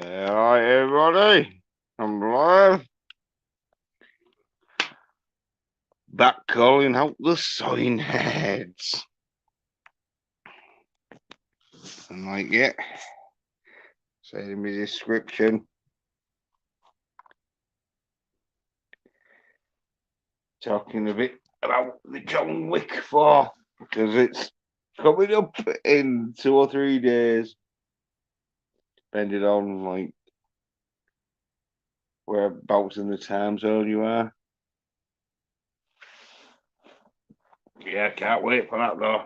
Alright, everybody, I'm live. Back calling out the Soy Nerds. And like it, say in my description, talking a bit about the John Wick 4 because it's coming up in 2 or 3 days, depending on like whereabouts in the time zone you are. Yeah, can't wait for that though.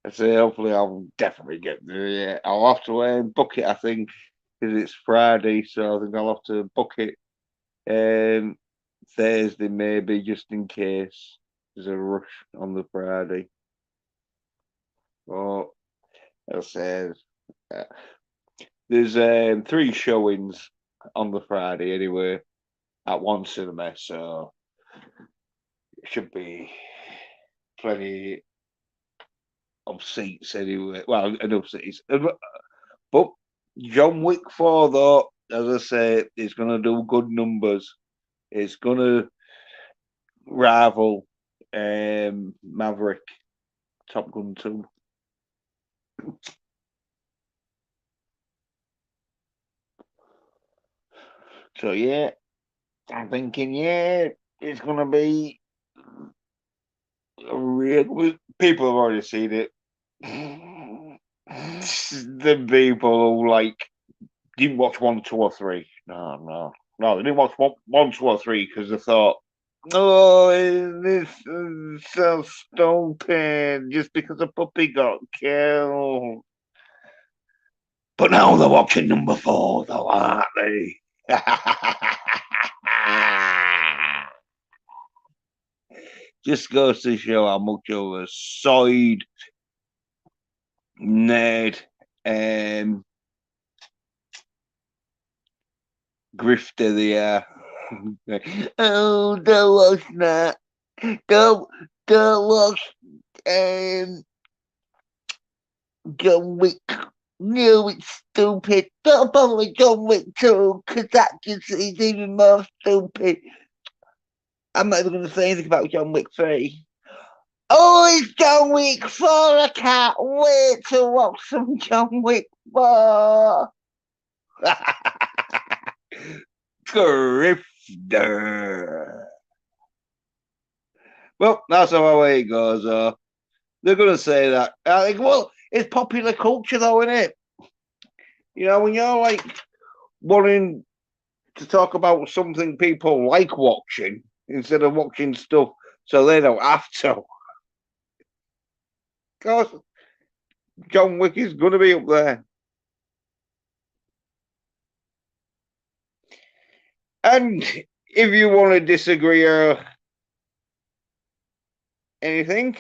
I say hopefully I'll definitely get there. I'll have to book it, I think, because it's Friday, so I think I'll have to book it Thursday maybe, just in case there's a rush on the Friday. But I said there's 3 showings on the Friday anyway at one cinema, so it should be plenty of seats anyway. Well, enough seats. But John Wick 4, though, as I say, is going to do good numbers. It's going to rival Maverick, Top Gun 2. So, yeah, I'm thinking, yeah, it's going to be a real. People have already seen it. The people who, like, didn't watch 1, 2, or 3. No, they didn't watch 1, 2, or 3 because they thought, oh, this is so stupid just because a puppy got killed. But now they're watching number 4, though, aren't they? Just goes to show how much of a soid nerd grifter they are. Oh, don't watch that. Don't watch John Wick. No, it's stupid. Don't bother with John Wick 2, because that just is even more stupid. I'm not even going to say anything about John Wick 3. Oh, it's John Wick 4. I can't wait to watch some John Wick 4. Grifter. Well, that's how it goes. They're going to say that. I think, well, it's popular culture, though, isn't it? You know, when you're like wanting to talk about something people like watching instead of watching stuff so they don't have to. Of course, John Wick is going to be up there. And if you want to disagree or anything,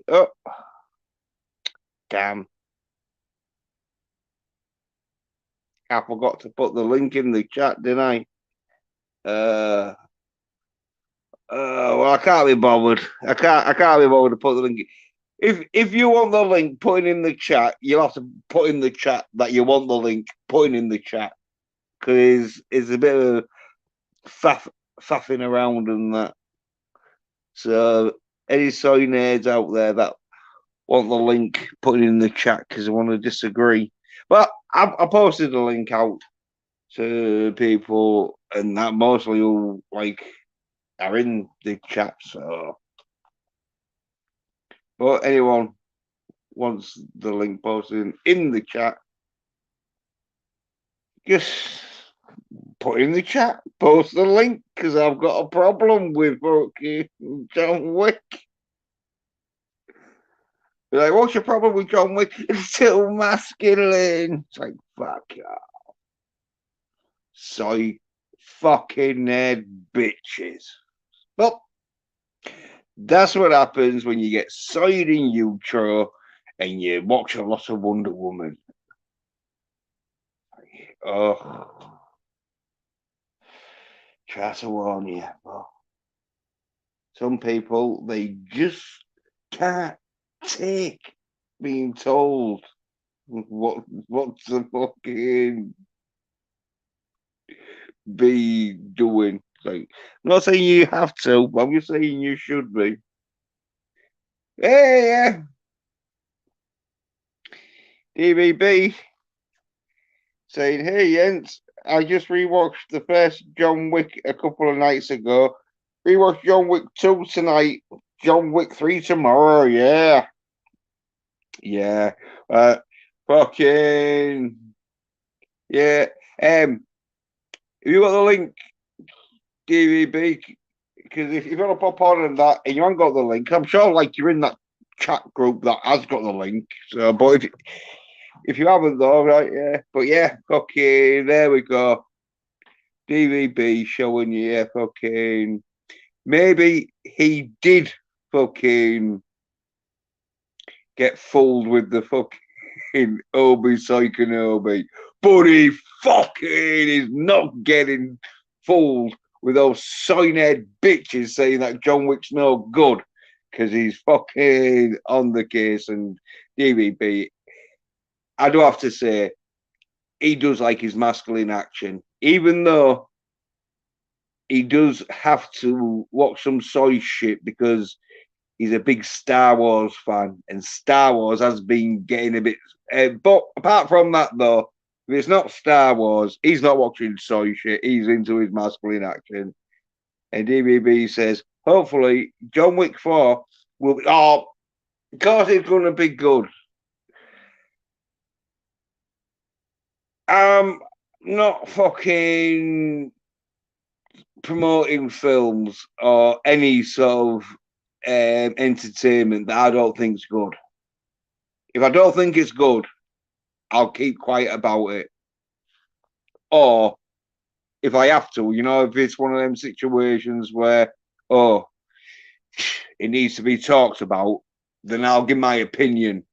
oh, damn. I forgot to put the link in the chat, didn't I? Well, I can't be bothered. I can't be bothered to put the link. If you want the link, put it in the chat. You'll have to put in the chat that you want the link. Put it in the chat because it's a bit of faffing around and that. So any soy nerds out there that want the link, put it in the chat because I want to disagree. But I posted the link out to people, and that mostly all like are in the chat. So, but anyone wants the link posted in the chat, just put in the chat, post the link because I've got a problem with fucking John Wick. You're like, what's your problem with John Wick? It's too masculine. It's like, fuck off. Soy fucking nerd bitches. Well, that's what happens when you get soyed in utro and you watch a lot of Wonder Woman. Oh, try to warn you, but some people, they just can't take being told what to fucking be doing. Like, I'm not saying you have to, but I'm just saying you should be. Yeah, DBB saying, "Hey, Jens, I just rewatched the first John Wick a couple of nights ago. Rewatched John Wick 2 tonight. John Wick 3 tomorrow. Yeah, yeah. Uh, fucking yeah. Have you got the link, DVB? Because if you want to pop on and that, and you haven't got the link, I'm sure like you're in that chat group that has got the link. So, but if you haven't though, right? Yeah. But yeah, fucking there we go. DVB showing you, yeah, fucking maybe he did fucking get fooled with the fucking Obi Kenobi, but he fucking is not getting fooled with those soy nerd bitches saying that John Wick's no good because he's fucking on the case. And DVB, I do have to say, he does like his masculine action, even though he does have to watch some soy shit because he's a big Star Wars fan, and Star Wars has been getting a bit. But apart from that, though, if it's not Star Wars, he's not watching soy shit. He's into his masculine action. And DBB says, hopefully, John Wick 4 will be. Oh, God, it's going to be good. Not fucking promoting films or any sort of entertainment that I don't think's good. If I don't think it's good, I'll keep quiet about it. Or if I have to, if it's one of them situations where, oh, it needs to be talked about, then I'll give my opinion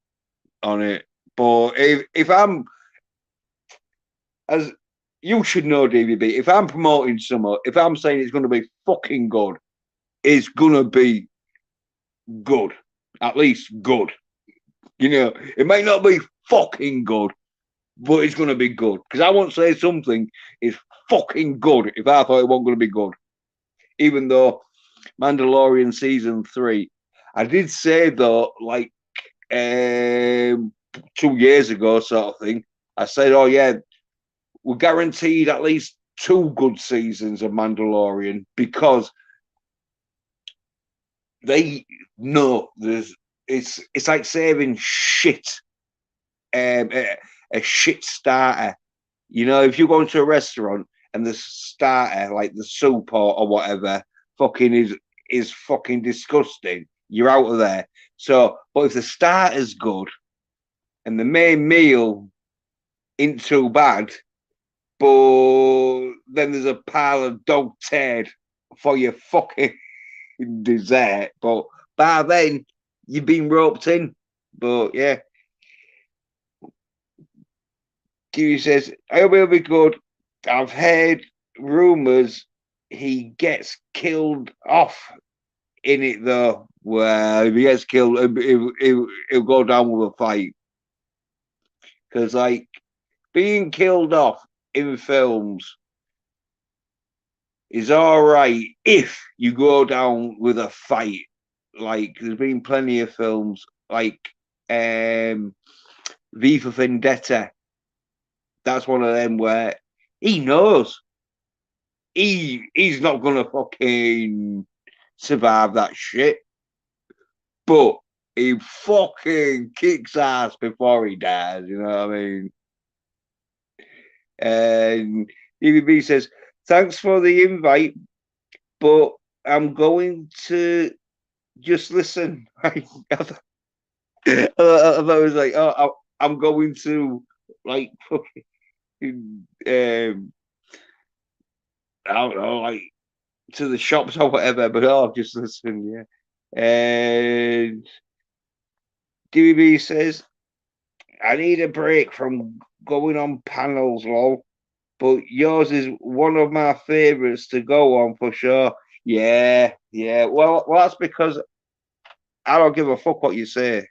on it. But if I'm, as you should know, DVB, if I'm promoting something, if I'm saying it's going to be fucking good, it's going to be good. At least good. It might not be fucking good, but it's going to be good. Because I won't say something is fucking good if I thought it wasn't going to be good. Even though Mandalorian season 3, I did say though, like 2 years ago, sort of thing. I said, "Oh yeah, we're guaranteed at least 2 good seasons of Mandalorian because they know it's like saving shit, a shit starter. If you go into a restaurant and the starter, like the soup or whatever, fucking is fucking disgusting, you're out of there. So, but if the starter's good and the main meal ain't too bad, but then there's a pile of dog turd for your fucking dessert. But by then, you've been roped in. But yeah. Kiwi says, I hope it'll be good. I've heard rumours he gets killed off in it, though. Where if he gets killed, he'll go down with a fight. Because, like, being killed off in films is all right if you go down with a fight. Like, there's been plenty of films, like V for Vendetta. That's one of them where he knows he's not gonna fucking survive that shit, but he fucking kicks ass before he dies. You know what I mean? And DVB says, "Thanks for the invite, but I'm going to just listen." I thought it was like, "Oh, I'm going to like fucking." I don't know, like to the shops or whatever, but I'll just listen, yeah. And DB says, I need a break from going on panels, lol, but yours is one of my favorites to go on for sure. Yeah, yeah. Well, that's because I don't give a fuck what you say.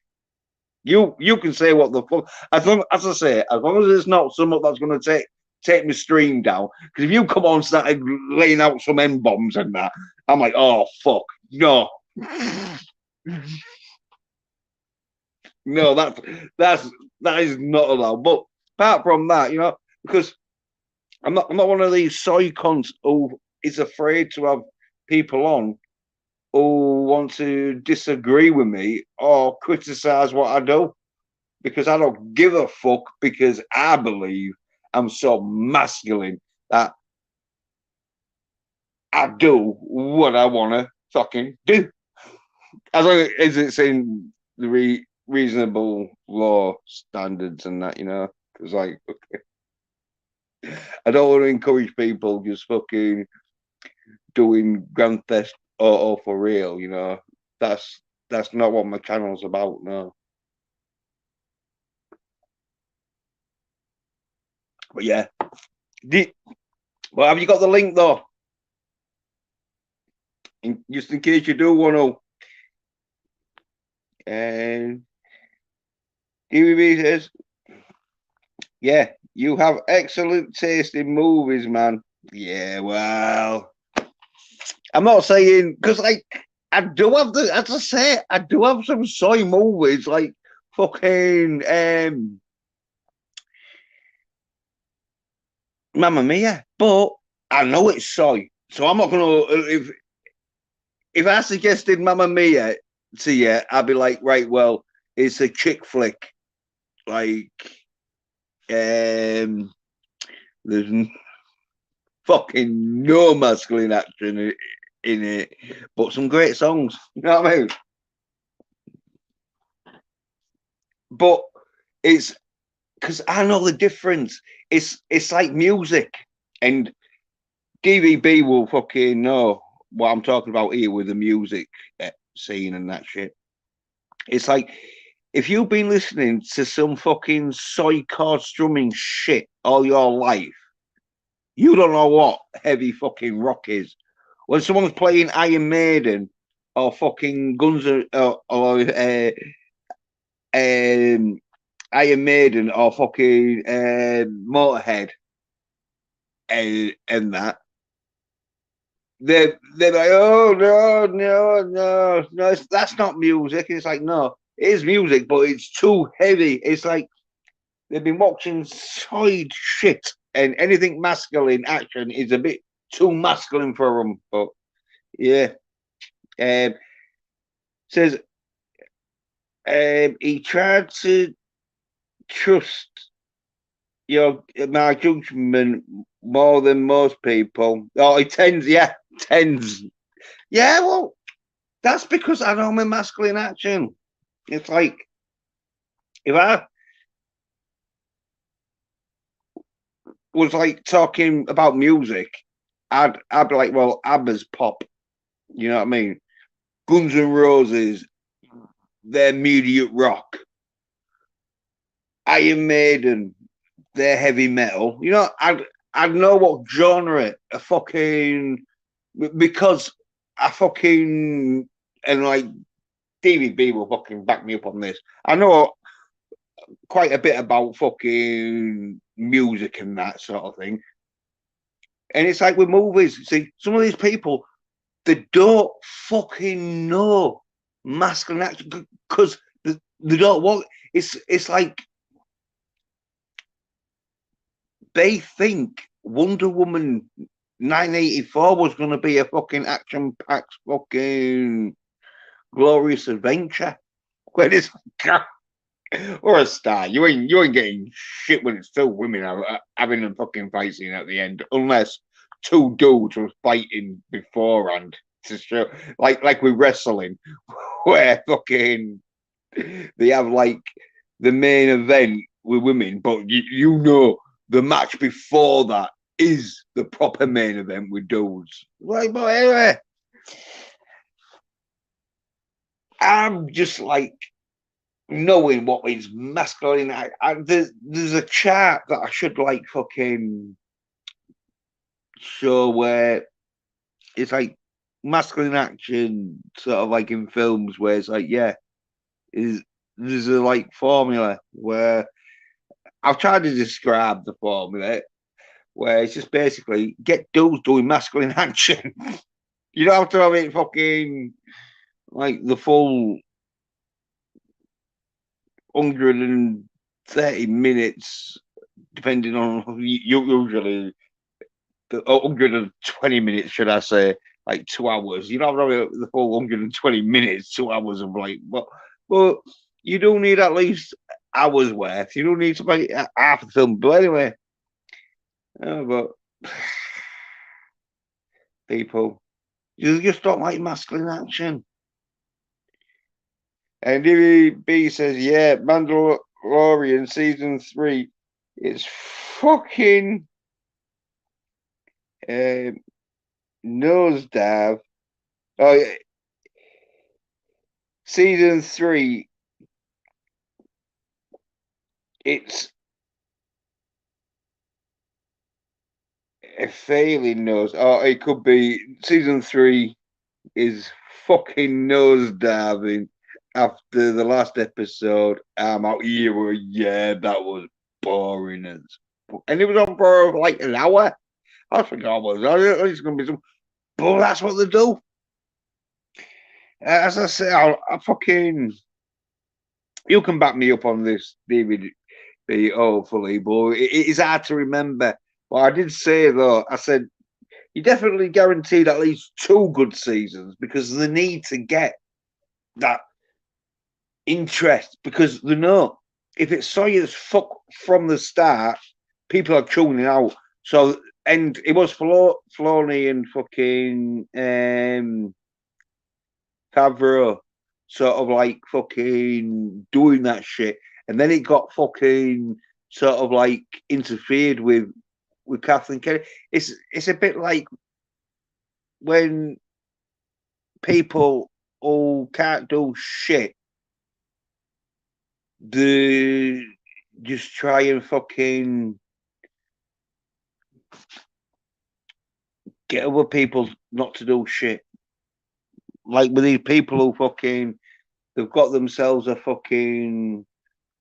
You can say what the fuck, as long as I say, as long as it's not something that's going to take my stream down. Because if you come on and started laying out some M bombs and that, I'm like, oh fuck, no, no, that is not allowed. But apart from that, because I'm not one of these soy cons who is afraid to have people on who want to disagree with me or criticize what I do, because I don't give a fuck, because I believe I'm so masculine that I do what I want to fucking do, as long as it's in the reasonable law standards and that, because like, I don't want to encourage people just fucking doing Grand Theft Auto for real, That's not what my channel's about, no. But yeah. Well, have you got the link though? Just in case you do want to. And DVB says, yeah, you have excellent taste in movies, man. Yeah, well, I'm not saying, because like I do have as I say, I do have some soy movies, like fucking Mamma Mia, but I know it's soy, so I'm not gonna. If I suggested Mamma Mia to you, I'd be like, right, well, it's a chick flick, like there's fucking no masculine action in it, but some great songs. You know what I mean? But it's because I know the difference. It's like music, and DVB will fucking know what I'm talking about here with the music scene and that shit. It's like if you've been listening to some fucking soy chord strumming shit all your life, you don't know what heavy fucking rock is. When someone's playing Iron Maiden or fucking Guns or Iron Maiden or fucking Motorhead and that, they're like, oh no, that's not music. It's like, no, it is music, but it's too heavy. It's like they've been watching side shit, and anything masculine action is a bit too masculine for them. But yeah, says he tried to trust my judgment more than most people. Oh, he tends. Yeah. Well, that's because I know my masculine action. It's like if I was like talking about music, I'd be like, well, ABBA's pop. You know what I mean? Guns N' Roses, they're immediate rock. Iron Maiden, they're heavy metal. I'd know what genre a fucking, because I fucking, and like DVB will fucking back me up on this. I know quite a bit about fucking music and that sort of thing. And it's like with movies, see, some of these people, they don't fucking know masculine action because they don't want. It's like they think Wonder Woman 1984 was going to be a fucking action-packed fucking glorious adventure. When it's like, or a star, you ain't getting shit when it's still women having a fucking fight scene at the end, unless two dudes were fighting beforehand to show, like with wrestling, where fucking they have like the main event with women, but the match before that is the proper main event with dudes. Like, but anyway, I'm just like knowing what is masculine. There's a chart that I should like fucking show where it's like masculine action, sort of like in films where it's like, yeah, is there's a like formula where I've tried to describe the formula where it's just basically get dudes doing masculine action. You don't have to have it fucking like the full 130 minutes, depending on usually the 120 minutes, should I say, like 2 hours. You don't have to have the full 120 minutes, 2 hours of like, but you do need at least hours worth. You don't need to make half the film. But anyway, but people, you just don't like masculine action. And B says, yeah, Mandalorian season 3, it's fucking nosedive. Oh, yeah. Season 3, it's a failing nose. Oh, it could be season 3 is fucking nosediving after the last episode. I'm out here. Yeah, that was boring and it was on for like an hour. I forgot what it was. It's gonna be some, but that's what they do. As I say, I fucking you can back me up on this, David. Hopefully, but it is hard to remember. But I did say though, I said you definitely guaranteed at least 2 good seasons because they need to get that interest because they know if it's Sawyer's fuck from the start, people are tuning out. So and it was Filoni and fucking Favreau sort of like fucking doing that shit, and then it got fucking sort of like interfered with Kathleen Kennedy. It's a bit like when people who can't do shit, they just try and fucking get other people not to do shit. Like with these people who fucking they've got themselves a fucking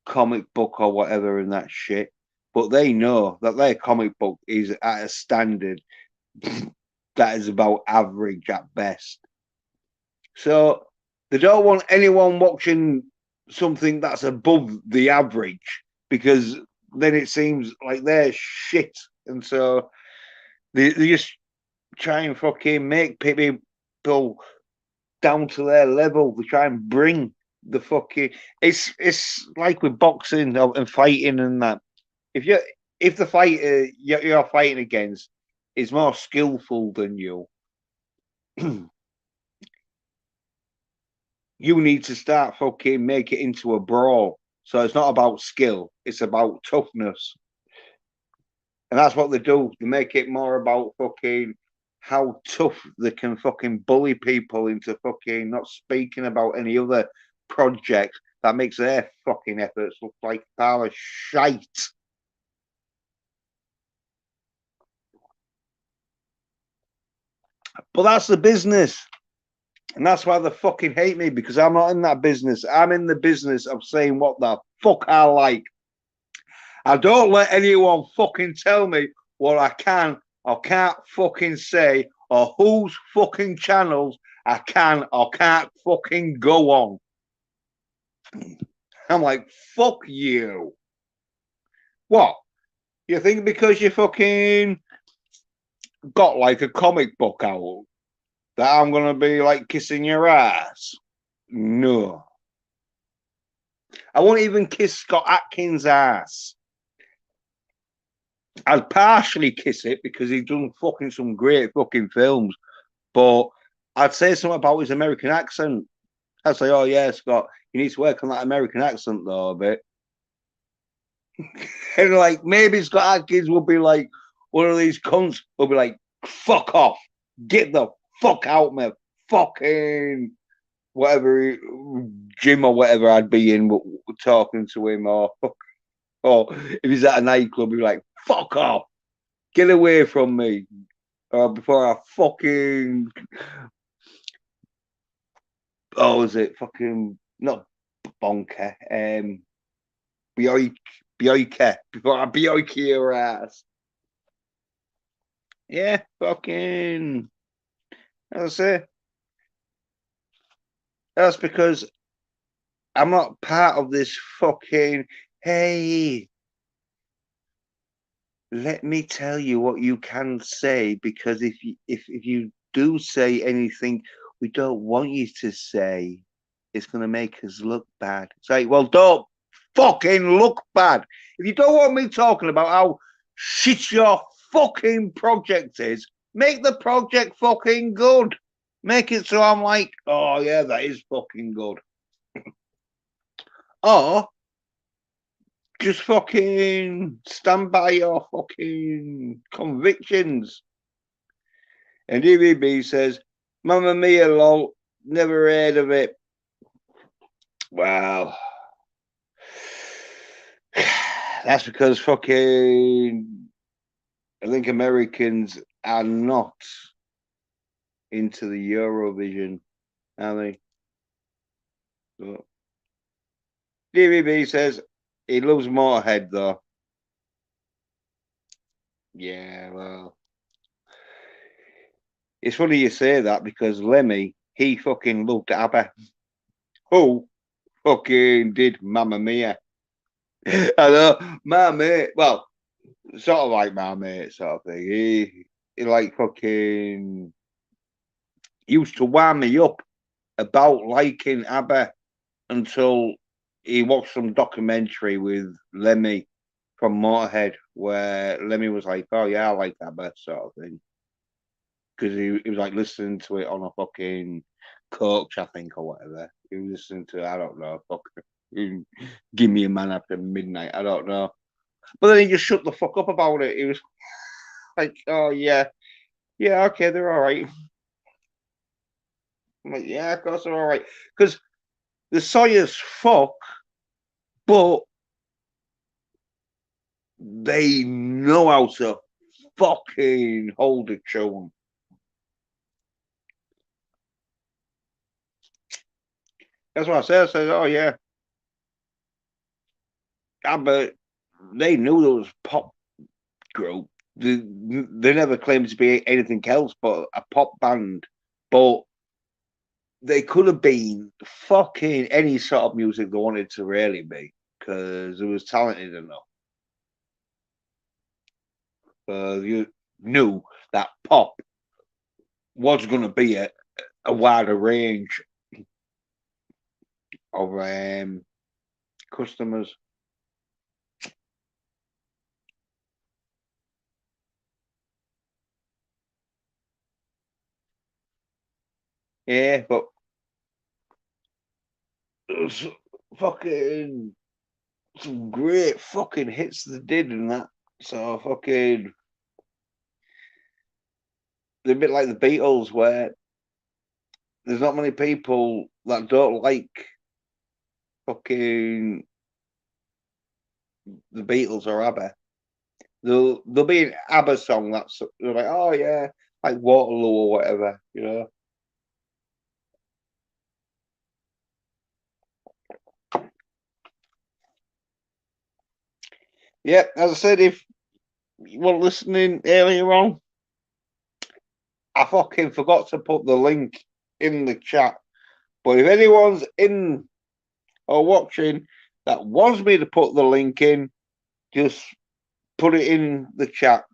comic book or whatever and that shit, but they know that their comic book is at a standard that is about average at best. So they don't want anyone watching something that's above the average because then it seems like they're shit. And so they just try and fucking make people down to their level. They try and bring the fucking. It's like with boxing and fighting and that. If the fighter you're fighting against is more skillful than you, you need to start fucking make it into a brawl. So it's not about skill; it's about toughness, and that's what they do. They make it more about fucking how tough they can fucking bully people into fucking not speaking about any other project that makes their fucking efforts look like a pile of shite. But that's the business. And that's why they fucking hate me because I'm not in that business. I'm in the business of saying what the fuck I like. I don't let anyone fucking tell me what I can or can't fucking say or whose fucking channels I can or can't fucking go on. I'm like, fuck you. What? You think because you fucking got like a comic book out that I'm gonna be like kissing your ass? No. I won't even kiss Scott Atkins' ass. I'd partially kiss it because he's done fucking some great fucking films, but I'd say something about his American accent. I'd say, oh yeah, Scott, you need to work on that American accent though a bit. And like maybe Scott Atkins will be like one of these cunts will be like, fuck off, get the fuck out, man, fucking whatever gym or whatever I'd be in, talking to him, or if he's at a nightclub, he'd be like, fuck off, get away from me, before I fucking, oh, is it fucking not bonker. Bioike. Before I bioike your ass. Yeah, fucking. That's it. That's because I'm not part of this fucking. Hey, let me tell you what you can say, because if you do say anything we don't want you to say, it's gonna make us look bad. It's like, well, don't fucking look bad. If you don't want me talking about how shit your fucking project is, make the project fucking good. Make it so I'm like, oh yeah, that is fucking good. Or just fucking stand by your fucking convictions. And DVB says, Mamma Mia, lol, never heard of it. Well, that's because fucking, I think Americans are not into the Eurovision, are they? So, DVB says he loves Motorhead, though. Yeah, well, it's funny you say that, because Lemmy, he fucking loved ABBA. Who fucking did Mamma Mia? I know, my mate, well, sort of like my mate sort of thing. He like fucking used to wind me up about liking ABBA until he watched some documentary with Lemmy from Motorhead, where Lemmy was like, oh yeah, I like ABBA sort of thing. Because he was like listening to it on a fucking coach, I think, or whatever. He was listening to, I don't know, fucking Give Me a Man After Midnight, I don't know. But then he just shut the fuck up about it. He was like, oh yeah, yeah, okay, they're all right. I'm like, yeah, of course they're all right. Because the Sawyer's fuck, but they know how to fucking hold a tune. That's what I said. I said, oh yeah, but they knew there was pop group. They never claimed to be anything else but a pop band, but they could have been fucking any sort of music they wanted to really be, because it was talented enough. You knew that pop was going to be a wider range of customers. Yeah, but there's fucking some great fucking hits they did in that. So fucking, they're a bit like the Beatles, where there's not many people that don't like fucking the Beatles or ABBA. There'll be an ABBA song that's, they're like, oh yeah, like Waterloo or whatever, you know. Yeah, as I said, if you were listening earlier on, I fucking forgot to put the link in the chat. But if anyone's in or watching that wants me to put the link in, just put it in the chat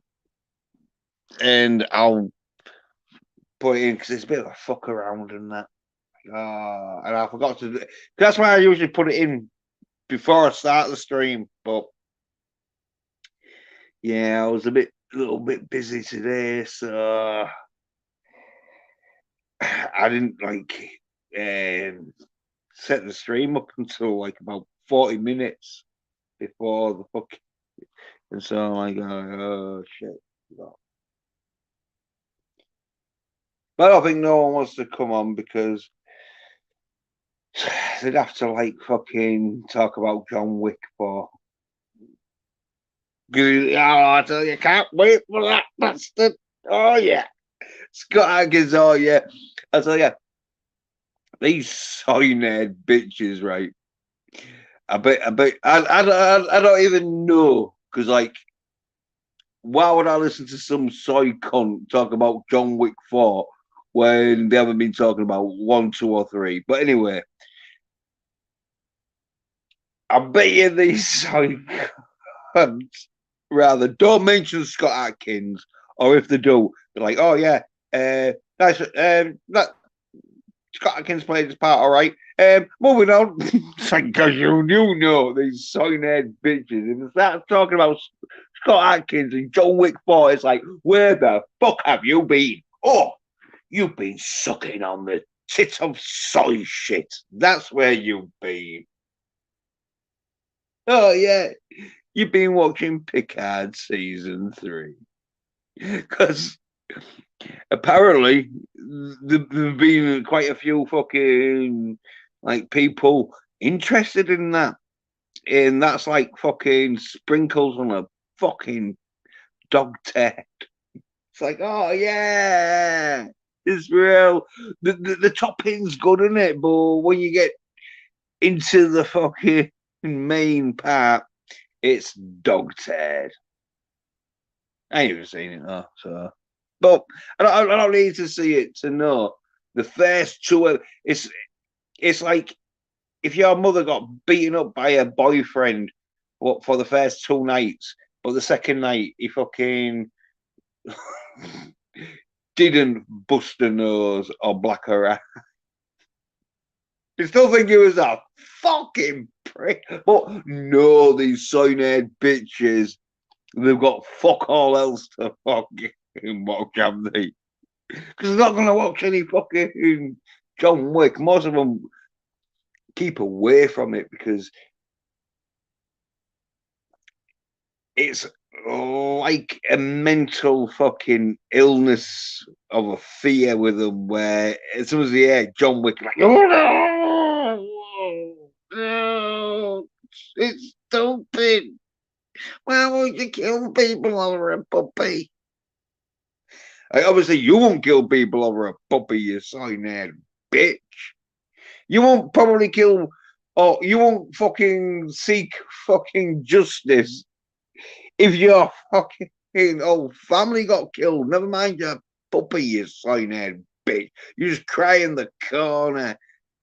and I'll put it in, because it's a bit of a fuck around and that. And I forgot to do it. That's why I usually put it in before I start the stream. But yeah, I was a little bit busy today, so I didn't like set the stream up until like about 40 minutes before the fuck. And so I'm like, oh shit. But I don't think no one wants to come on, because they'd have to like fucking talk about John Wick for. Oh, I tell you, can't wait for that bastard. Oh yeah, Scott Adkins. Oh yeah, I tell you, these soy nerd bitches, right? I don't even know because like, why would I listen to some soy cunt talk about John Wick 4 when they haven't been talking about 1, 2, or 3? But anyway, I bet you these soy cunts rather don't mention Scott Atkins, or if they do, they're like, oh yeah, nice, that Scott Atkins played his part, all right. Moving on. It's like, because you know these soy-nerd bitches. If they start talking about Scott Atkins and John Wick 4, it's like, where the fuck have you been? Oh, you've been sucking on the tits of soy shit. That's where you've been. Oh, yeah. You've been watching Picard season 3. Because apparently there've been quite a few fucking like people interested in that, and that's like fucking sprinkles on a fucking dog turd. It's like, oh yeah, it's real. The topping's good, isn't it? But when you get into the fucking main part, it's dog turd. I ain't even seen it though, so. But I don't need to see it to know the first two. It's like if your mother got beaten up by her boyfriend for the first 2 nights, but the second night he fucking didn't bust a nose or black her eye. You still think he was a fucking prick, but no, these soy-nerd bitches, they've got fuck all else to fucking watch, have they? Because they're not going to watch any fucking John Wick. Most of them keep away from it because it's like a mental fucking illness of a fear with them where as soon as they hear John Wick, like, oh no, it's stupid. Why won't you kill people over a puppy? Obviously, you won't kill people over a puppy, you soy-nerd bitch. You won't probably kill, or you won't fucking seek fucking justice if your fucking whole family got killed. Never mind your puppy, you soy-nerd bitch. You just cry in the corner.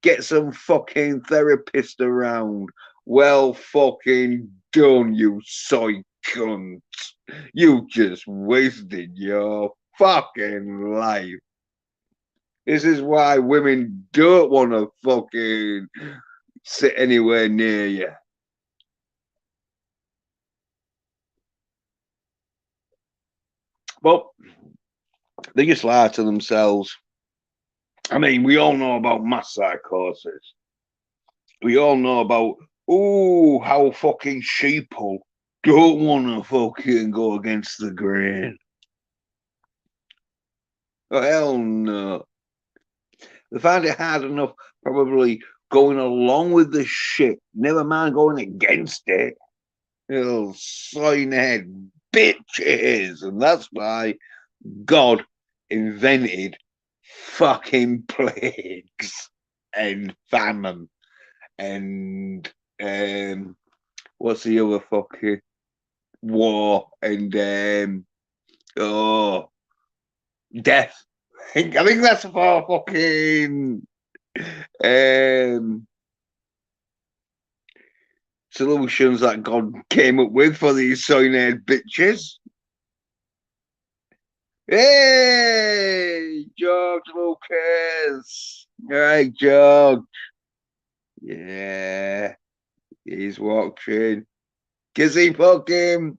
Get some fucking therapist around. Well fucking done, you soy cunt. You just wasted your fucking life. This is why women don't want to fucking sit anywhere near you. But they just lie to themselves. I mean, we all know about mass psychosis. We all know about, oh, how fucking sheeple don't want to fucking go against the grain. Oh, hell no. They find it hard enough probably going along with the shit, never mind going against it. Little soy-head bitches. And that's why God invented fucking plagues and famine and what's the other fucking war and oh death. I think that's for fucking um solutions that God came up with for these soy-head bitches. Hey, George Lucas. All right, George. Yeah, he's watching. Because he fucking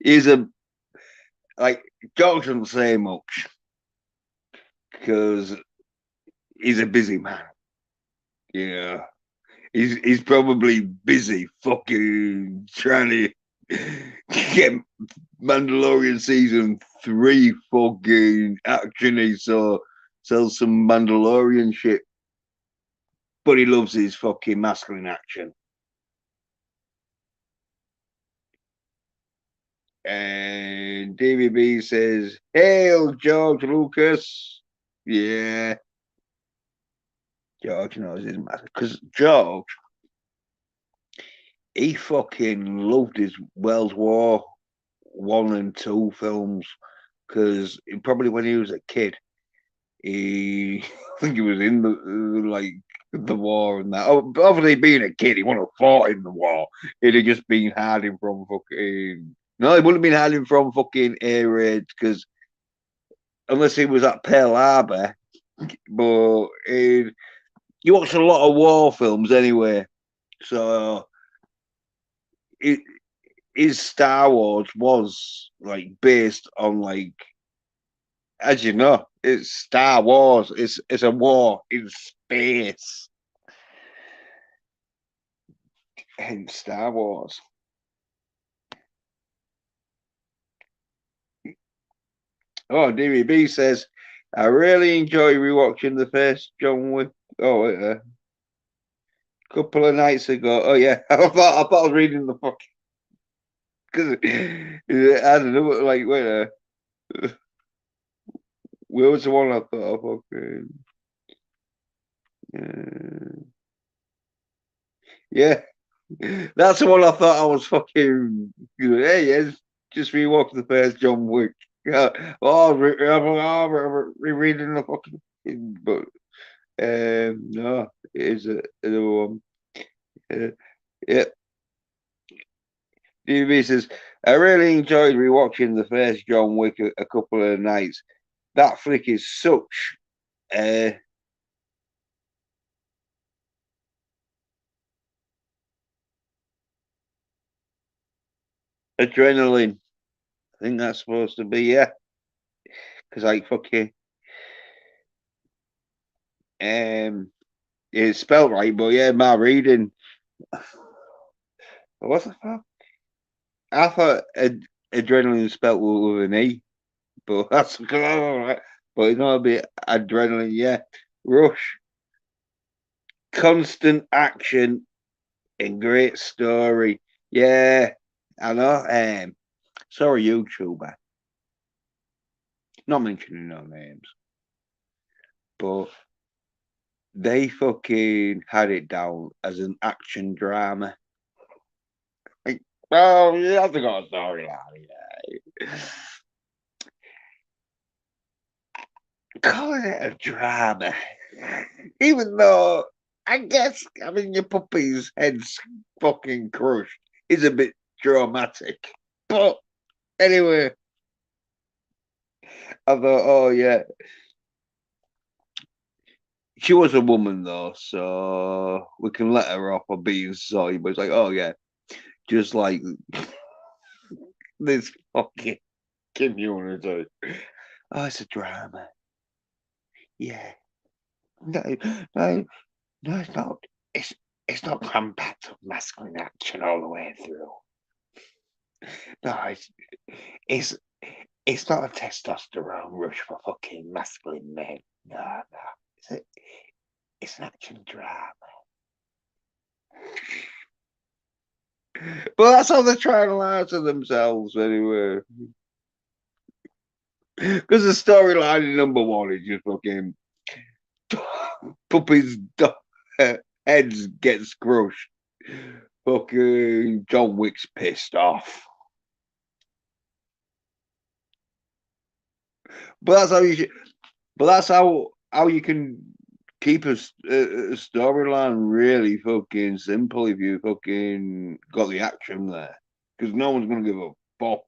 he's a like George doesn't say much because he's a busy man. Yeah. He's probably busy fucking trying to get Mandalorian season 3 fucking actiony, so sell some Mandalorian shit. But he loves his fucking masculine action. And DVB says, "Hail George Lucas." Yeah, George knows his master because George he fucking loved his World War One and Two films because probably when he was a kid, he I think he was in the like the war and that. Oh, obviously, being a kid, he wouldn't have fought in the war. He'd have just been hiding from fucking. No, he wouldn't have been hiding from fucking air raids because unless he was at Pearl Harbor, but you watch a lot of war films anyway. So it, his Star Wars was like based on like, as you know, it's Star Wars. It's a war in space. Hence Star Wars. Oh, DVB says, I really enjoy rewatching the first John Wick. Oh, couple of nights ago. Oh yeah, I thought I was reading the fucking because I don't know. Like, wait, where was the one I thought of? Okay, yeah, that's the one I thought I was fucking. Hey, yes, just rewatch the first John Wick. Yeah, oh, rereading the fucking. But no, it is another one. Uh, yeah, DB says, I really enjoyed rewatching the first John Wick a couple of nights. That flick is such uh, adrenaline. I think that's supposed to be, yeah. Because, like, fucking, it's spelled right, but yeah, my reading. What the fuck? I thought adrenaline spelled with an E, but that's right. But it's not a bit adrenaline, yeah. Rush, constant action, and great story. Yeah, I know. Sorry, YouTuber. Not mentioning no names, but they fucking had it down as an action drama. Like, well, you have to go a storyline. Yeah. Calling it a drama, even though I guess having your puppy's head's fucking crushed is a bit dramatic. But anyway, I thought, oh yeah, she was a woman though, so we can let her off for being soy. But it's like, oh yeah, just like this fucking community. Oh, it's a drama. Yeah. No, no, no, it's not. It's it's not combative masculine action all the way through. No, it's it's not a testosterone rush for fucking masculine men. No, no. It's a, it's an action drama. But that's how they're trying to lie to themselves anyway. Because the storyline in number one is just fucking puppy's heads gets crushed. Fucking John Wick's pissed off. But that's how you should, but that's how you can keep a storyline really fucking simple if you fucking got the action there. Because no one's gonna give a fuck.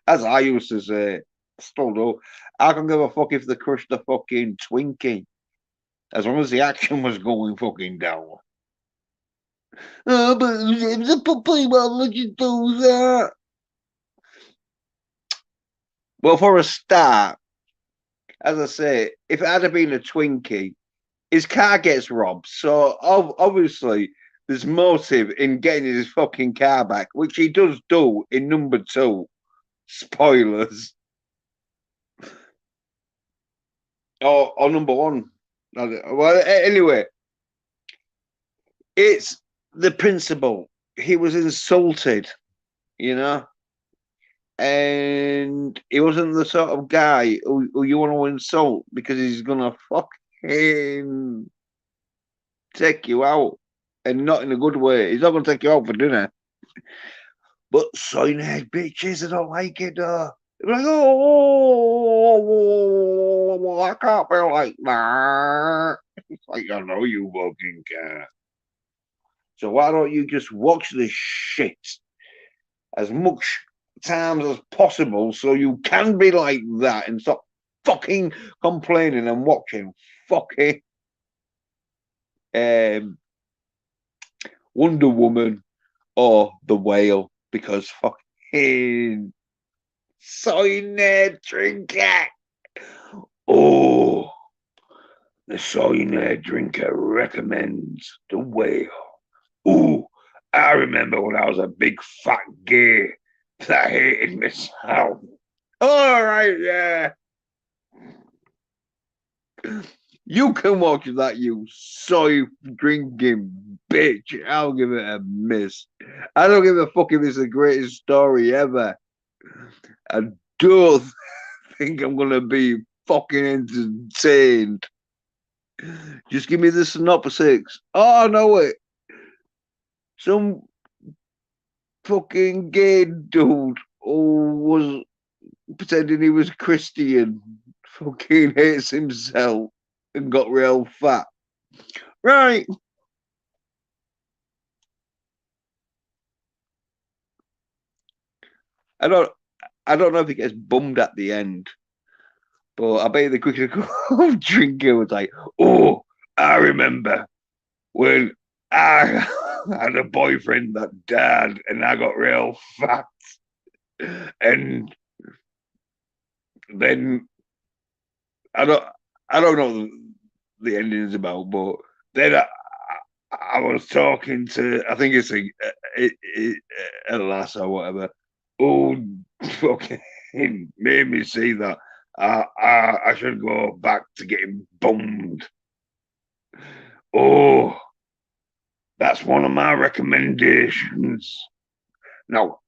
As I used to say, still do. I can give a fuck if they crushed the fucking Twinkie. As long as the action was going fucking down. Oh, but the puppy won't let you do that. Well, for a start, as I say, if it had been a Twinkie, his car gets robbed. So obviously, there's motive in getting his fucking car back, which he does do in number two. Spoilers. Or number one. Well, anyway, it's the principle. He was insulted, you know, and he wasn't the sort of guy who you want to insult because he's gonna fucking take you out, and not in a good way. He's not gonna take you out for dinner. But soy nerd bitches, I don't like it. They're like, oh, I can't be like that. It's like, I know you fucking can. So why don't you just watch this shit as much times as possible so you can be like that and stop fucking complaining and watching fucking Wonder Woman or The Whale because fucking soy nerd drinker. Oh, the soy nerd drinker recommends The Whale. Ooh, I remember when I was a big fat gay that hated myself. All right, yeah. You can watch that, you soy drinking bitch. I'll give it a miss. I don't give a fuck if it's the greatest story ever. I don't think I'm gonna be fucking entertained. Just give me the synopsis. Oh, I know it. Some fucking gay dude who was pretending he was Christian fucking hates himself and got real fat. Right. I don't I don't know if he gets bummed at the end, but I bet the quicker drinker was like, oh, I remember when I had a boyfriend that died and I got real fat. And then I don't I don't know the ending is about, but then I was talking to I think it's a lass or whatever. Oh, fucking made me see that I should go back to getting bummed. Oh, that's one of my recommendations. Now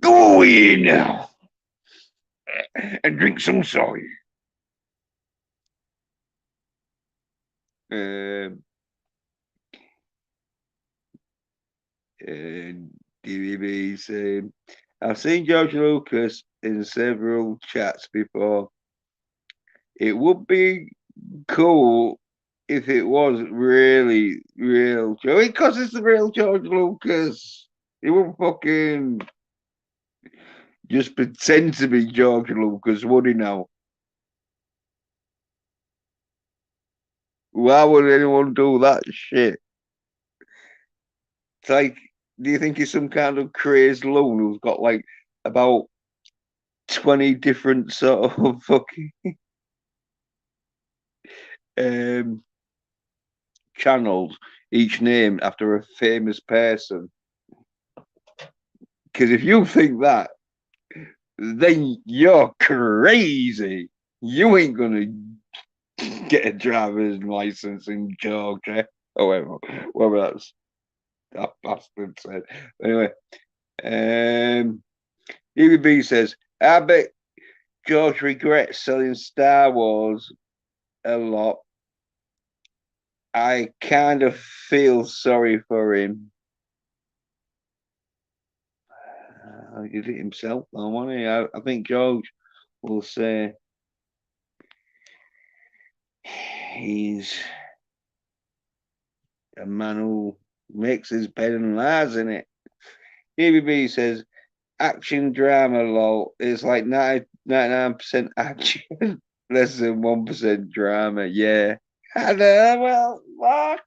go away now and drink some soy. Um, and DVB saying, I've seen George Lucas in several chats before. It would be cool if it was really real George, because it's the real George Lucas. He won't fucking just pretend to be George Lucas, would he now? Why would anyone do that shit? It's like, do you think he's some kind of crazed loon who's got like about 20 different sort of fucking um, channels, each named after a famous person? Because if you think that, then you're crazy. You ain't gonna get a driver's license in Georgia. Or whatever that's that bastard said. Anyway, EBB says, I bet George regrets selling Star Wars a lot. I kind of feel sorry for him. He did it himself, though, won't he? I think George will say he's a man who makes his bed and lies in it. EBB says, action drama, lol. It's like 99% action, less than 1% drama. Yeah. I know, well, fuck.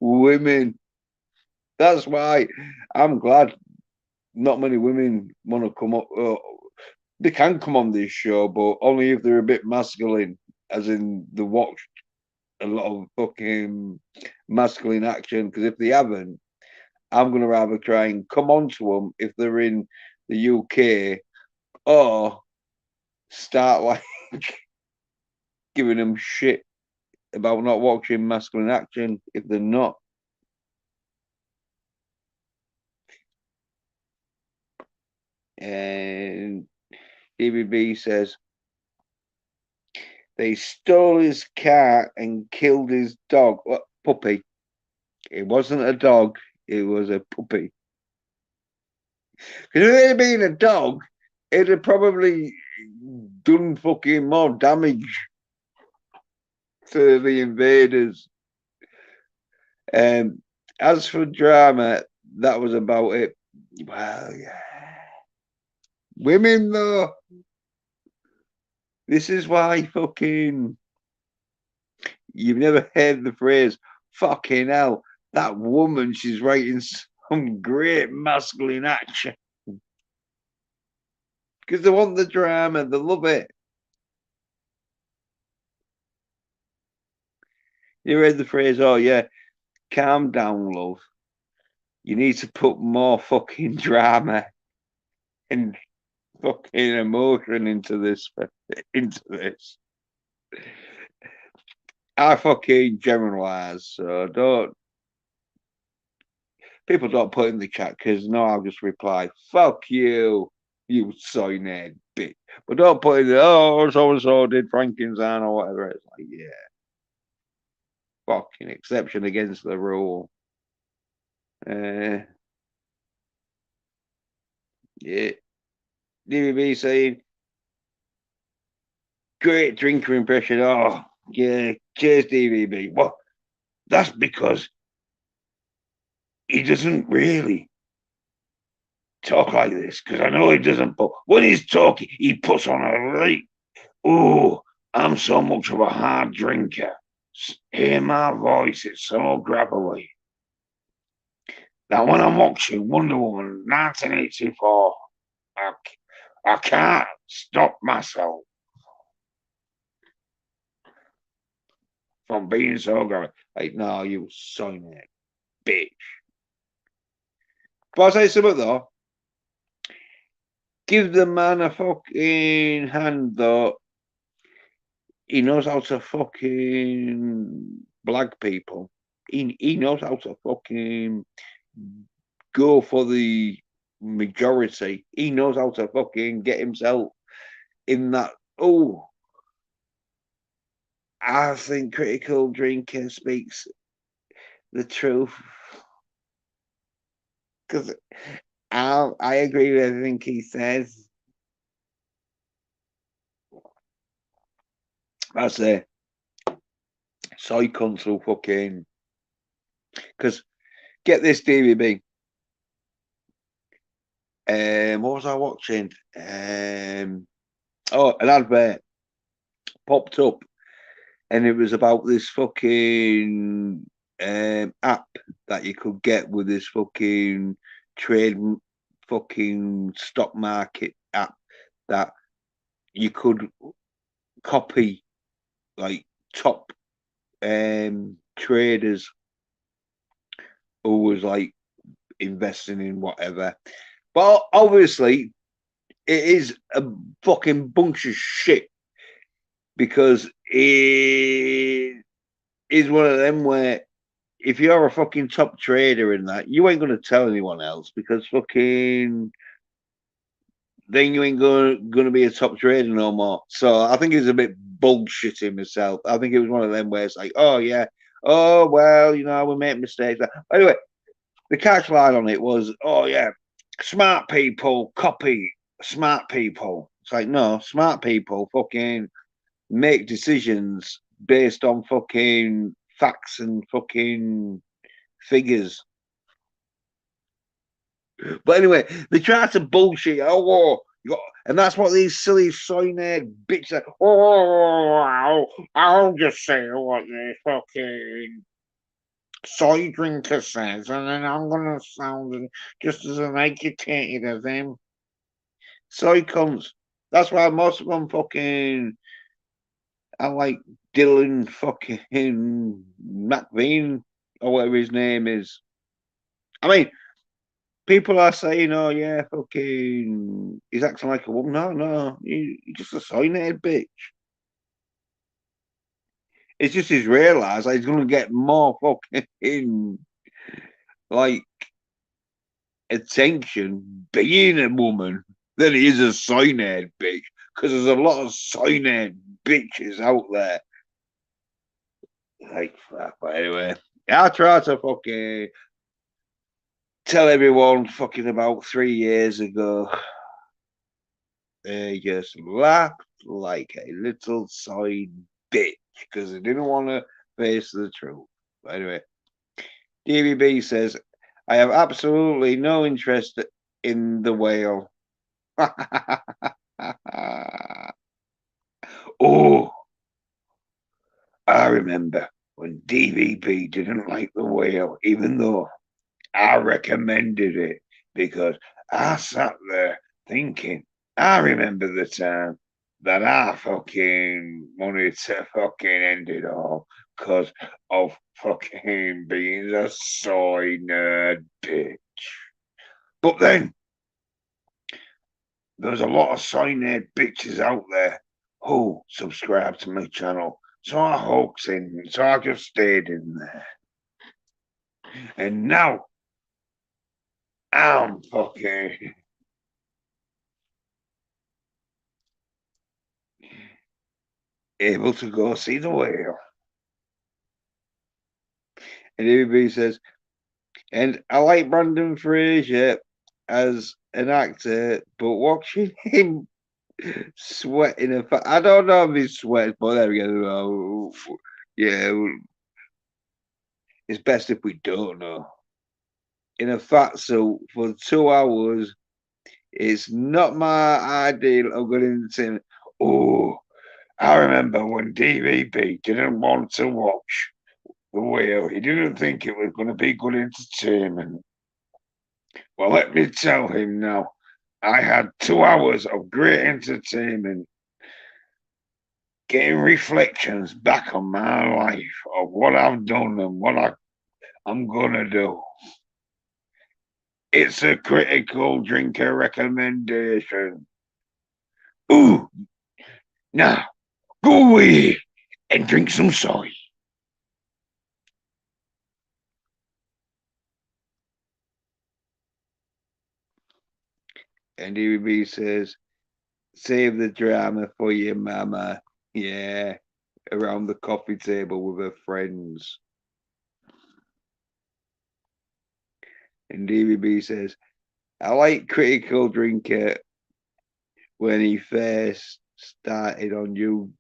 Women. That's why I'm glad not many women want to come up. They can come on this show, but only if they're a bit masculine, as in they watched a lot of fucking masculine action. Because if they haven't, I'm going to rather try and come on to them if they're in the UK or start like giving them shit about not watching masculine action if they're not. And DBB says they stole his car and killed his dog. What puppy? It wasn't a dog, it was a puppy. Because if it had been a dog, it'd have probably done fucking more damage to the invaders. As for drama, that was about it. Well, yeah. Women, though, this is why fucking you've never heard the phrase, fucking hell, that woman, she's writing some great masculine action. Because they want the drama, they love it. You read the phrase, oh yeah, calm down, love. You need to put more fucking drama and fucking emotion into this. I fucking generalize, so don't. People don't put in the chat because no, I'll just reply, fuck you, you soy nerd bitch. But don't put in the, oh, so and so did Frankenstein or whatever. It's like, yeah, fucking exception against the rule. Yeah. DVB saying, great drinker impression. Oh, yeah, cheers, DVB. Well, that's because he doesn't really talk like this, because I know he doesn't, but when he's talking, he puts on a right. Oh, I'm so much of a hard drinker. Hear my voice, it's so gravelly. That when I'm watching Wonder Woman 1984, I can't stop myself from being so gravelly. Like, no, you son of a bitch. But I'll say something though. Give the man a fucking hand though. He knows how to fucking blag people. He knows how to fucking go for the majority. He knows how to fucking get himself in that. Oh, I think Critical Drinker speaks the truth. Because I agree with everything he says. I say, soy cunts will fucking. Because get this, DVB. What was I watching? Oh, an advert popped up, and it was about this fucking app that you could get with this fucking trade fucking stock market app that you could copy like top traders who was like investing in whatever. But obviously, it is a fucking bunch of shit because it is one of them where if you're a fucking top trader in that, you ain't going to tell anyone else because fucking then you ain't going to be a top trader no more. So I think it's a bit bullshitting myself. I think it was one of them where it's like, oh yeah, oh well, you know, we make mistakes. Anyway, the catch line on it was, oh yeah, smart people copy smart people. It's like, no, smart people fucking make decisions based on fucking facts and fucking figures. But anyway, they try to bullshit. Oh, and that's what these silly soy nerd bitches are. Oh, I'll just say what the fucking soy drinker says, and then I'm gonna sound just as uneducated as him. Soy cunts. That's why most of them fucking are like Dylan fucking McVean or whatever his name is. I mean, people are saying, "Oh yeah, fucking, he's acting like a woman." No, he's just a soy-head bitch. It's just he's realised that he's going to get more fucking like attention being a woman than he is a soy-head bitch because there's a lot of soy-head bitches out there. Like, but anyway, I try to fucking. tell everyone fucking about 3 years ago, they just laughed like a little side bitch because they didn't want to face the truth. But anyway, DVB says, I have absolutely no interest in the whale. Oh, I remember when DVB didn't like the whale, even though I recommended it because I sat there thinking, I remember the time that I fucking wanted to fucking end it all because of fucking being a soy nerd bitch. But then there's a lot of soy nerd bitches out there who subscribe to my channel. So I hoaxed in, so I just stayed in there. And now I'm fucking able to go see the whale. And everybody says, and I like Brandon Fraser as an actor, but watching him sweat in a I don't know if he's sweat, but there we go. Yeah, it's best if we don't know. In a fat suit for 2 hours, it's not my ideal of good entertainment. Oh, I remember when DVB didn't want to watch the whale. He didn't think it was going to be good entertainment. Well, let me tell him now. I had 2 hours of great entertainment, getting reflections back on my life of what I've done and what I'm going to do. It's a critical drinker recommendation. Ooh, now go away and drink some soy. And DVB says, save the drama for your mama. Yeah, around the coffee table with her friends. And DVB says, I like critical drinker when he first started on YouTube.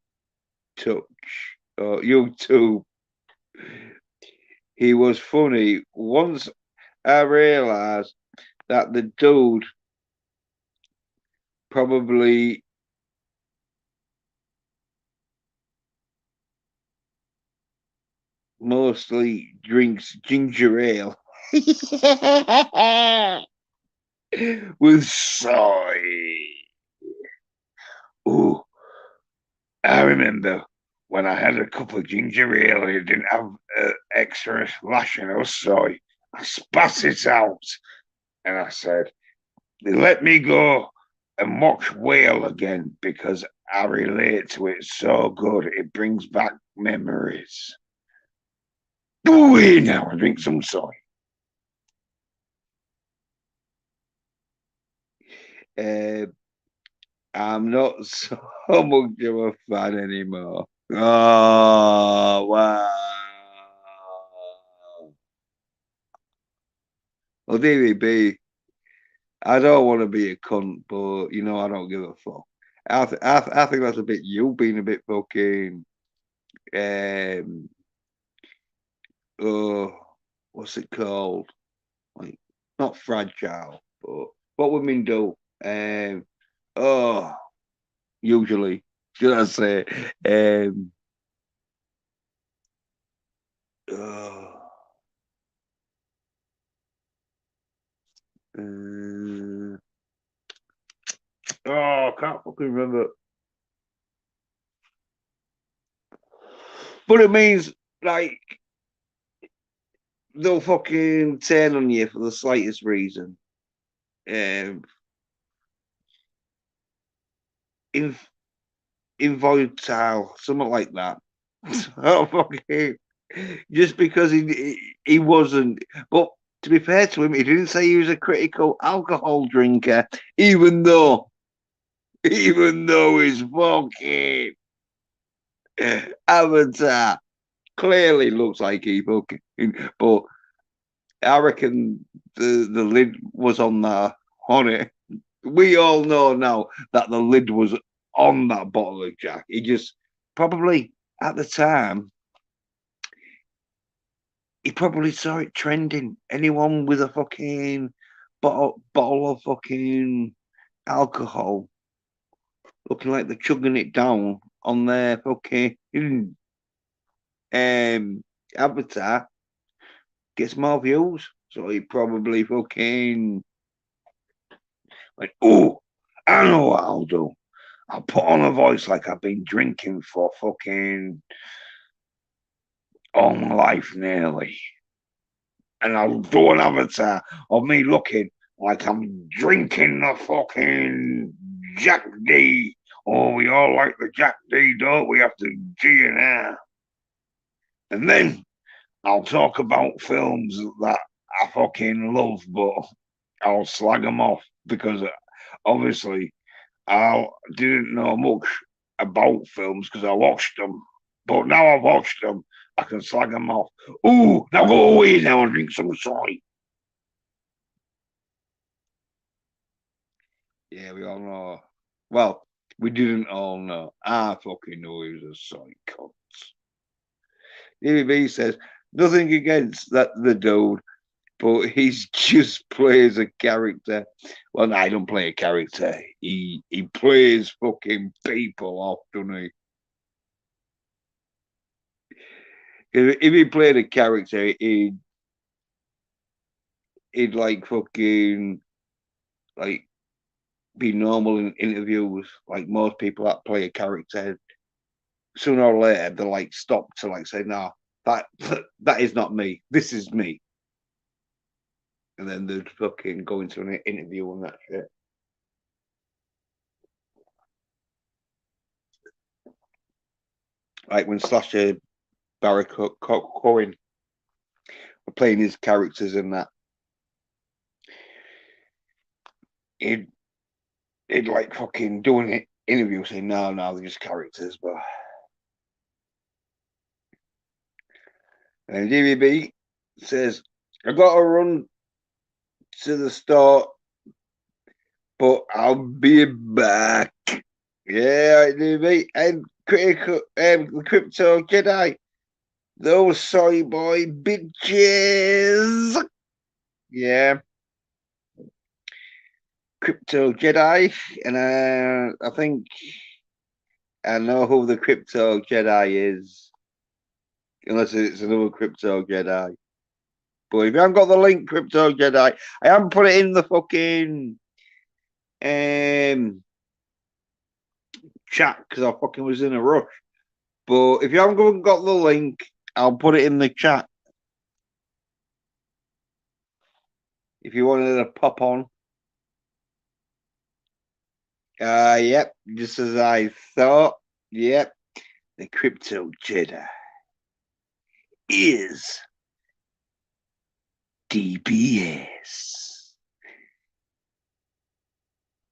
He was funny. Once I realized that the dude probably mostly drinks ginger ale with soy. Ooh, I remember when I had a cup of ginger ale, it didn't have extra lashing of soy. I spat it out and I said, they let me go and watch Whale again because I relate to it so good. It brings back memories. Go away now and drink some soy. Uh, I'm not so much of a fan anymore. Oh, wow. Well, DVB, I don't want to be a cunt, but I don't give a fuck. I think that's a bit you being a bit fucking um oh what's it called? Like not fragile, but what women do. Oh usually should I say oh, uh, I can't fucking remember. But it means like they'll fucking turn on you for the slightest reason. Um, in involatile, something like that. Oh, fucking, just because he wasn't. But to be fair to him, he didn't say he was a critical alcohol drinker, even though his fucking avatar clearly looks like he fucking. But I reckon the lid was on it. We all know now that the lid was on that bottle of Jack. He just probably at the time he probably saw it trending. Anyone with a fucking bottle of fucking alcohol looking like they're chugging it down on their fucking avatar gets more views. So he probably fucking went, oh, I know what I'll do. I'll put on a voice like I've been drinking for fucking all my life nearly. And I'll do an avatar of me looking like I'm drinking the fucking Jack D. Oh, we all like the Jack D, don't we? Have to G and R. And then I'll talk about films that I fucking love, but I'll slag them off because obviously I didn't know much about films because I watched them. But now I've watched them, I can slag them off. Ooh, now go away now and drink some soy. Yeah, we all know. Well, we didn't all know. I fucking know he was a soy cunt. EVB says, nothing against the dude, but he's just plays a character. Well, no, I don't play a character. He plays fucking people off, doesn't he? If he played a character, he'd like fucking like be normal in interviews. Like most people that play a character, sooner or later they like stop to like say, "No, that that is not me. This is me." And then they'd fucking go into an interview and that shit. Like when Slasher Barry Cohen were playing his characters in that, he'd like fucking doing it interview saying, no, they're just characters, but and DVB says, I gotta run to the store, but I'll be back. Yeah, DVB and critical the crypto Jedi. Those soy boy bitches. Yeah. Crypto Jedi, and I think I know who the Crypto Jedi is, unless it's another Crypto Jedi. But if you haven't got the link, Crypto Jedi, I haven't put it in the fucking chat because I fucking was in a rush. But if you haven't got the link, I'll put it in the chat. If you wanted to pop on. Yep, just as I thought. Yep, the Crypto Jedi is DBS.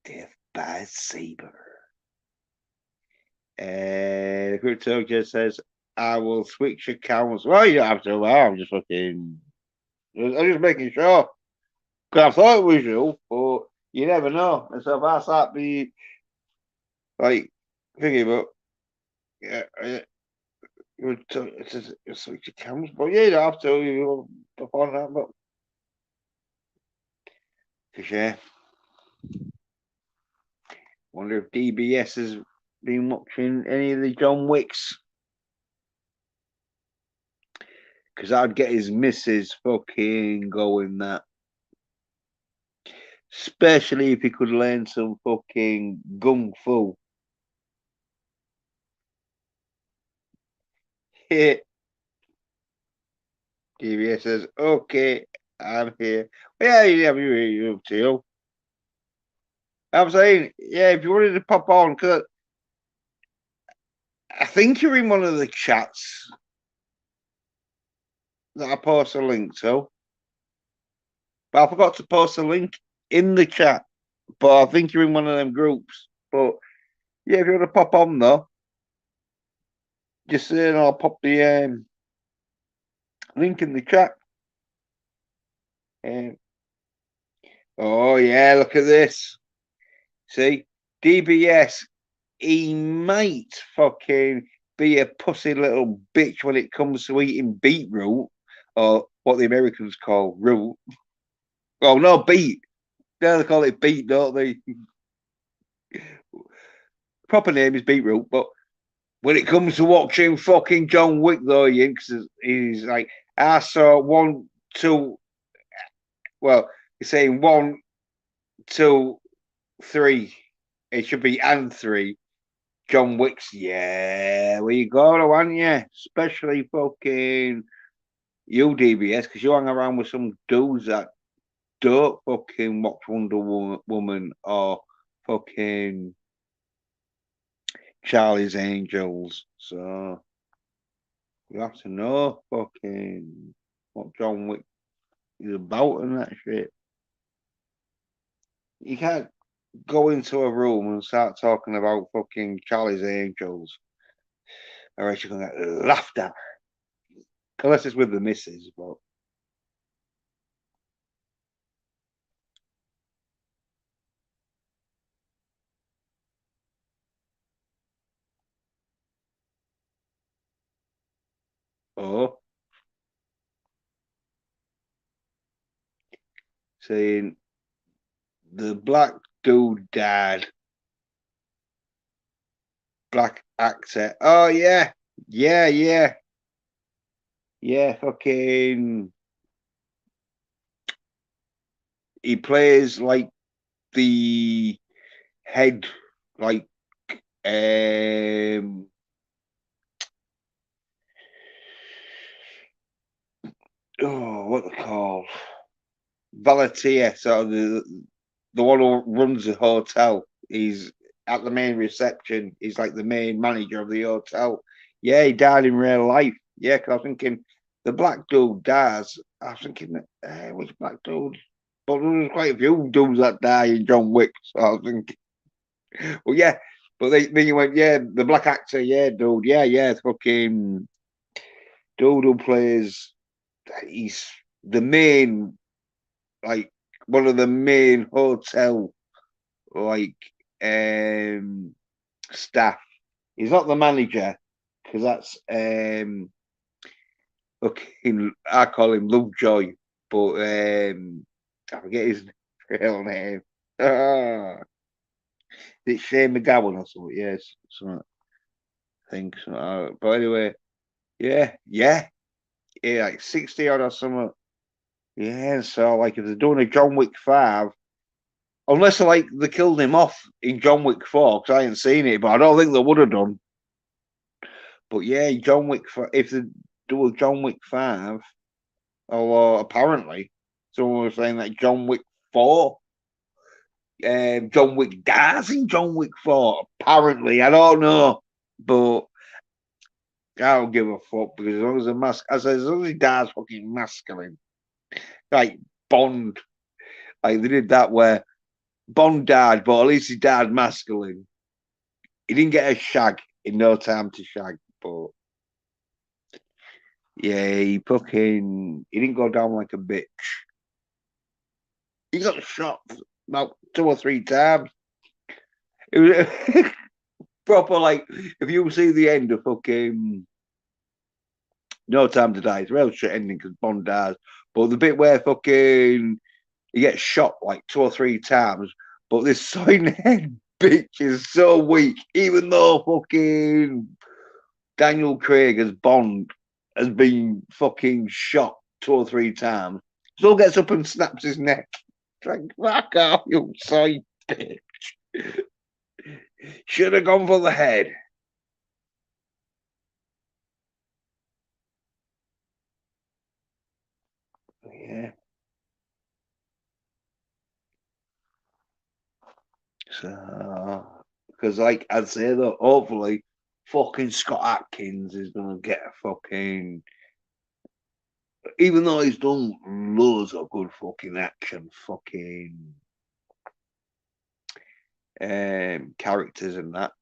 Death by Saber. The Crypto just says, I will switch accounts. Well, you don't have to. Well, I'm just making sure. Because I thought it was you, but you never know. And so if I start be like thinking about, yeah, it says switch accounts, but yeah, you don't have to. You on that, but for sure. Wonder if DBS has been watching any of the John Wicks. Because I'd get his missus fucking going that. Especially if he could learn some fucking gung fu. DBS says, okay, I'm here. Yeah, you're up to you. I'm saying, yeah, if you wanted to pop on, because I think you're in one of the chats that I post a link to. But I forgot to post a link in the chat. But I think you're in one of them groups. But yeah, if you want to pop on though, just saying I'll pop the link in the chat. Um, oh yeah, look at this. See, DBS. He might fucking be a pussy little bitch when it comes to eating beetroot, or what the Americans call root. Oh no, beet. Yeah, they call it beet, don't they? Proper name is beetroot, but when it comes to watching fucking John Wick, though, Ian, because he's like, I saw one, two, well, he's saying one, two, three. It should be and three. John Wick's, yeah, where you go, aren't you? Especially fucking you, DBS, because you hang around with some dudes that don't fucking watch Wonder Woman or fucking Charlie's Angels. So you have to know fucking what John Wick is about and that shit. You can't go into a room and start talking about fucking Charlie's Angels, or else you're gonna get laughed at. Unless it's with the missus, but oh, saying the black dude died, black actor. Oh yeah, yeah. Yeah, fucking. He plays like the head, like um, oh, what they call Valetier, so the one who runs the hotel. He's at the main reception. He's like the main manager of the hotel. Yeah, he died in real life. Yeah, because I was thinking the black dude dies. I was thinking, which black dude? But there was quite a few dudes that die in John Wick. So I was thinking, well, yeah. But then you went, yeah, the black actor, yeah, dude, yeah, fucking dude who plays, he's the main, like, one of the main hotel, like, um, staff. He's not the manager, because that's, fucking, I call him Lovejoy, but I forget his real name. It's Shane McGowan or something, yes, something, I think. But anyway, yeah, like 60 odd or something. Yeah, so like if they're doing a John Wick 5, unless like they killed him off in John Wick 4, because I ain't seen it, but I don't think they would have done. But yeah, John Wick, if they do a John Wick 5, or apparently someone was saying that John Wick 4, John Wick dies in John Wick 4, apparently. I don't know, but I don't give a fuck because as long as the mask, as long as he dies fucking masculine, like Bond, like they did that where Bond died, but at least he died masculine. He didn't get a shag in No Time to Shag, but yeah, he didn't go down like a bitch. He got shot about 2 or 3 times. It was proper like if you see the end of fucking No Time to Die, it's a real shit ending because Bond dies. But the bit where fucking he gets shot like 2 or 3 times, but this soy head bitch is so weak, even though fucking Daniel Craig as Bond has been fucking shot 2 or 3 times. Still gets up and snaps his neck. It's like, fuck off, you soy bitch. Should have gone for the head. Yeah. So, because like I'd say though, hopefully, fucking Scott Atkins is gonna get a fucking. Even though he's done loads of good fucking action, fucking characters and that,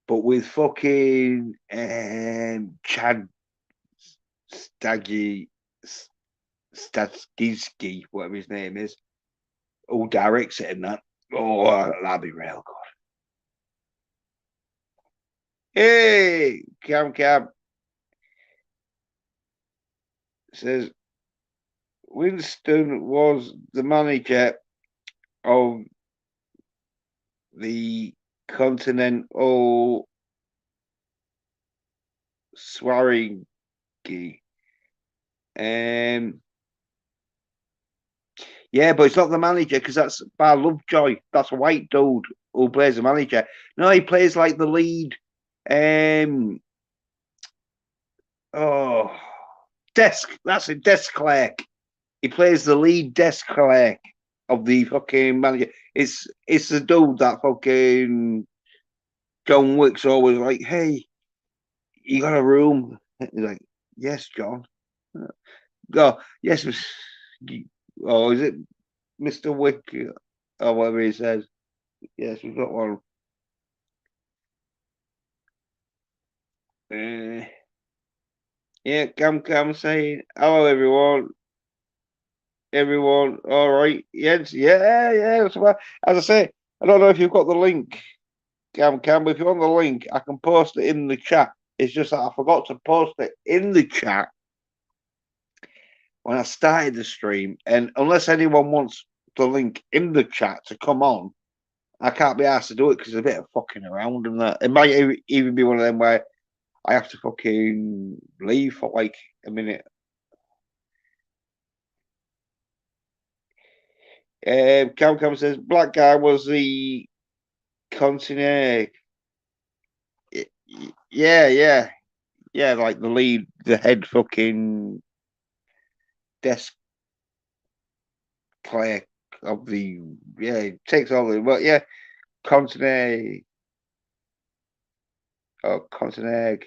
but with fucking Chad Staggy Statsky, whatever his name is, who directs it and that. Oh, that'd be real good. Hey, Cam says Winston was the manager of the Continental Swaringi. Yeah, but it's not the manager because that's by Lovejoy. That's a white dude who plays the manager. No, he plays like the lead. Oh, desk. That's a desk clerk. He plays the lead desk clerk of the fucking manager. It's the dude that fucking John Wick's always like, hey, you got a room? He's like, yes, John. Go, yes, oh, is it Mr. Wick or whatever he says? Yes, we've got one. Uh, yeah, Cam saying, hello, everyone. Everyone, all right? Yes, yeah. That's what, as I say, I don't know if you've got the link, Cam, but if you're on the link, I can post it in the chat. It's just that I forgot to post it in the chat when I started the stream. And unless anyone wants the link in the chat to come on, I can't be asked to do it because it's a bit of fucking around and that. It might even be one of them where I have to fucking leave for like a minute. Cam says black guy was the continent. Yeah, like the lead, the head fucking desk clerk of the it takes all the but yeah, continent or continent.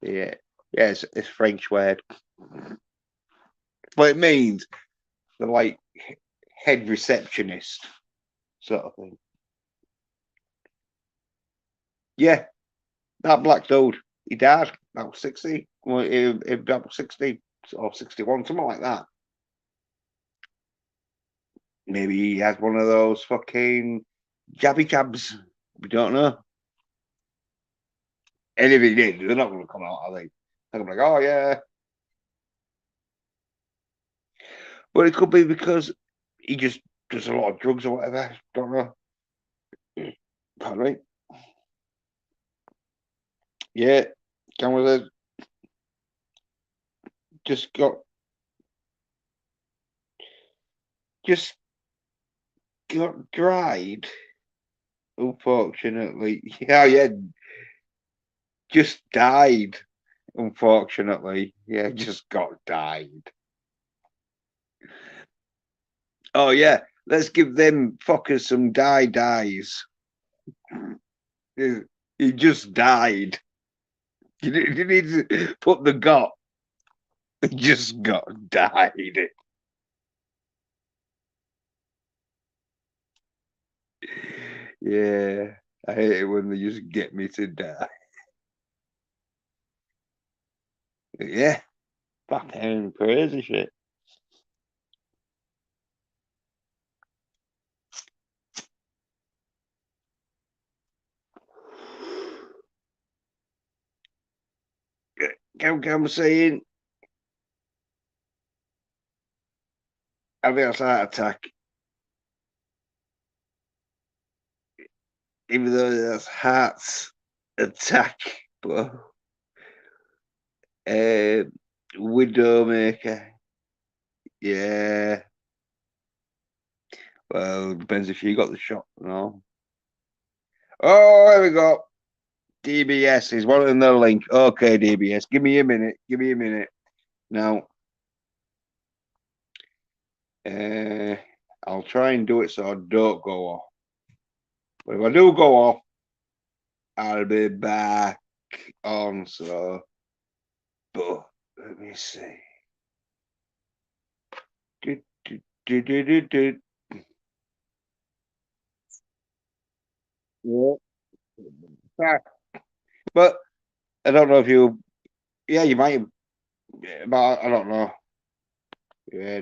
Yeah, it's French word, but it means the like head receptionist sort of thing. Yeah, that black dude, he died about 60. Well, about 60 or 61, something like that. Maybe he had one of those fucking jabby jabs. We don't know. And if he did, they're not going to come out, are they? They're going to be like, oh, yeah. But it could be because he just does a lot of drugs or whatever. Don't know. Pardon me. Yeah. Camera just got dried, unfortunately. Yeah, just died, unfortunately. Yeah, just got died. Oh, yeah, let's give them fuckers some dies. He just died. You need to put the got. He just got died. Yeah, I hate it when they just get me to die. Yeah, fucking crazy shit. Cam saying, I think that's heart attack. Even though that's heart's attack, but Widowmaker. Yeah. Well, depends if you got the shot. No. Oh, there we go. DBS is one in the link. Okay, DBS. Give me a minute. Give me a minute. Now, I'll try and do it so I don't go off. But if I do go off, I'll be back on. So, but let me see. Do, do, do, do, do. Yeah. Back. But I don't know if you. Yeah, you might have but I don't know. Yeah,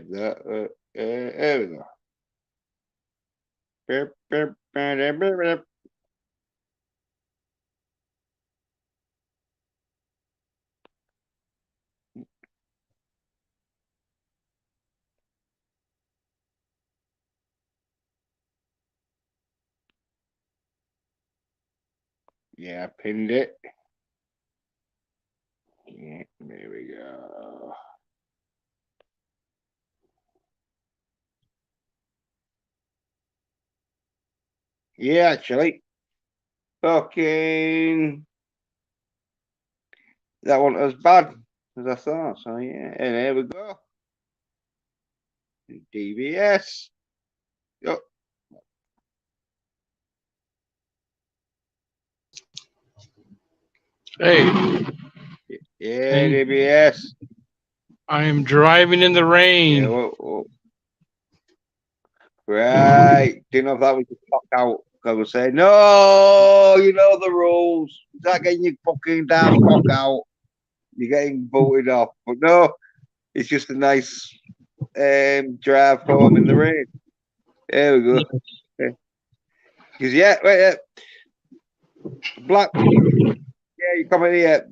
there we go. Yeah, I pinned it. Yeah, there we go. Yeah, actually. Fucking that wasn't as bad as I thought. So yeah, and there we go. DBS. Oh, Hey, yeah, hey, DBS. I am driving in the Yeah, rain. right. Didn't know if that was a clock out. I was saying, no, you know the rules. Is that getting your fucking damn cock out? You're getting voted off. But no, it's just a nice drive home in the rain. There we go. Because yeah, wait, black. Yeah, you come in here.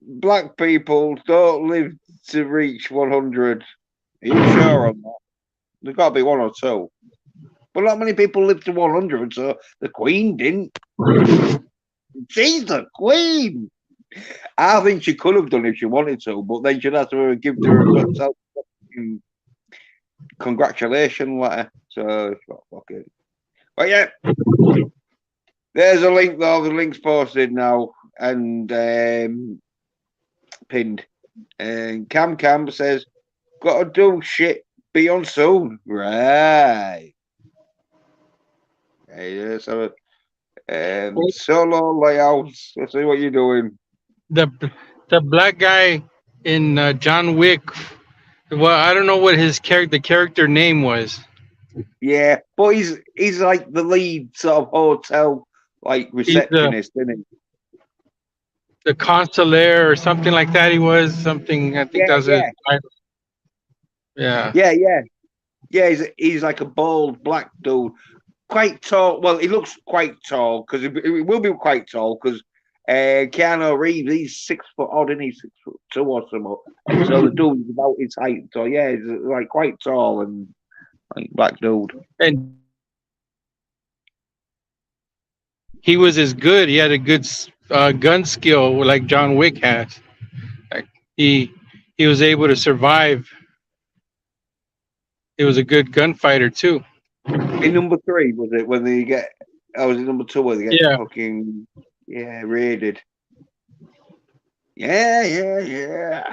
Black people don't live to reach 100. Are you sure on that? There's got to be one or two. But not many people live to 100, so the Queen didn't. She's the Queen. I think she could have done if she wanted to, but then she'd have to give her herself a congratulation letter. So, fucking. But yeah, there's a link though. The link's posted now and pinned. And Cam says, "Gotta do shit. Be on soon." Right. Hey, so solo layouts. Let's see what you're doing. The the black guy in John Wick. Well, I don't know what the character name was. Yeah, but he's like the lead sort of hotel like He's receptionist, isn't he? the consular or something like that. He was something. I think Yeah, that was it. yeah, Yeah. yeah. Yeah, he's like a bald black dude, quite tall. Well, he looks quite tall because he will be quite tall because Keanu Reeves he's 6 foot odd, and he's 6'2" or something. So the dude's about his height. So yeah, he's like quite tall and like black dude. And he was as good. He had a good gun skill like John Wick has. Like he he was able to survive. He was a good gunfighter too. In number three was it when they get? I was in number two where they get Yeah. fucking raided. Yeah.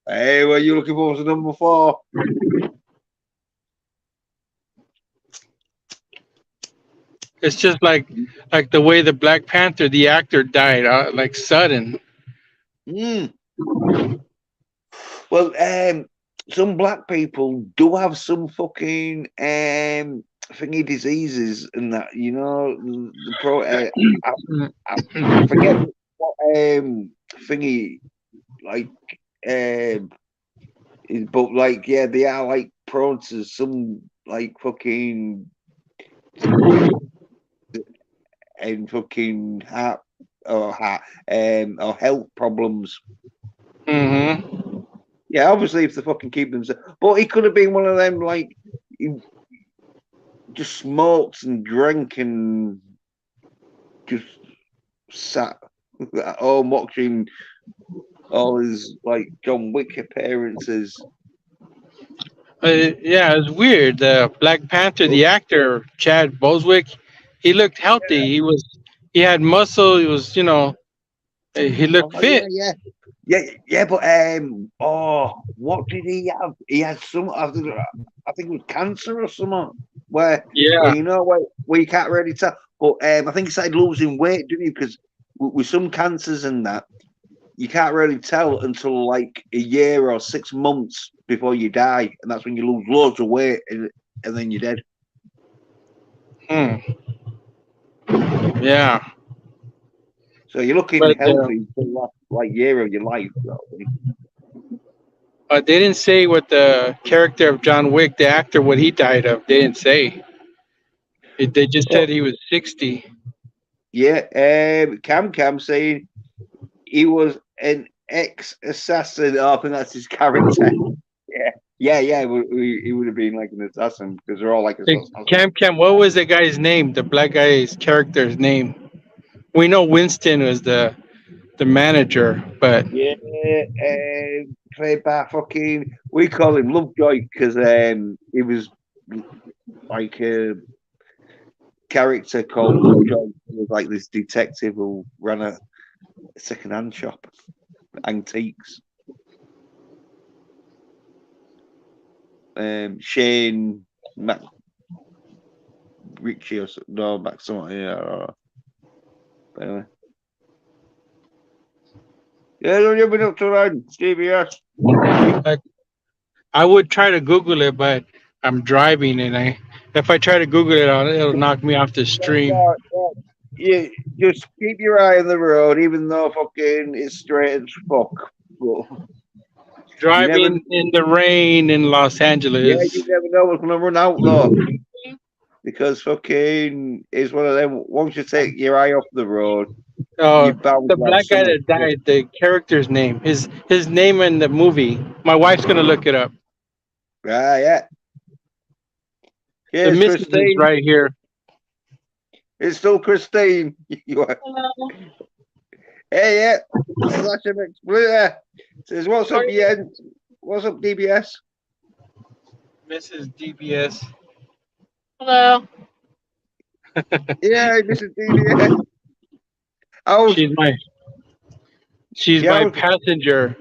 Hey, what are you looking for number four? It's just like the way the Black Panther, the actor, died, like sudden. Mm. Well, some black people do have some fucking thingy diseases and that. You know, the pro. I forget what thingy like but like yeah, they are like prone to some like fucking and fucking heart or health problems. Mm-hmm. Yeah, obviously if they fucking keep them, but he could have been one of them like he just smoked and drank and just sat at home watching all his like John Wick appearances. Yeah, it's weird. The Black Panther, Oh, the actor Chad Boswick, he looked healthy. He had muscle. He was, he looked oh yeah, fit. yeah, but what did he have? He had some. I think it was cancer or something. Where Yeah. you know where you can't really tell. But I think he started losing weight, didn't he? Because with some cancers and that, you can't really tell until like a year or 6 months before you die, and that's when you lose loads of weight, and then you're dead. Hmm. Yeah. So you're looking But healthy for the last like year of your life. Sort of thing. They didn't say what the character of John Wick, the actor, what he died of. They didn't say. They just But said he was 60. yeah, Cam saying he was an ex-assassin. Oh, I think that's his character. Yeah. He would have been like an assassin because they're all like Hey, assassins. Cam, what was the guy's name? The black guy's character's name? We know Winston was the manager, but Yeah, played by fucking. We call him Lovejoy because he was like a character called Lovejoy. He was like this detective who ran a second-hand shop, antiques. Shane Mac Ritchie or no Mac something. Yeah. But anyway. Yeah, don't you been up to around CBS? I would try to Google it, but I'm driving, and if I try to Google it, it'll knock me off the stream. Yeah, just keep your eye on the road, even though fucking it's straight as fuck. But you never, Driving in the rain in Los yeah, Angeles. you never know what's gonna run out though, because fucking it's one of them. Once you take your eye off the road, Oh, you're bound the to have black guy something. that died, the character's name, his name in the movie. My wife's gonna look it up. Yeah. The Cheers, missus is Christine. right here. It's still Christine. You are. Hey, yeah. Slash him exploiter. Says, what's up, Ian? What's up, DBS? Mrs. DBS. Hello. Yeah, Mrs. DBS. Oh, She's yeah, my passenger.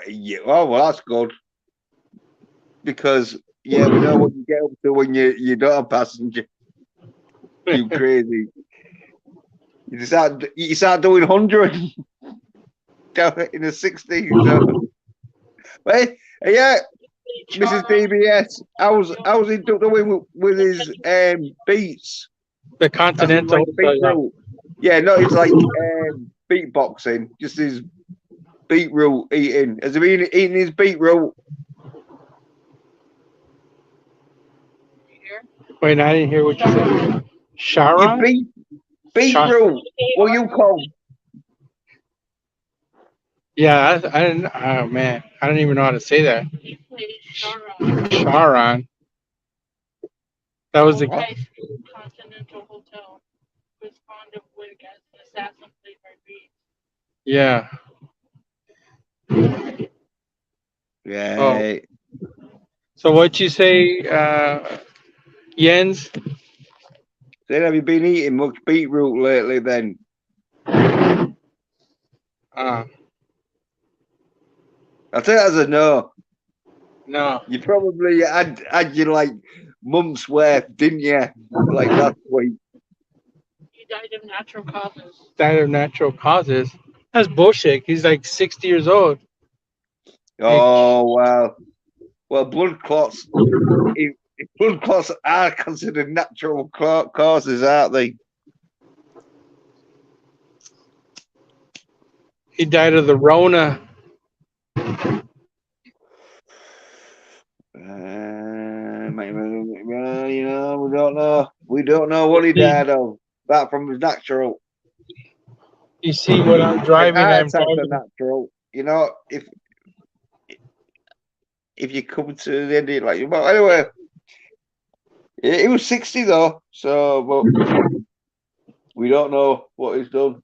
yeah. Oh, well, that's good. Because, yeah, we know what you get up to when you don't have passenger. You crazy. You start doing 100 down in the 60s. So. But, yeah, Mrs. DBS, I was in doing with his beats. The Continental. Like beetroot. Yeah, no, it's like beatboxing. Just his beetroot eating. Has he been eating his beetroot? Wait, I didn't hear what you said. You Sharon? beetroot. What you call? Yeah, I didn't. Oh man, I don't even know how to say that. Sharon. That was the Continental Hotel was fond of Wick as an assassin played by Reed. yeah. Yeah. Oh. So what you say, Jens? Then have you been eating much beetroot lately? Then Uh, I'll tell you as a no. no. You probably had your like month's worth, didn't you? Like last week. He died of natural causes. Died of natural causes. That's bullshit. He's like 60 years old. Oh wow. Well, blood clots. Blood clots are considered natural causes, aren't they? He died of the Rona. You know, we don't know. We don't know what he died of. That from his natural. You see what I'm driving? Heart I'm attacks are driving. natural. You know, if you come to the end of it, like, well, anyway, he was 60 though, so but we don't know what he's done.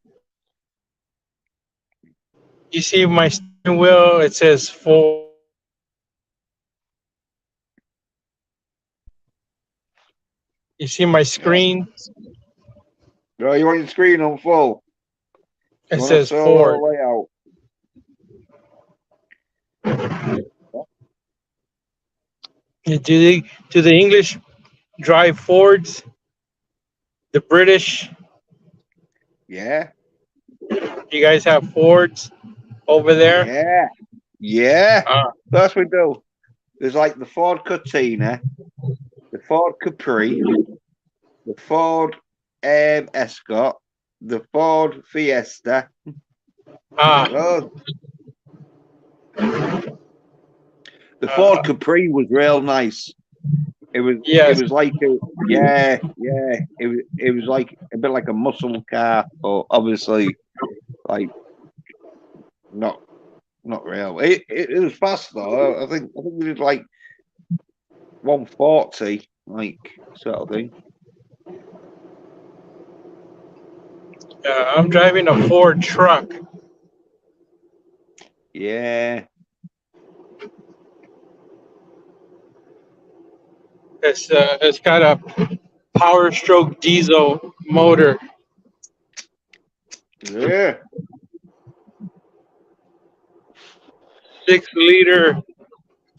You see my steering wheel? It says 4. You see my screen? No, you want your screen on full? It says 4. Layout. Do the English drive Fords? The British? Yeah. You guys have Fords over there? Yeah. That's what we do. There's like the Ford Cortina, the Ford Capri, the Ford Escort, the Ford Fiesta. Ah. The Ford Capri was real nice. It was like it was like a bit like a muscle car, but obviously like not real. It was fast though. I think we did like 140, like sort of thing. I'm driving a Ford truck. Yeah. It's got a Power Stroke diesel motor. Yeah. 6-liter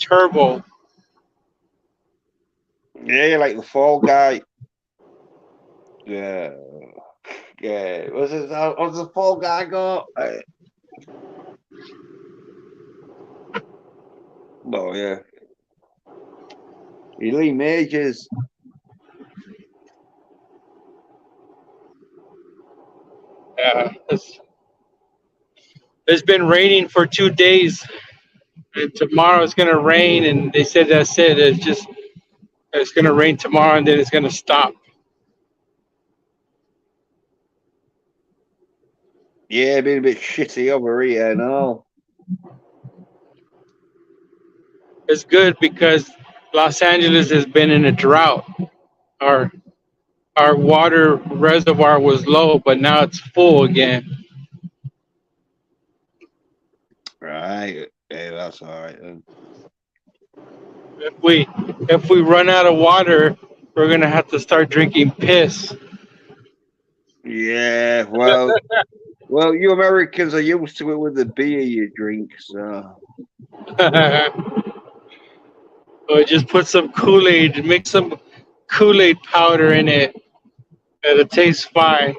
turbo. Yeah, like the Fall Guy. Yeah. Yeah. What's the Fall Guy got? Oh yeah. Lee Majors. Yeah, it's been raining for 2 days, and tomorrow it's gonna rain. And they said that's it. It's gonna rain tomorrow, and then it's gonna stop. Yeah, been a bit shitty over here and all. It's good because Los Angeles has been in a drought. Our water reservoir was low, but now it's full again. Right. Yeah, that's all right then. If we run out of water, we're gonna have to start drinking piss. Yeah, well, you Americans are used to it with the beer you drink, so. Or just put some Kool-Aid, mix some Kool-Aid powder in it, and it tastes fine.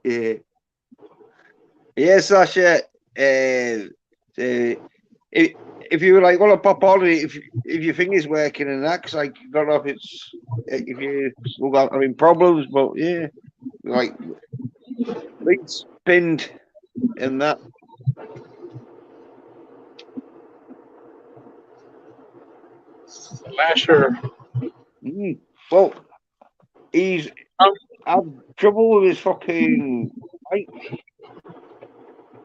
Yeah. Yeah, Sasha. If you like want to pop on it, if your finger's working and that, 'cause like I don't know if you having problems, but yeah, like legs pinned and that. Slasher. Well, he's had trouble with his fucking mic.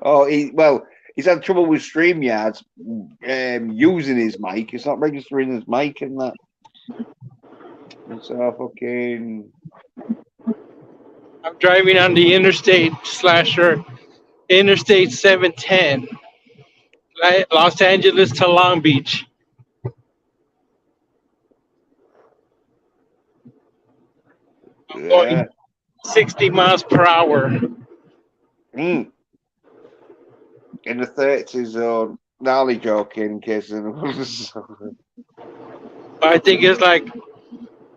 Oh, he's had trouble with StreamYards using his mic. It's not registering his mic and that. And so fucking. I'm driving on the interstate, Slasher, Interstate 710, Los Angeles to Long Beach. I'm going 60 miles per hour. In the 30 zone. Gnarly joking in case anyone was. I think it's like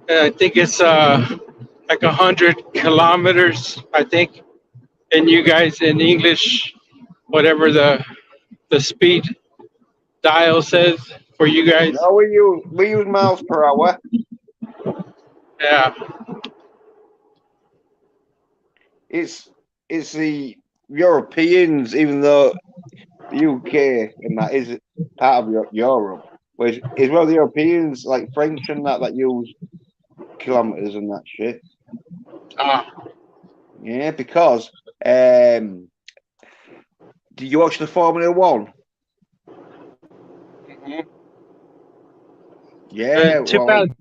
100 kilometers. I think, and you guys in English, whatever the speed dial says for you guys. No, we use miles per hour. Yeah. It's the Europeans, even though the UK and that is part of Europe, which is well the Europeans like French and that use kilometers and that shit. Yeah, because did you watch the Formula One? Mm-hmm. Yeah. Too bad.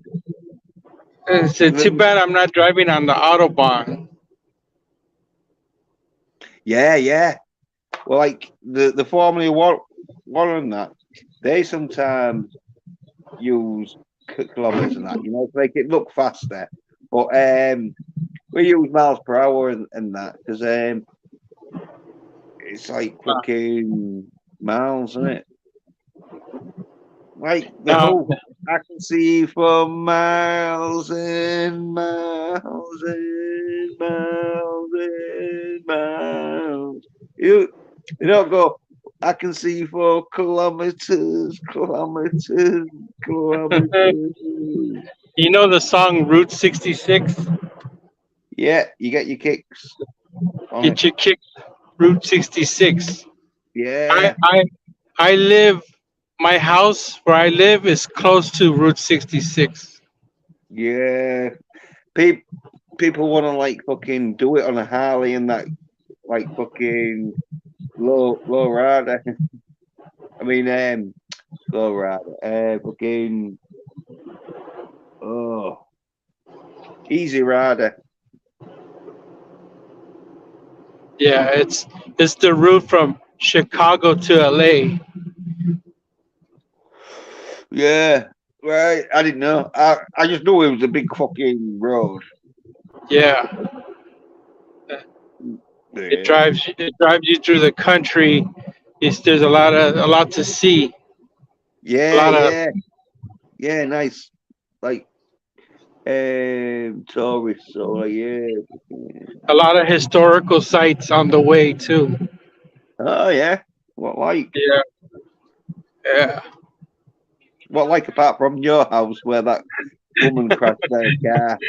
It's too bad I'm not driving on the Autobahn. Yeah. Well, like the Formula One and that, they sometimes use kilometers and that, to make it look faster. But we use miles per hour and that because it's like fucking miles, isn't it? Like the whole, I can see for miles and miles and miles and miles. You don't go, I can see for kilometers. You know the song Route 66? Yeah, you get your kicks. Get your kicks, Route 66. Yeah, I live. My house where I live is close to Route 66. yeah. People people want to like fucking do it on a Harley and that like fucking low rider. I mean, low rider. Fucking oh, easy rider. Yeah, it's the route from Chicago to LA. Yeah, right. I didn't know. I just knew it was a big fucking road. Yeah, Yeah, it drives you through the country. There's a lot to see. A yeah, lot of yeah, yeah. Nice, like tourists. So like, yeah. a lot of historical sites on the way too. Oh yeah. What like? Yeah, yeah. What like apart from your house where that woman crashed their car?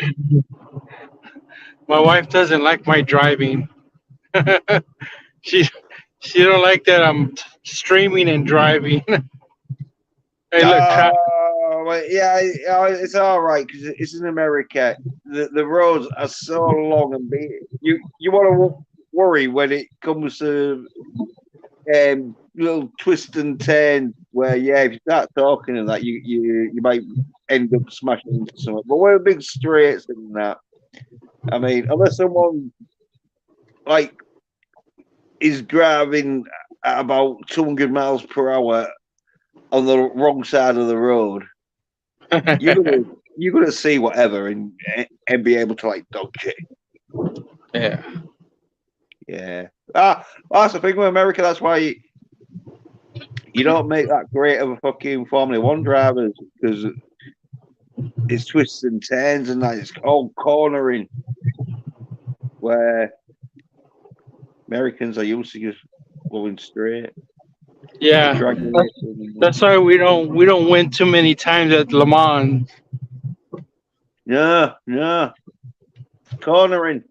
My wife doesn't like my driving. she she don't like that I'm streaming and driving. Hey, look, Oh, well, yeah, it's all right because it's in America. The roads are so long and big. You want to worry when it comes to little twists and turns where yeah, if you start talking and that, you might end up smashing into something. But we're big straights and that. I mean, unless someone like is driving at about 200 miles per hour on the wrong side of the road, you're gonna you're gonna see whatever and be able to like dodge it. yeah, Yeah. That's the thing with America. That's why you don't make that great of a fucking Formula One drivers because it's twists and turns and that it's all cornering where Americans are used to just going straight. yeah. Drag That's why we don't win too many times at Le Mans. No, no, cornering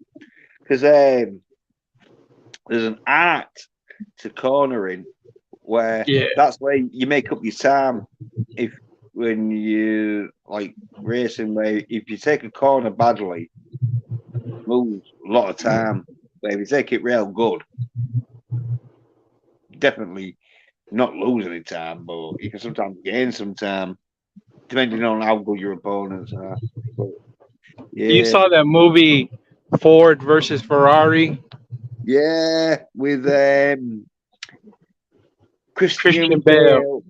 because there's an art to cornering where Yeah, that's where you make up your time. If when you like racing, where if you take a corner badly, you lose a lot of time. But if you take it real good, definitely not lose any time, but you can sometimes gain some time depending on how good your opponents are. But you yeah, saw that movie Ford versus Ferrari. yeah, with Christian Christian Bale, Bale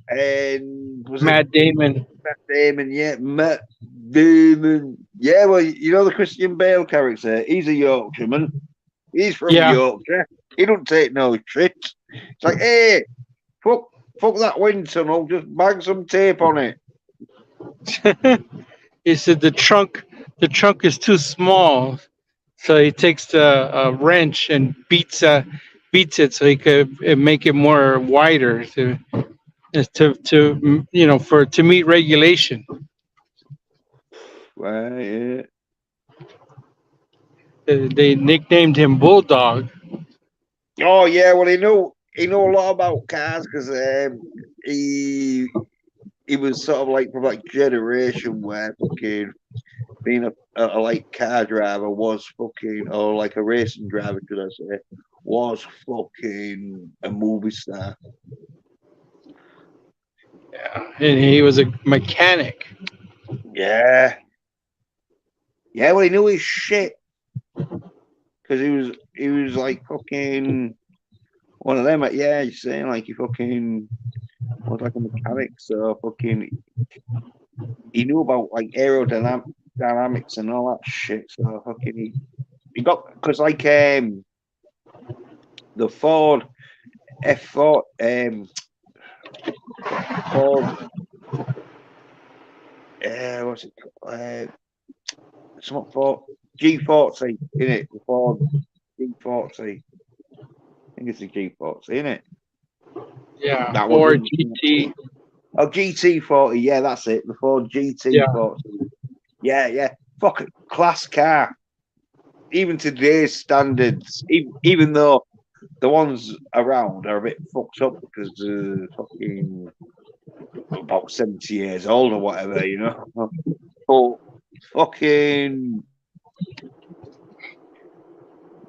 and was it Matt Damon. Matt Damon? Yeah, Matt Damon. Yeah, well, you know the Christian Bale character. He's a Yorkshireman. He's from Yeah, Yorkshire. He don't take no shit. It's like, hey, fuck that wind tunnel. Just bang some tape on it. he said the trunk is too small, so he takes the wrench and beats it so he could make it more wider to for to meet regulation. Right, yeah. They nicknamed him Bulldog. Oh yeah, well he knew a lot about cars because he was sort of like from like generation where fucking being a like car driver was fucking or like a racing driver, should I say, was fucking a movie star. Yeah, and he was a mechanic. Yeah, yeah. Well, he knew his shit because he was like fucking one of them. Like, yeah, you're saying like he fucking was like a mechanic, so fucking he knew about like aerodynamics and all that shit. So fucking he got because like the Ford F4 Ford what's it called? Something for G40 in it. The Ford G40. I think it's the G40 in it. Yeah, That was or in, GT. oh GT40. Yeah, that's it. The Ford Yeah, GT40. Yeah, yeah. Fuck it, class car. Even today's standards, even though the ones around are a bit fucked up because fucking about 70 years old or whatever, you know. But fucking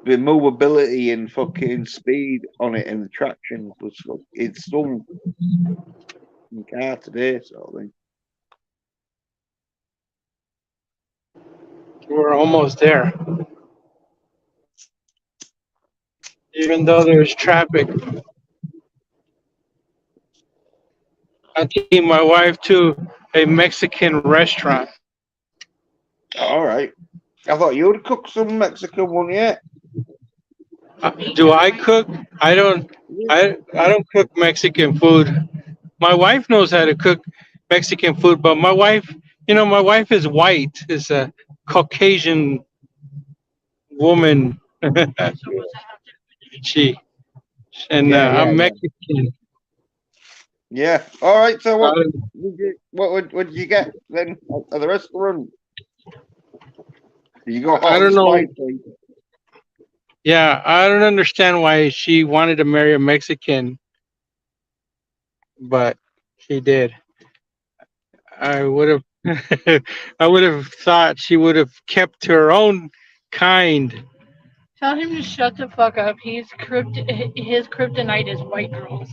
the movability and fucking speed on it and the traction was it's some car today, sort of thing. We're almost there. Even though there's traffic. I take my wife to a Mexican restaurant. All right. I thought you would cook some Mexican one yet. Do I cook? I don't. I don't cook Mexican food. My wife knows how to cook Mexican food, but my wife, my wife is white, is a Caucasian woman. she and I'm Mexican. Yeah. All right. So what did you get then at the restaurant? You got hot I don't and know. spicy. Yeah, I don't understand why she wanted to marry a Mexican, but she did. I would have, I would have thought she would have kept her own kind. Tell him to shut the fuck up. His kryptonite is white girls.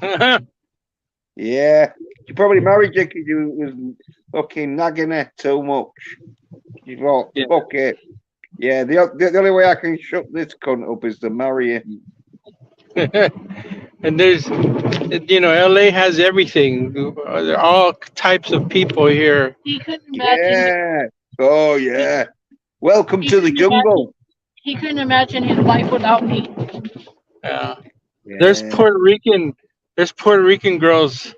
Yeah. She probably married you because you was fucking nagging her too much. She thought, fuck it. Yeah, the only way I can shut this cunt up is to marry him. And there's, LA has everything. There are all types of people here. He couldn't imagine. Yeah. Oh, yeah. Welcome to the jungle. He couldn't imagine his life without me. Yeah. There's Puerto Rican girls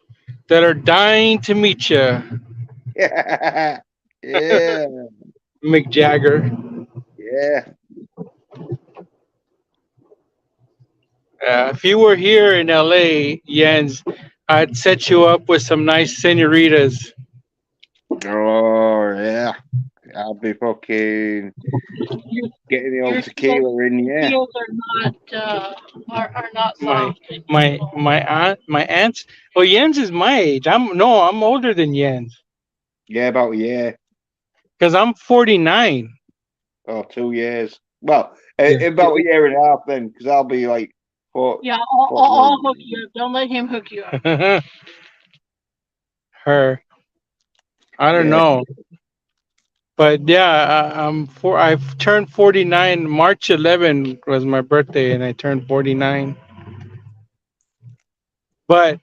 that are dying to meet you. Yeah. Yeah. Mick Jagger. Yeah. If you were here in LA, Jens, I'd set you up with some nice senoritas. Oh, yeah. I'll be fucking getting the old tequila in, yeah. Skills are not soft. My aunts. Oh, Jens is my age. I'm older than Jens. Yeah, about a year. Because I'm 49. Oh, 2 years. Well, about a year and a half then, because I'll be like 4. Yeah, I'll hook you up. Don't let him hook you up. Her. I don't know. But yeah, I've turned 49. March 11 was my birthday, and I turned 49. But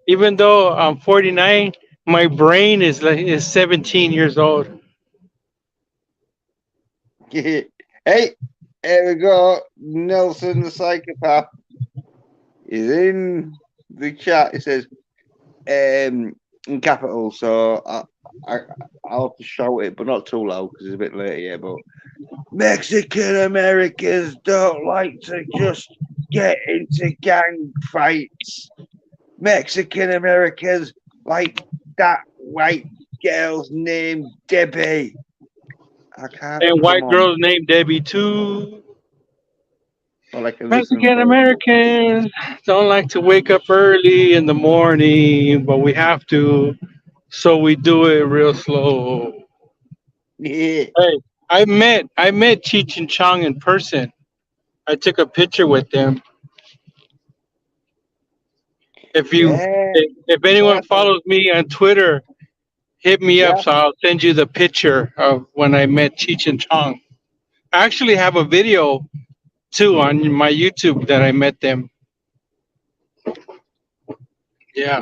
even though I'm 49, my brain is 17 years old. Hey, here we go. Nelson the psychopath is in the chat. It says in capitals, so I'll have to shout it, but not too loud because it's a bit late here. But Mexican Americans don't like to just get into gang fights. Mexican Americans like that white girl's named Debbie. I can't. And white girls named Debbie too. Mexican Americans don't like to wake up early in the morning, but we have to, so we do it real slow. Yeah. Hey, I met Cheech and Chong in person. I took a picture with them. If anyone follows me on Twitter, hit me up so I'll send you the picture of when I met Cheech and Chong. I actually have a video too on my YouTube that I met them. Yeah.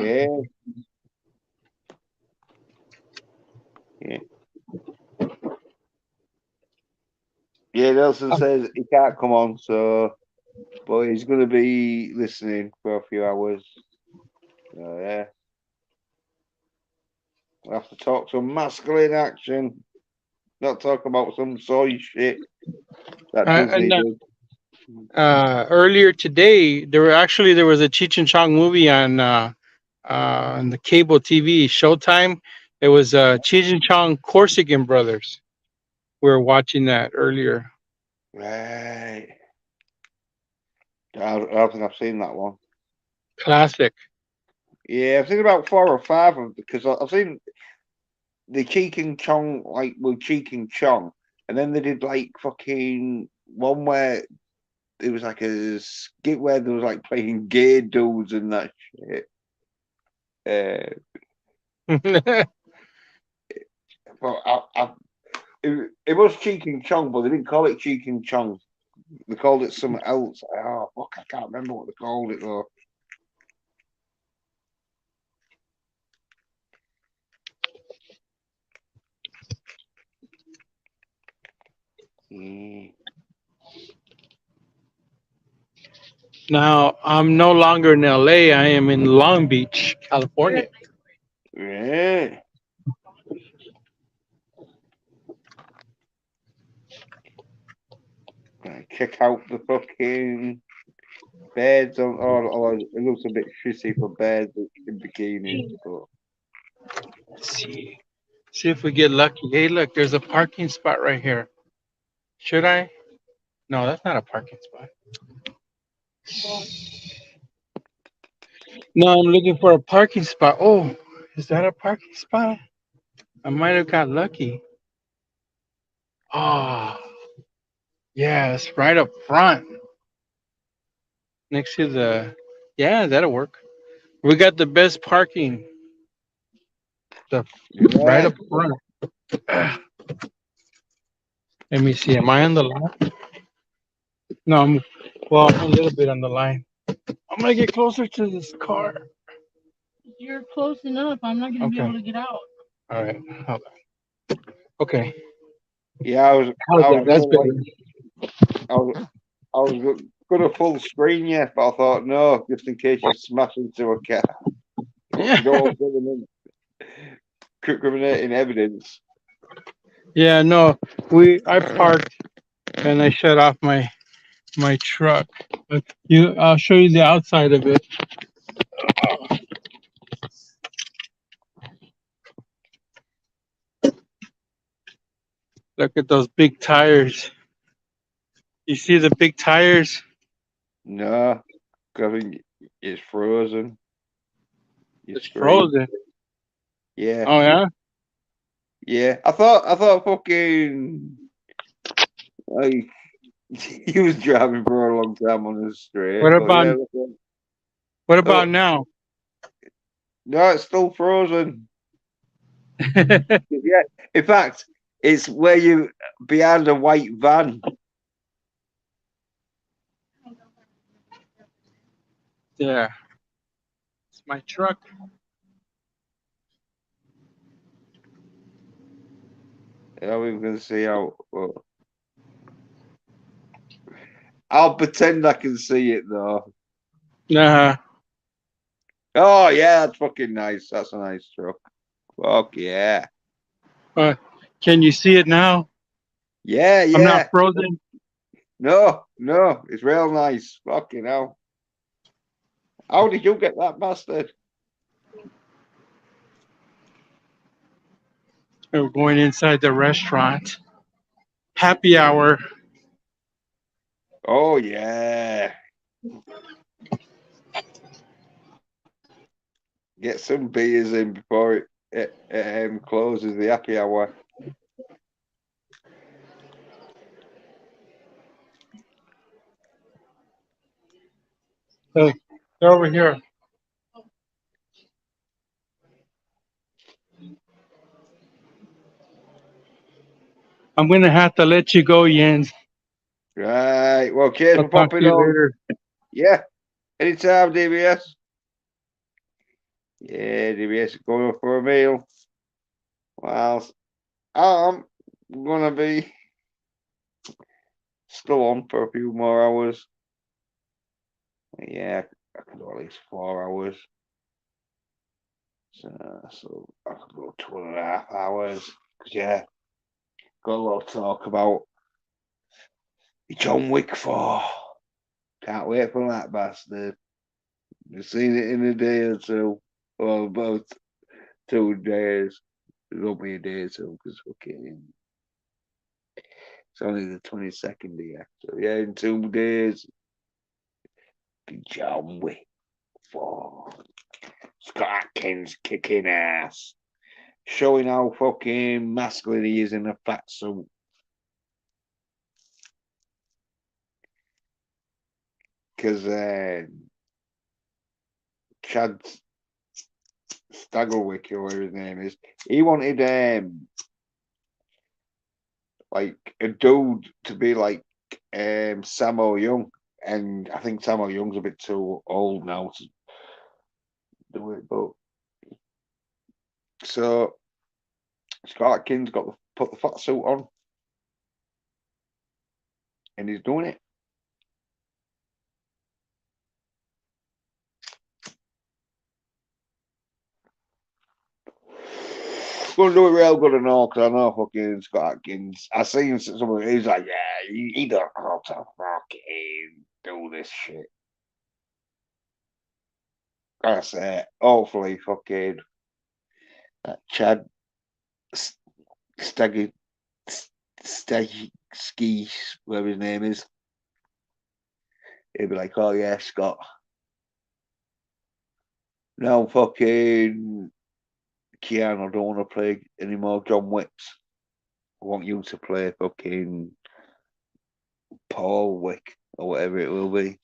Yeah, Nelson says he can't come on, but he's going to be listening for a few hours. So, yeah. We'll have to talk some masculine action, not talk about some soy shit that Disney does. Earlier today, there was a Cheech and Chong movie on the cable TV Showtime. It was Cheech and Chong Corsican Brothers. We were watching that earlier. Right. I don't think I've seen that one. Classic. Yeah, I've seen about 4 or 5 of them because I've seen the Cheek and Chong, like with Cheek and Chong, and then they did like fucking one where it was like a skit where there was like playing gay dudes and that shit. But it was Cheek and Chong, but they didn't call it Cheek and Chong. They called it something else. Oh fuck, I can't remember what they called it though. Yeah. Now I'm no longer in LA. I am in Long Beach, California. Yeah. Check out the fucking beds on. Oh, it looks a bit shitty for beds in bikinis, but Let's see. See if we get lucky. Hey, look, there's a parking spot right here. Should I? No, that's not a parking spot. No, I'm looking for a parking spot. Oh, is that a parking spot? I might have got lucky. Oh, yeah, it's right up front next to the. Yeah, that'll work. We got the best parking. The right yeah. up front. Let me see. Am I on the line? No, I'm a little bit on the line. I'm gonna get closer to this car. You're close enough. I'm not gonna be Okay. able to get out. All right. Hold on. Okay. Yeah, How's I that? was That's gonna like, better. I was, I was gonna full screen you, but I thought no, just in case you smash into a car, Yeah. you don't want criminating evidence. Yeah. No. I parked and I shut off my truck. But I'll show you the outside of it. Look at those big tires. You see the big tires? No, I think it's frozen. Your It's screen. frozen. Yeah, Oh yeah. yeah. I thought fucking like he was driving for a long time on the straight, What but about yeah. what about Oh, now? no, it's still frozen. Yeah, in fact, it's where you behind a white van. Yeah. It's my truck. Yeah, we're gonna see how. I'll pretend I can see it though. Uh-huh. Oh yeah, that's fucking nice. That's a nice truck. Fuck yeah. Uh, can you see it now? Yeah, I'm not yeah. frozen. No, no, it's real nice. Fucking hell. How did you get that bastard? We're going inside the restaurant. Happy hour. Oh yeah. Get some beers in before it closes the happy hour. Hey, they're over here. I'm gonna have to let you go, Jens. Right. Well, cheers I'll for talk to popping you on. later. Yeah. Anytime, DBS. Yeah, DBS going for a meal. Well, I'm gonna be still on for a few more hours. Yeah, I can go at least 4 hours. So I could go 2.5 hours. 'Cause, yeah, got a lot to talk about. John Wick 4. Can't wait for that bastard. You've seen it in a day or two. Or about 2 days. It won't be a day or two because fucking it's only the 22nd here. So yeah, in 2 days John Wick 4. Scott Atkins kicking ass. Showing how fucking masculine he is in a fat suit. Because Chad Stagglewick, or whatever his name is, he wanted like a dude to be like Sammo Young, and I think Sammo Young's a bit too old now to do it. But so Scott Atkins put the fat suit on, and he's doing it. Gonna do it real good and all, because I know fucking Scott Atkins. I seen someone, he's like, yeah, he don't know how to fucking do this shit. That's it. Hopefully, fucking Chad Staggy Skis, whatever his name is, he'll be like, oh yeah, Scott. Now fucking Keanu, I don't want to play any more John Wicks. I want you to play fucking Paul Wick or whatever it will be.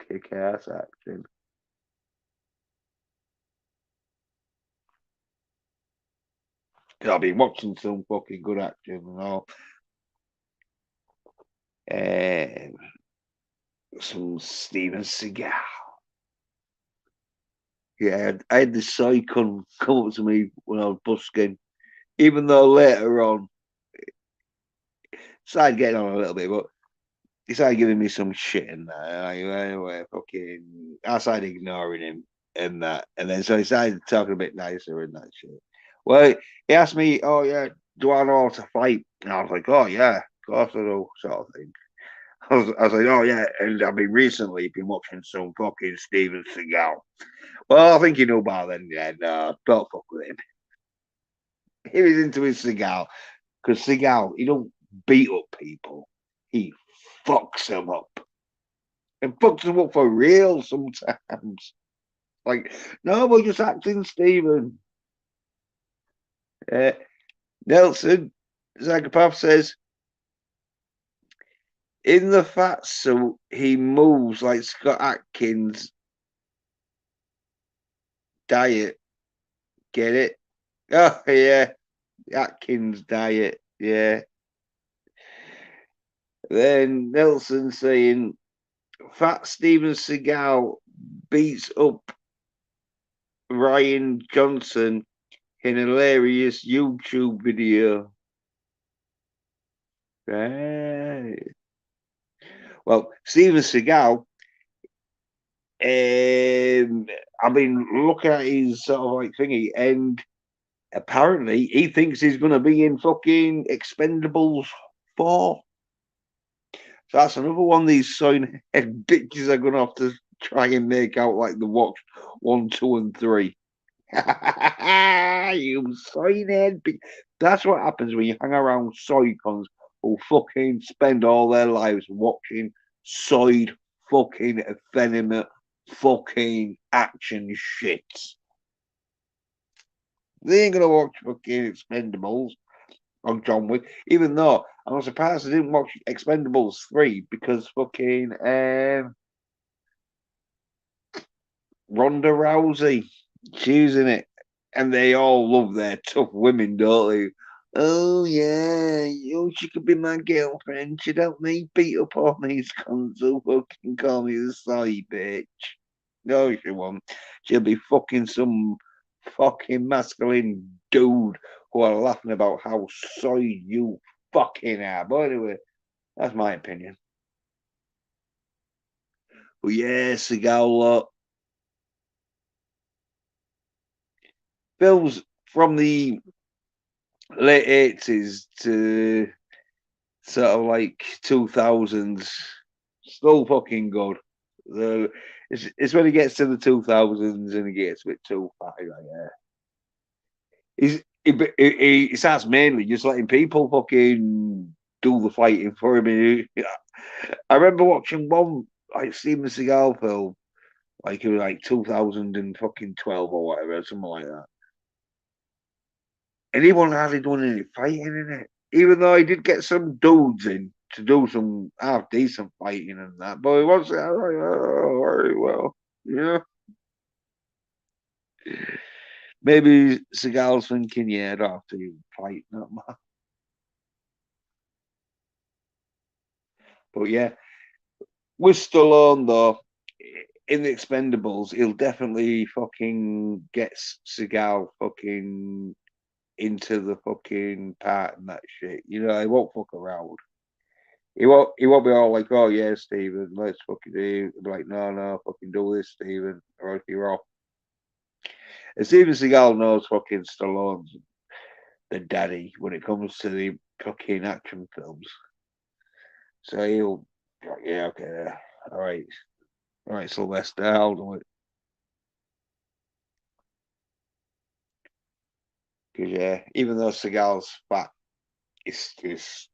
Kick ass action. I've been watching some fucking good action and all. Some Steven Seagal. Yeah, I had this psycho come up to me when I was busking, even though later on, started getting on a little bit, but he started giving me some shit in that. Anyway, fucking, I started ignoring him and that. And then so he started talking a bit nicer and that shit. Well, he asked me, oh, yeah, do I know how to fight? And I was like, oh, yeah, of course I do, sort of thing. I was like, oh, yeah, and I've been recently watching some fucking Steven Seagal. Well, I think you know by then, yeah, no, don't fuck with him. He was into his Seagal, because Seagal, he don't beat up people. He fucks them up. And fucks them up for real sometimes. Like, no, we're just acting, Stephen. Nelson, Psychopath says, in the fat suit, he moves like Scott Atkins' diet. Get it? Oh, yeah. Atkins diet. Yeah. Then Nelson saying, fat Steven Seagal beats up Ryan Johnson in a hilarious YouTube video. Right. Well, Steven Seagal, I've been looking at his sort of like thingy, and apparently he thinks he's going to be in fucking Expendables 4. So that's another one of these sign head bitches are going to have to try and make out like the watch 1, 2, and 3. You sign head bitch. That's what happens when you hang around soycons who fucking spend all their lives watching soid fucking effeminate fucking action shits. They ain't gonna watch fucking Expendables on John Wick, even though I'm surprised I didn't watch Expendables 3 because fucking Ronda Rousey, she's in it, and they all love their tough women, don't they? Oh yeah, she could be my girlfriend. She don't need beat up on these cunts who fucking call me the side bitch. No, she won't. She'll be fucking some fucking masculine dude who are laughing about how soy you fucking are. But anyway, that's my opinion. But yeah, Seagal lot. Films from the late 80s to sort of like 2000s, still fucking good. It's when he gets to the 2000s and he gets a bit too far. Yeah, he starts mainly just letting people fucking do the fighting for him. I remember watching one like Steven Seagal film, like it was like 2012 or whatever, something like that. And he wasn't hardly doing any fighting in it, even though he did get some dudes in to do some half decent fighting and that. But it was like, oh, very well, yeah. Maybe Seagal's thinking, yeah, I don't have to even fight that much. But yeah, with Stallone though, in the Expendables, he'll definitely fucking get Seagal fucking into the fucking part and that shit. You know, he won't fuck around. He won't be all like, oh yeah, Steven, let's fucking do. He'll be like, no, fucking do this, Steven, or else you're off. And Steven Seagal knows fucking Stallone's the daddy when it comes to the fucking action films. So he'll be like, yeah, okay, all right, Sylvester, I'll do it. Because yeah, even though Seagal's fat, he's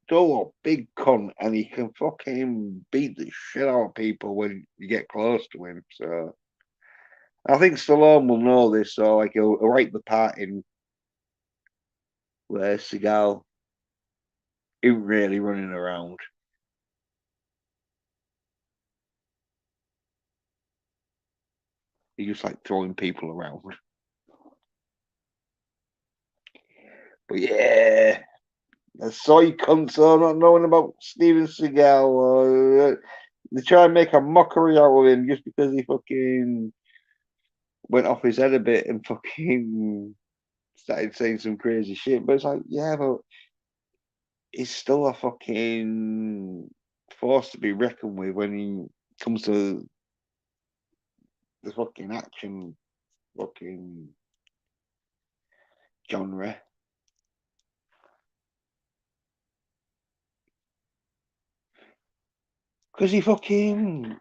still a big cunt, and he can fucking beat the shit out of people when you get close to him. So I think Stallone will know this, so like he'll write the part in where Seagal isn't really running around. He's just like throwing people around. But yeah, the soy cunts are not knowing about Steven Seagal. They try and make a mockery out of him just because he fucking went off his head a bit and fucking started saying some crazy shit. But it's like, yeah, but he's still a fucking force to be reckoned with when he comes to the fucking action fucking genre. Because he fucking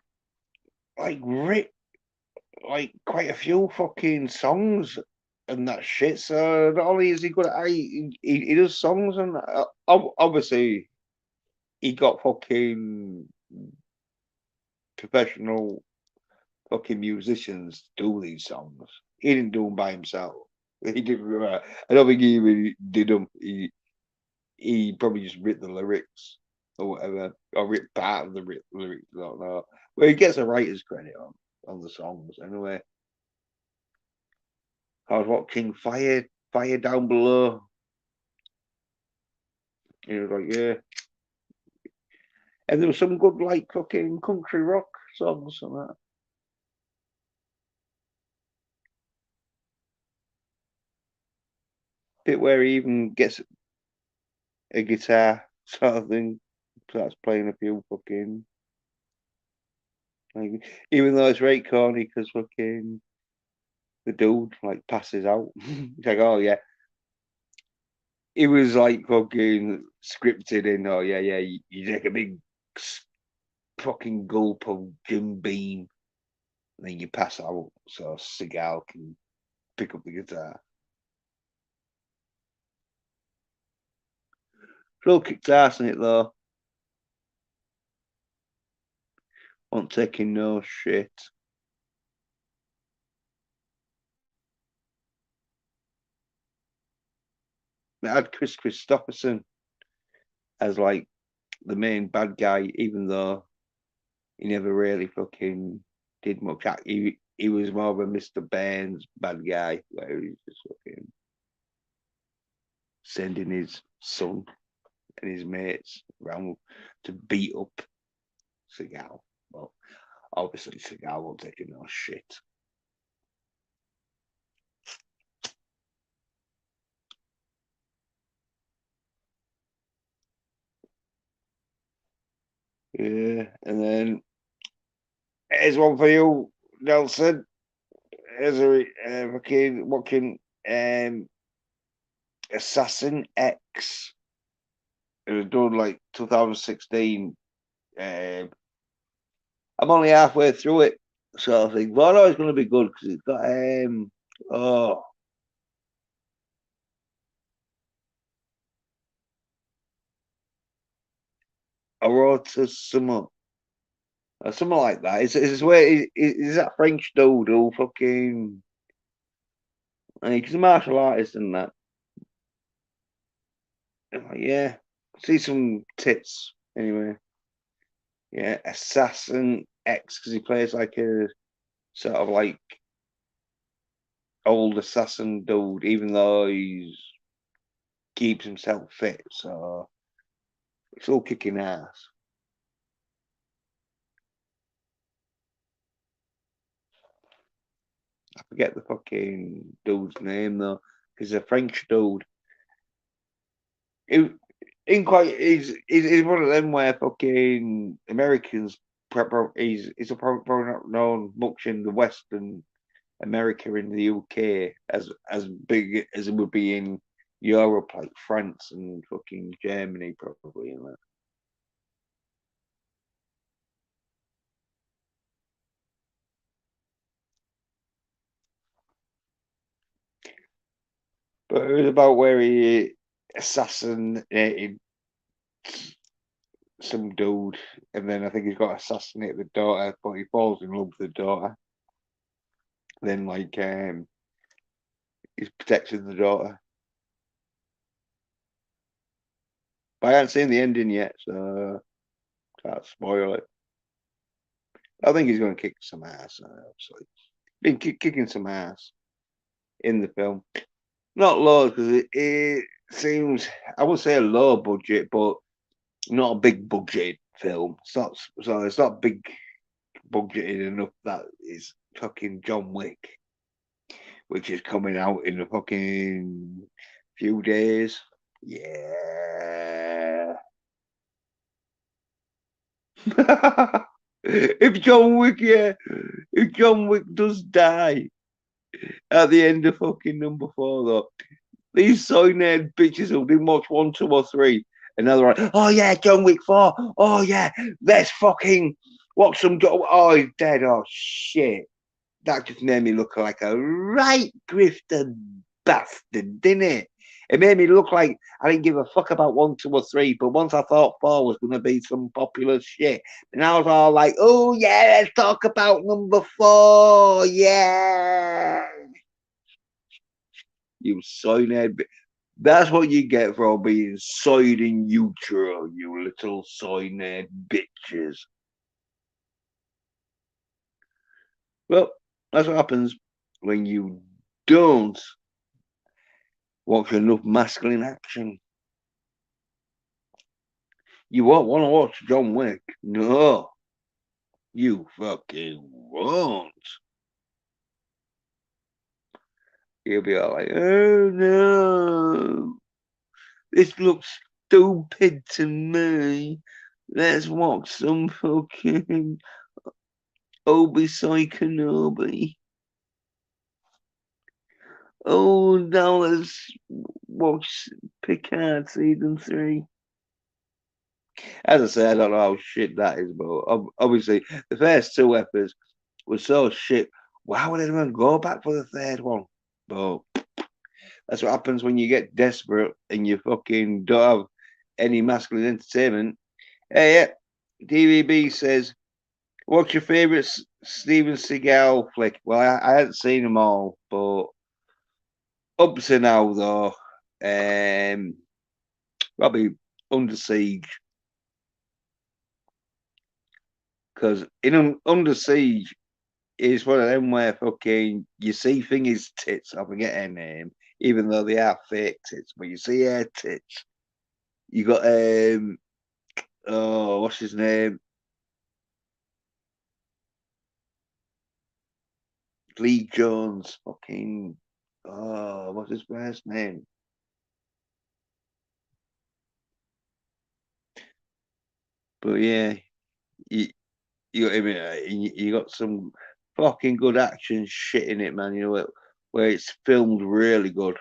like writ like quite a few fucking songs and that shit. So not only is he good at he does songs and obviously he got fucking professional fucking musicians to do these songs. He didn't do them by himself. He didn't. I don't think he even did them. He probably just wrote the lyrics or whatever, or wrote part of the lyrics. I don't know. Well, he gets a writer's credit on the songs anyway. I was watching Fire Down Below. He was like, yeah. And there was some good like fucking country rock songs and that. Bit where he even gets a guitar sort of thing. Starts playing a few fucking like, even though it's right corny because fucking the dude like passes out. He's like, oh yeah. It was like fucking scripted in, oh yeah, you take a big fucking gulp of Jim Beam and then you pass out so Seagal can pick up the guitar. Phil kicked ass in it though. Wasn't taking no shit. It had Chris Christopherson as like the main bad guy, even though he never really fucking did much. He was more of a Mr. Burns bad guy, where he's just fucking sending his son and his mates around to beat up Seagal. Well, obviously Seagal won't take no shit. Yeah, and then here's one for you, Nelson. Here's a fucking watching Assassin X. It was done like 2016. I'm only halfway through it, so I think, well, I know it's going to be good because it's got oh, A Road to Summer. Or something like that. It's where is that French dude who fucking he's a martial artist and that. I'm like, yeah. See some tits anyway. Yeah, Assassin X because he plays like a sort of like old assassin dude, even though he's keeps himself fit, so it's all kicking ass. I forget the fucking dude's name though, because he's a French dude. He, in quite, he's one of them where fucking Americans. He's a probably not known much in the Western America in the UK as big as it would be in Europe, like France and fucking Germany, probably. In that. But it was about where he assassinated some dude, and then I think he's got to assassinate the daughter, but he falls in love with the daughter. Then, like, he's protecting the daughter. But I haven't seen the ending yet, so can't spoil it. I think he's going to kick some ass. Obviously, been kicking some ass in the film. Not low because it seems I would say a low budget, but not a big budget film. It's not so it's not big budgeted enough that is fucking John Wick, which is coming out in a fucking few days. Yeah. If John Wick, yeah, if John Wick does die at the end of fucking number 4, though, these soy nerd bitches who didn't watch 1, 2, or 3, and now they're like, oh yeah, John Wick 4, oh yeah, let's fucking watch some. Oh, he's dead. Oh shit. That just made me look like a right grifter bastard, didn't it? It made me look like I didn't give a fuck about 1, 2, or 3, but once I thought 4 was going to be some popular shit, and I was all like, oh yeah, let's talk about number 4, yeah. You soy nerd. That's what you get for being soyed in utero, you little soy nerd bitches. Well, that's what happens when you don't watch enough masculine action. You won't want to watch John Wick. No, you fucking won't. You'll be all like, oh no, this looks stupid to me. Let's watch some fucking Obi-Wan Kenobi. Oh, now let's watch Picard season 3. As I say, I don't know how shit that is, but obviously the first 2 episodes were so shit. Why would anyone go back for the third one? But that's what happens when you get desperate and you fucking don't have any masculine entertainment. Hey, yeah, DVB says, what's your favourite Steven Seagal flick? Well, I hadn't seen them all, but up to now, though, probably Under Siege. Because in Under Siege is one of them where fucking you see Thingy's tits. I forget her name, even though they are fake tits, but you see her tits. You got oh, what's his name? Lee Jones. Fucking oh, what's his first name? But yeah, you, you got him in it. You got some fucking good action shit in it, man. You know where it's filmed really good.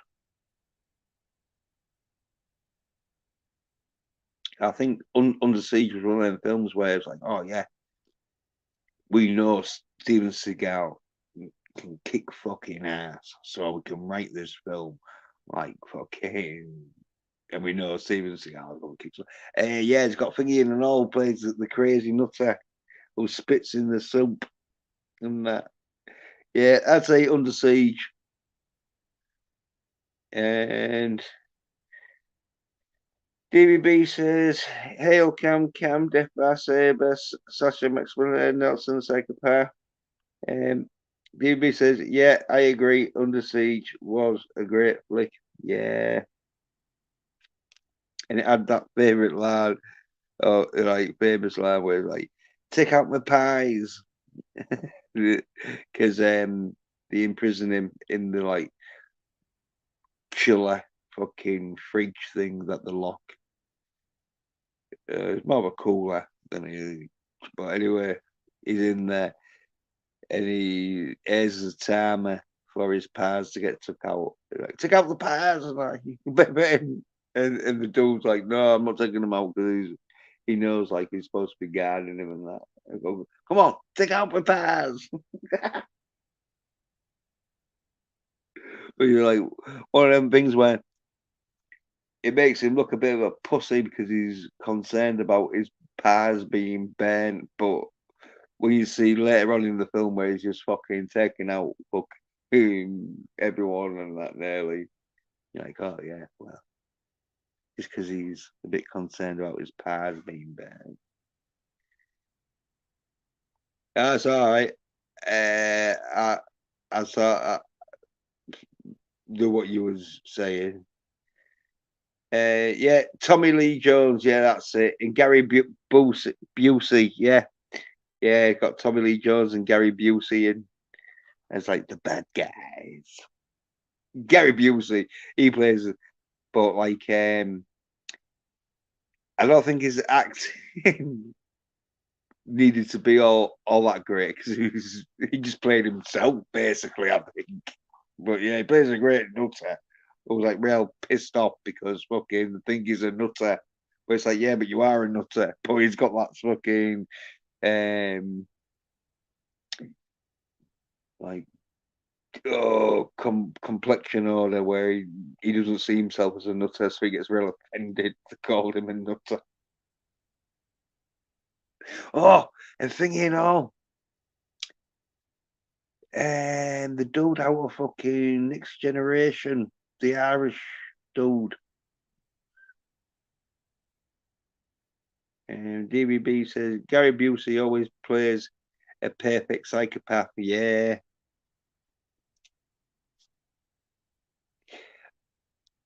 I think Under Siege was one of them films where it's like, oh yeah, we know Steven Seagal can kick fucking ass, so we can write this film like fucking And we know Steven Seagal going to kick some. Yeah, he's got thingy in and all, plays the crazy nutter who spits in the soup and that. Yeah, I'd say Under Siege. And DVB says, Hail Cam, Death by Saber, Sasha Maxwell, Nelson Psychopath. DVB says, yeah, I agree. Under Siege was a great flick. Yeah. And it had that favourite line, like famous line where like, take out my pies. Because they imprison him in the like chiller fucking fridge thing that they lock. It's more of a cooler than he. But anyway, he's in there and he airs the timer for his pies to get took out. Like, take out the pies, and like, and the dude's like, no, I'm not taking them out because he knows like he's supposed to be guarding him and that. I go, come on, take out my pies. But you're like one of them things where it makes him look a bit of a pussy because he's concerned about his pies being burnt. But when you see later on in the film where he's just fucking taking out fucking everyone and that nearly, you're like, oh yeah, well, just because he's a bit concerned about his pies being burnt. That's all right. I saw do what you was saying. Yeah, Tommy Lee Jones, yeah, that's it. And Gary Busey, yeah. Yeah, got Tommy Lee Jones and Gary Busey in as like the bad guys. Gary Busey, he plays, but like, I don't think his acting needed to be all that great because he just played himself basically, I think. But yeah, he plays a great nutter. I was like real pissed off because fucking the thing is a nutter. But it's like, yeah, but you are a nutter. But he's got that fucking like complexion order where he doesn't see himself as a nutter, so he gets real offended to call him a nutter. Oh, and thing you know, the dude out of fucking Next Generation, the Irish dude. DVB says Gary Busey always plays a perfect psychopath. Yeah.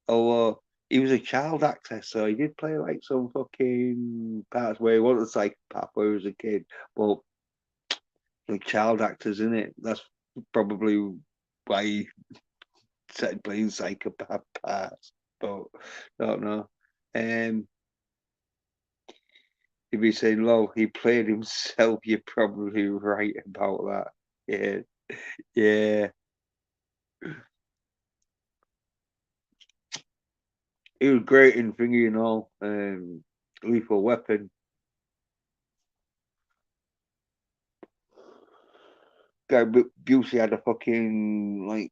Oh, he was a child actor, so he did play like some fucking parts where he wasn't a psychopath where he was a kid, but like child actors in it. That's probably why he started playing psychopath parts. But I don't know. If you're saying, lol, he played himself, you're probably right about that. Yeah. Yeah. He was great in Thingy and all. Lethal Weapon. Guy Busey had a fucking like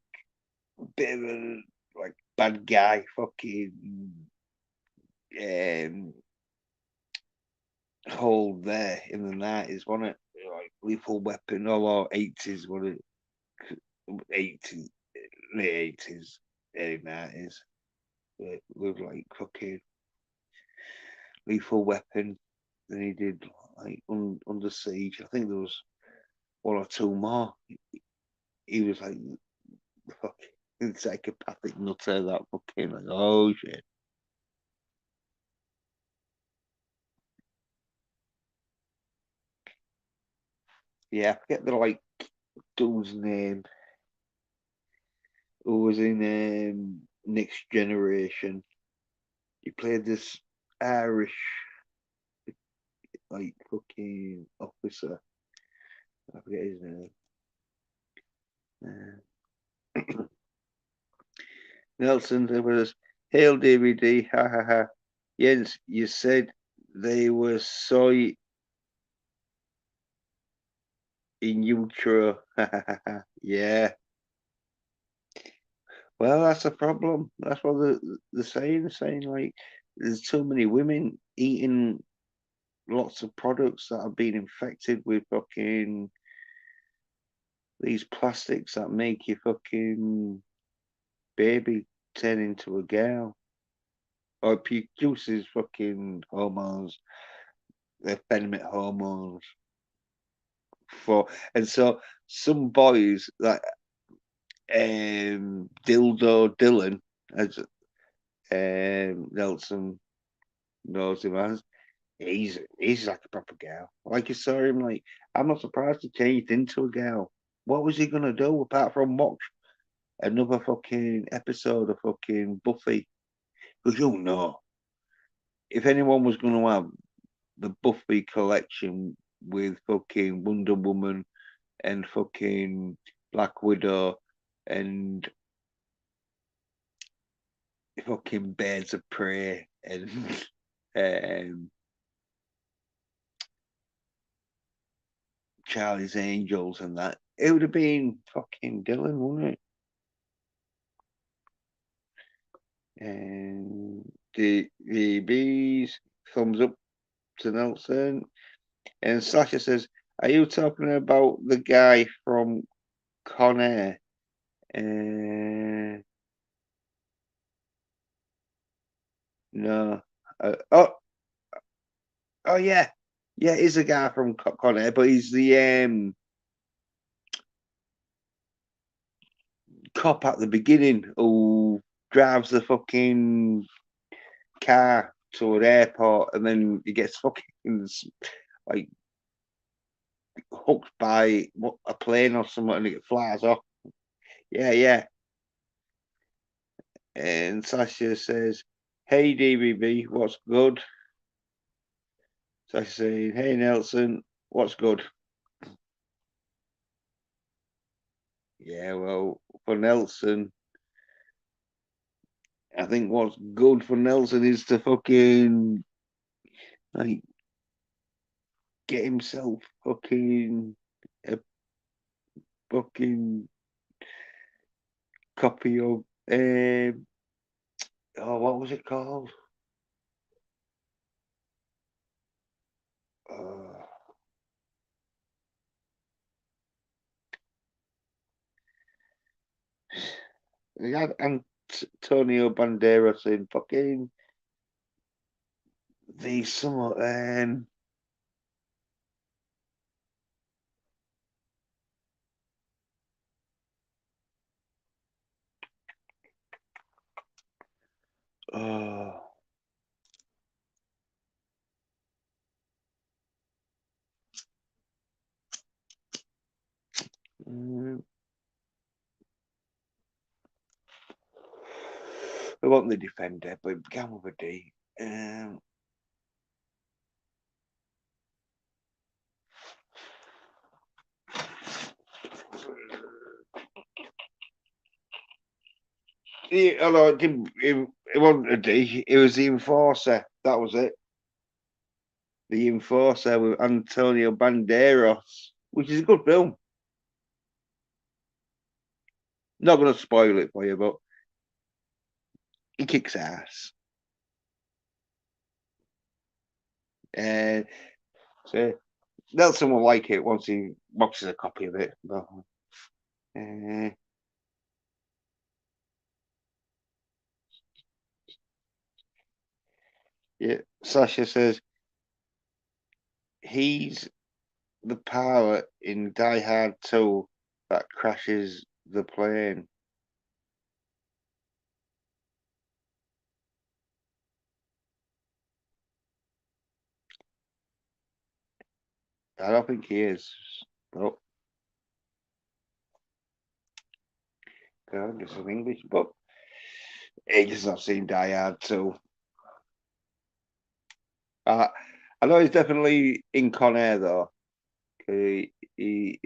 bit of a like bad guy fucking hold there in the 90s, wasn't it? Like Lethal Weapon, or 80s, wasn't it? 80s, late 80s, early 90s. With like fucking Lethal Weapon. Then he did like Under Siege. I think there was one or two more. He was like fucking psychopathic nutter that fucking like, oh shit. Yeah, I forget the like dude's name who was in Next Generation. He played this Irish like fucking officer. I forget his name. Nelson, there was Hail DVD, ha ha ha. Jens, you said they were soy in utero, ha ha ha ha. Yeah. Well, that's a problem. That's what they're saying. They're saying like there's too many women eating lots of products that have been infected with fucking these plastics that make your fucking baby turn into a girl or produces fucking hormones, effeminate hormones for, and so some boys like dildo Dylan, as Nelson knows him as, he's like a proper girl. Like you saw him, like I'm not surprised he changed into a girl. What was he gonna do apart from watch another fucking episode of fucking Buffy? Because you know, if anyone was gonna have the Buffy collection with fucking Wonder Woman and fucking Black Widow and fucking Birds of Prey and um, Charlie's Angels and that, it would have been fucking Dylan, wouldn't it? And the bees, thumbs up to Nelson. And Sasha says, "Are you talking about the guy from Con Air?" Uh, no. Oh yeah, yeah. He's a guy from Con Air, but he's the cop at the beginning who drives the fucking car to an airport, and then he gets fucking like hooked by a plane or something, and it flies off. Yeah, yeah. And Sasha says, "Hey DBB, what's good?" Sasha saying, "Hey Nelson, what's good?" Yeah, well, for Nelson, I think what's good for Nelson is to fucking like get himself fucking a fucking copy of oh, what was it called? Uh, he had Antonio Banderas in fucking the summer. Oh, mm, I want the defender, but it began with a D. Although it wasn't a D, it was the Enforcer. That was it. The Enforcer with Antonio Banderas, which is a good film. Not going to spoil it for you, but he kicks ass. Uh, so Nelson will like it once he boxes a copy of it. But, uh, yeah, Sasha says he's the pilot in Die Hard 2 that crashes the plane. I don't think he is. But God, it's an English book. Ages I've seen Die Hard 2. I know he's definitely in Con Air though. He's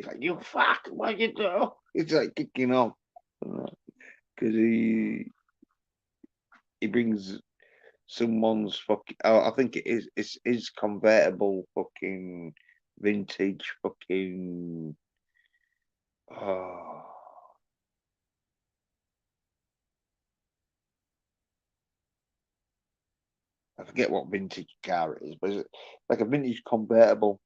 like, "You fuck, what you do?" He's like kicking off because he brings someone's fucking. I think it's his convertible fucking vintage fucking. Oh, forget what vintage car it is, but it's like a vintage convertible.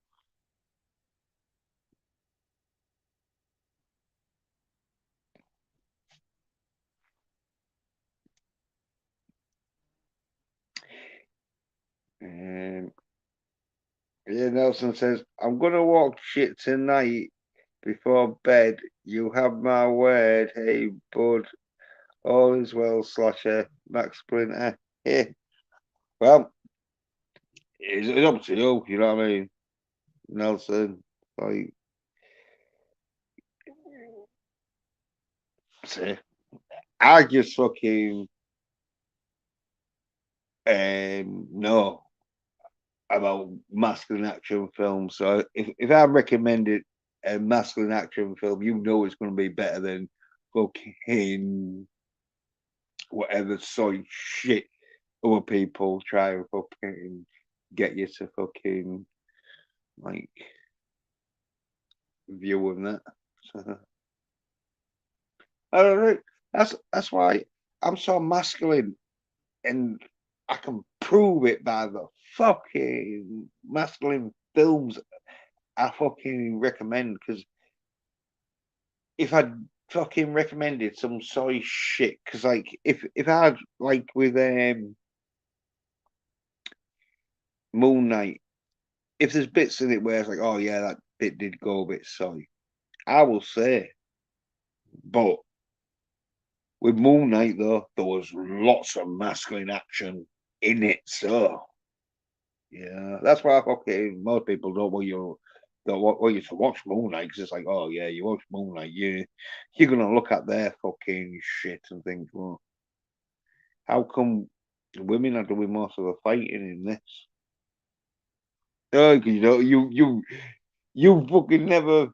Yeah, Nelson says, I'm gonna walk shit tonight before bed. You have my word. Hey, bud. All is well, Slasher. Max Splinter. Yeah. Well, it's up to you. You know what I mean, Nelson? Like, see, I just fucking know about masculine action films. So if I'm recommending a masculine action film, you know it's going to be better than fucking whatever soy shit other people try and fucking get you to fucking like view and that. So, I don't know. That's why I'm so masculine, and I can prove it by the fucking masculine films I fucking recommend. Because if I fucking recommended some soy shit, because like if I had like with Moon Knight, if there's bits in it where it's like, oh yeah, that bit did go a bit soy, I will say. But with Moon Knight though, there was lots of masculine action in it, so yeah, that's why fucking most people don't want you to watch Moon Knight because it's like, oh yeah, you watch Moon Knight, you're gonna look at their fucking shit and think, well, how come women are doing most of the fighting in this? Oh, 'cause you fucking never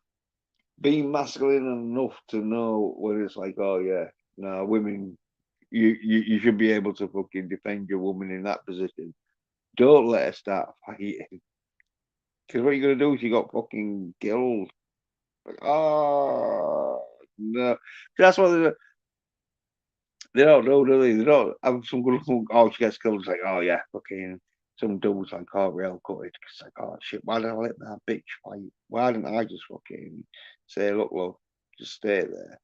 been masculine enough to know when it's like, oh yeah, no, women, you should be able to fucking defend your woman in that position. Don't let her start fighting. Because what you're gonna do is you got fucking killed. Like, oh no, that's what they don't know, do they? They don't have some good look. Oh, she gets killed. It's like, oh yeah, fucking some dude's like, oh, real gutted. It's like, oh shit, why did I let that bitch fight? Why didn't I just fucking say, look, just stay there?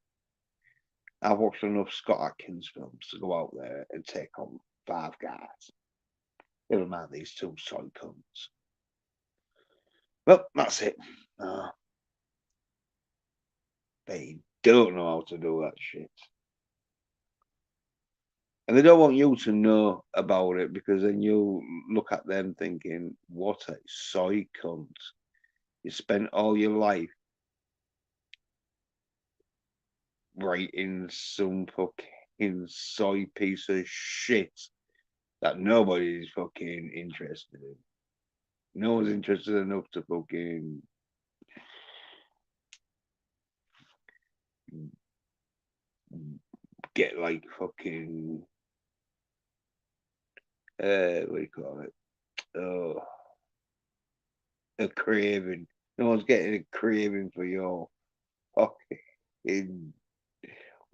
I've watched enough Scott Atkins films to go out there and take on 5 guys. Never mind these 2 soy cunts. Well, that's it. They don't know how to do that shit. And they don't want you to know about it because then you look at them thinking, what a soy cunt. You spent all your life writing some fucking soy piece of shit that nobody's fucking interested in. No one's interested enough to fucking get like fucking what do you call it? Oh, a craving. No one's getting a craving for your fucking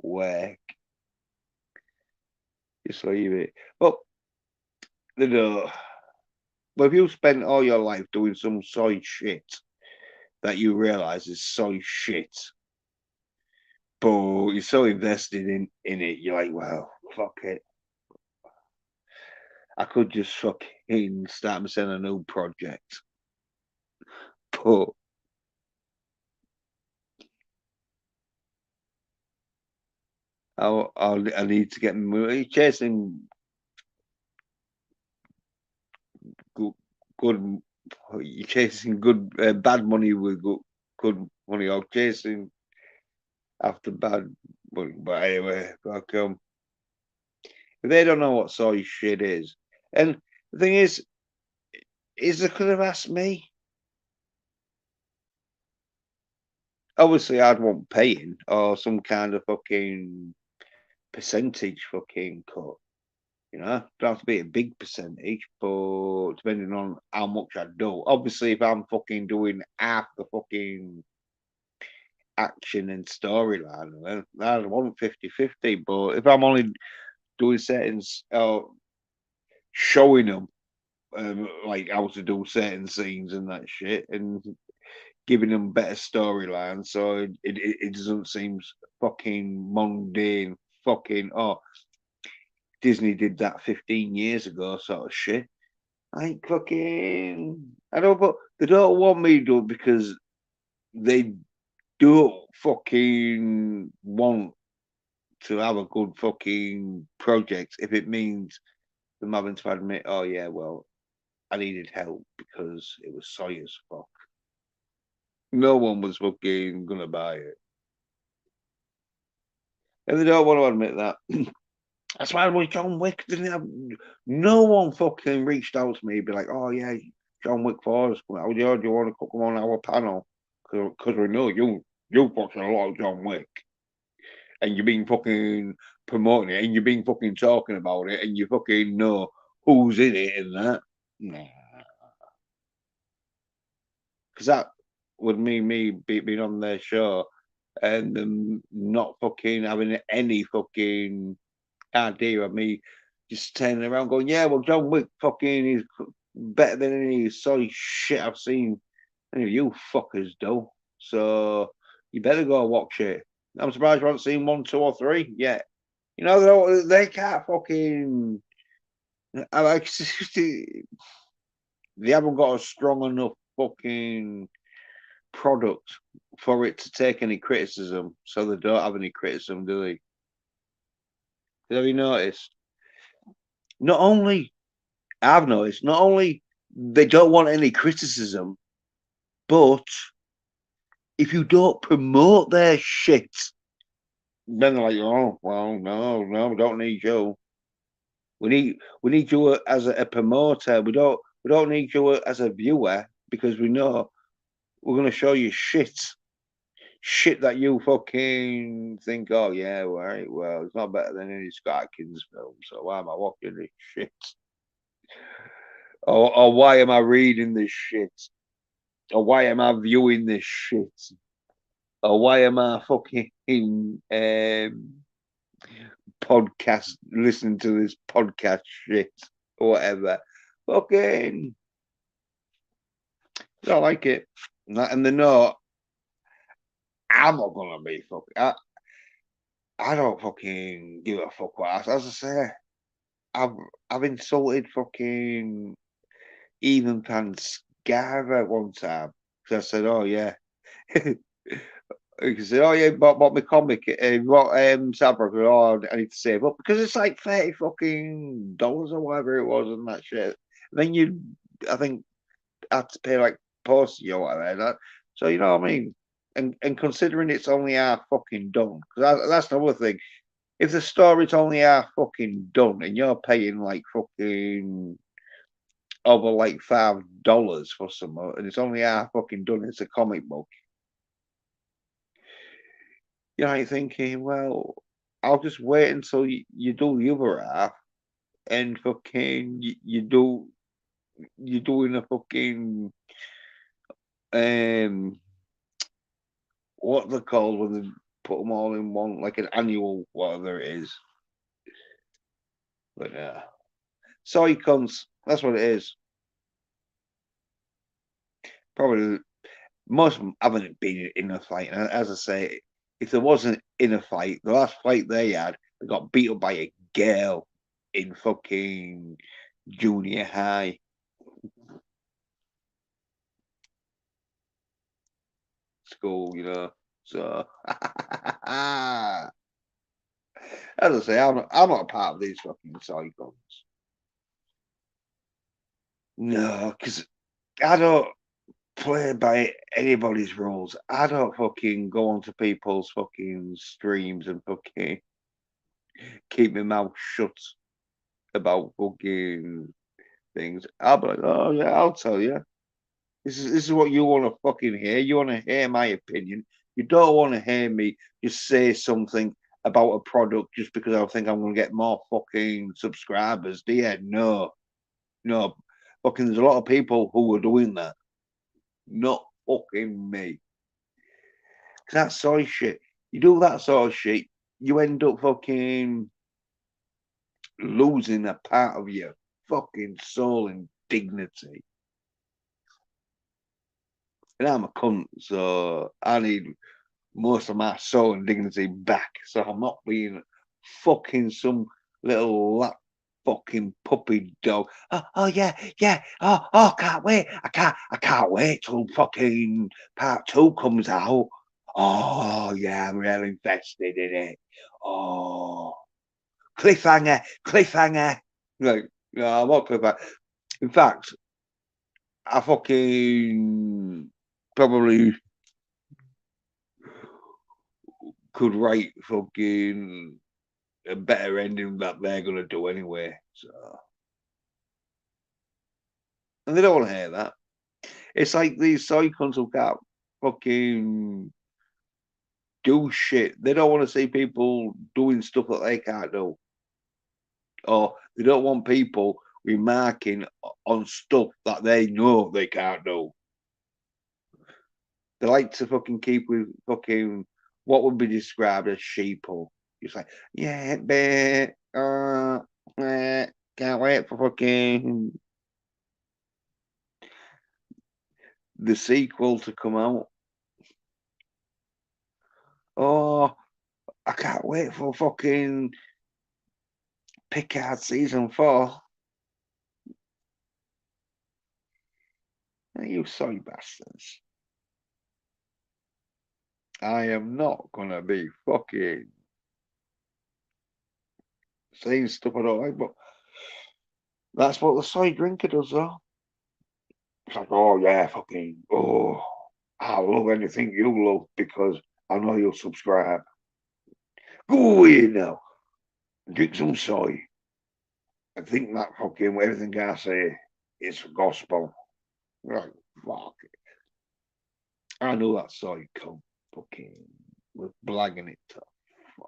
work. Just leave it. But you know, but if you spend all your life doing some soy shit that you realize is soy shit, but you're so invested in it, you're like, well, fuck it. I could just fucking start myself a new project. But I need to get chasing good, you're chasing good bad money with good money, or chasing after bad money. But anyway, fuck if they don't know what soy shit is, and the thing is they could have asked me. Obviously, I'd want paying or some kind of fucking percentage fucking cut. You know, don't have to be a big percentage, but depending on how much I do. Obviously, if I'm fucking doing half the fucking action and storyline, then I'd want 50-50. But if I'm only doing settings, showing them like how to do certain scenes and that shit, and giving them better storylines, so it doesn't seem fucking mundane. Fucking Disney did that 15 years ago, sort of shit. Like fucking, I don't, but they don't want me to do it because they don't fucking want to have a good fucking project if it means them having to admit, oh yeah, well, I needed help because it was soy as fuck. No one was fucking gonna buy it. And they don't want to admit that. That's why when John Wick didn't have no one fucking reached out to me, be like, oh yeah, John Wick 4 is coming out. Do you want to come on our panel? Because we know you watching a lot of John Wick. And you've been fucking promoting it and you've been fucking talking about it and you fucking know who's in it and that. Nah. Because that would mean me being on their show and them not fucking having any fucking idea of me just turning around going, yeah, well, John Wick fucking is better than any soy shit I've seen any of you fuckers do. So you better go watch it. I'm surprised you haven't seen 1, 2, or 3 yet. You know, they can't fucking. I like they haven't got a strong enough fucking product for it to take any criticism, so they don't have any criticism, do they? Have you noticed? Not only I've noticed, not only they don't want any criticism, but if you don't promote their shit, then they're like, oh well, no, we don't need you. We need you as a promoter. We don't need you as a viewer because we know we're gonna show you shit that you fucking think, oh yeah, right, well, it's not better than any Scott Atkins film, so why am I watching this shit? Or why am I reading this shit? Or why am I viewing this shit? Or why am I fucking podcast listening to this podcast shit or whatever? Fucking I don't like it. And they know I'm not gonna be fucking. I don't fucking give a fuck what as I say. I've insulted fucking even pants Scarver one time because I said, oh yeah. He said, oh yeah, bought my comic, what Sabra, oh, I need to save up because it's like 30 fucking dollars or whatever it was and that shit. And then I think, had to pay like postage or whatever. So you know what I mean? And considering it's only half fucking done, because that's another thing. If the story's only half fucking done and you're paying like fucking over like $5 for some, and it's only half fucking done, it's a comic book. You're thinking, well, I'll just wait until you do the other half, and fucking you're doing a fucking what they're called when they put them all in one, like an annual whatever it is. But yeah, soy cunts. That's what it is. Probably most of them haven't been in a fight. And as I say, if there wasn't in a fight, the last fight they had, they got beat up by a girl in fucking junior high. School, you know. So as I say, I'm not a part of these fucking cyclones. No, because I don't play by anybody's rules. I don't fucking go onto people's fucking streams and fucking keep my mouth shut about fucking things. I'll be like, oh yeah, I'll tell you. This is what you want to fucking hear. You want to hear my opinion. You don't want to hear me just say something about a product just because I think I'm going to get more fucking subscribers. Do you? No. Fucking, there's a lot of people who are doing that. Not fucking me. Because that sort of shit, you do that sort of shit, you end up fucking losing a part of your fucking soul and dignity. And I'm a cunt, so I need most of my soul and dignity back. So I'm not being fucking some little lap fucking puppy dog. Oh yeah, yeah. Oh, can't wait. I can't wait till fucking part 2 comes out. Oh yeah, I'm really invested in it. Oh, cliffhanger. Like, no, I'm not cliffhanger. In fact, I fucking probably could write fucking a better ending that they're gonna do anyway. So, and they don't want to hear that. It's like these side consul can't fucking do shit. They don't want to see people doing stuff that they can't do, or they don't want people remarking on stuff that they know they can't do. They like to fucking keep with fucking what would be described as sheeple. It's like, yeah, can't wait for fucking the sequel to come out. Oh, I can't wait for fucking Picard season 4. You soy bastards. I am not gonna be fucking saying stuff I don't like, but that's what the soy drinker does, though. It's like, oh yeah, fucking, oh, I'll love anything you love because I know you'll subscribe. Go away now, drink some soy. I think that fucking everything I say is gospel. Right, fuck it. I know that soy cunt fucking was blagging it to fuck.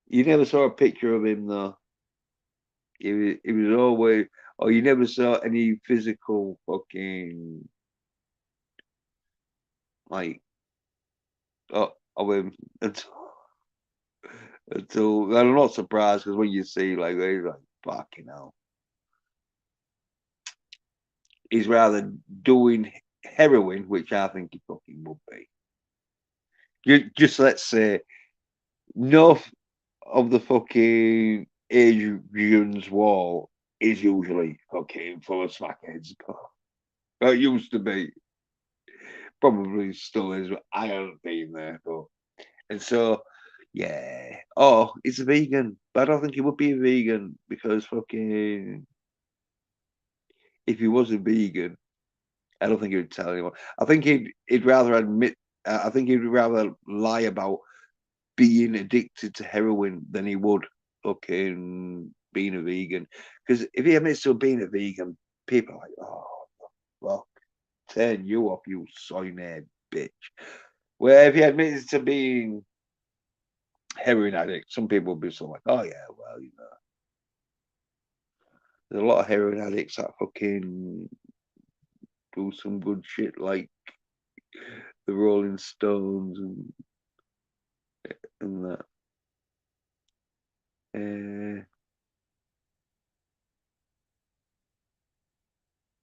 You never saw a picture of him though. He was always, or you never saw any physical fucking like of him until I'm not surprised because when you see like he's like fucking hell, he's rather doing heroin, which I think he fucking would be. Just let's say enough of the fucking Asians wall is usually fucking full of smackheads. It used to be. Probably still is, but I haven't been there. But and so yeah. Oh, he's a vegan. But I don't think he would be a vegan because fucking if he was a vegan, I don't think he would tell anyone. I think he'd rather admit I think he'd rather lie about being addicted to heroin than he would fucking being a vegan. Because if he admits to being a vegan, people are like, oh, fuck, turn you off, you soy nerd bitch. Where if he admits to being heroin addict, some people would be so like, oh, yeah, well, you know. There's a lot of heroin addicts that fucking do some good shit like the Rolling Stones and that.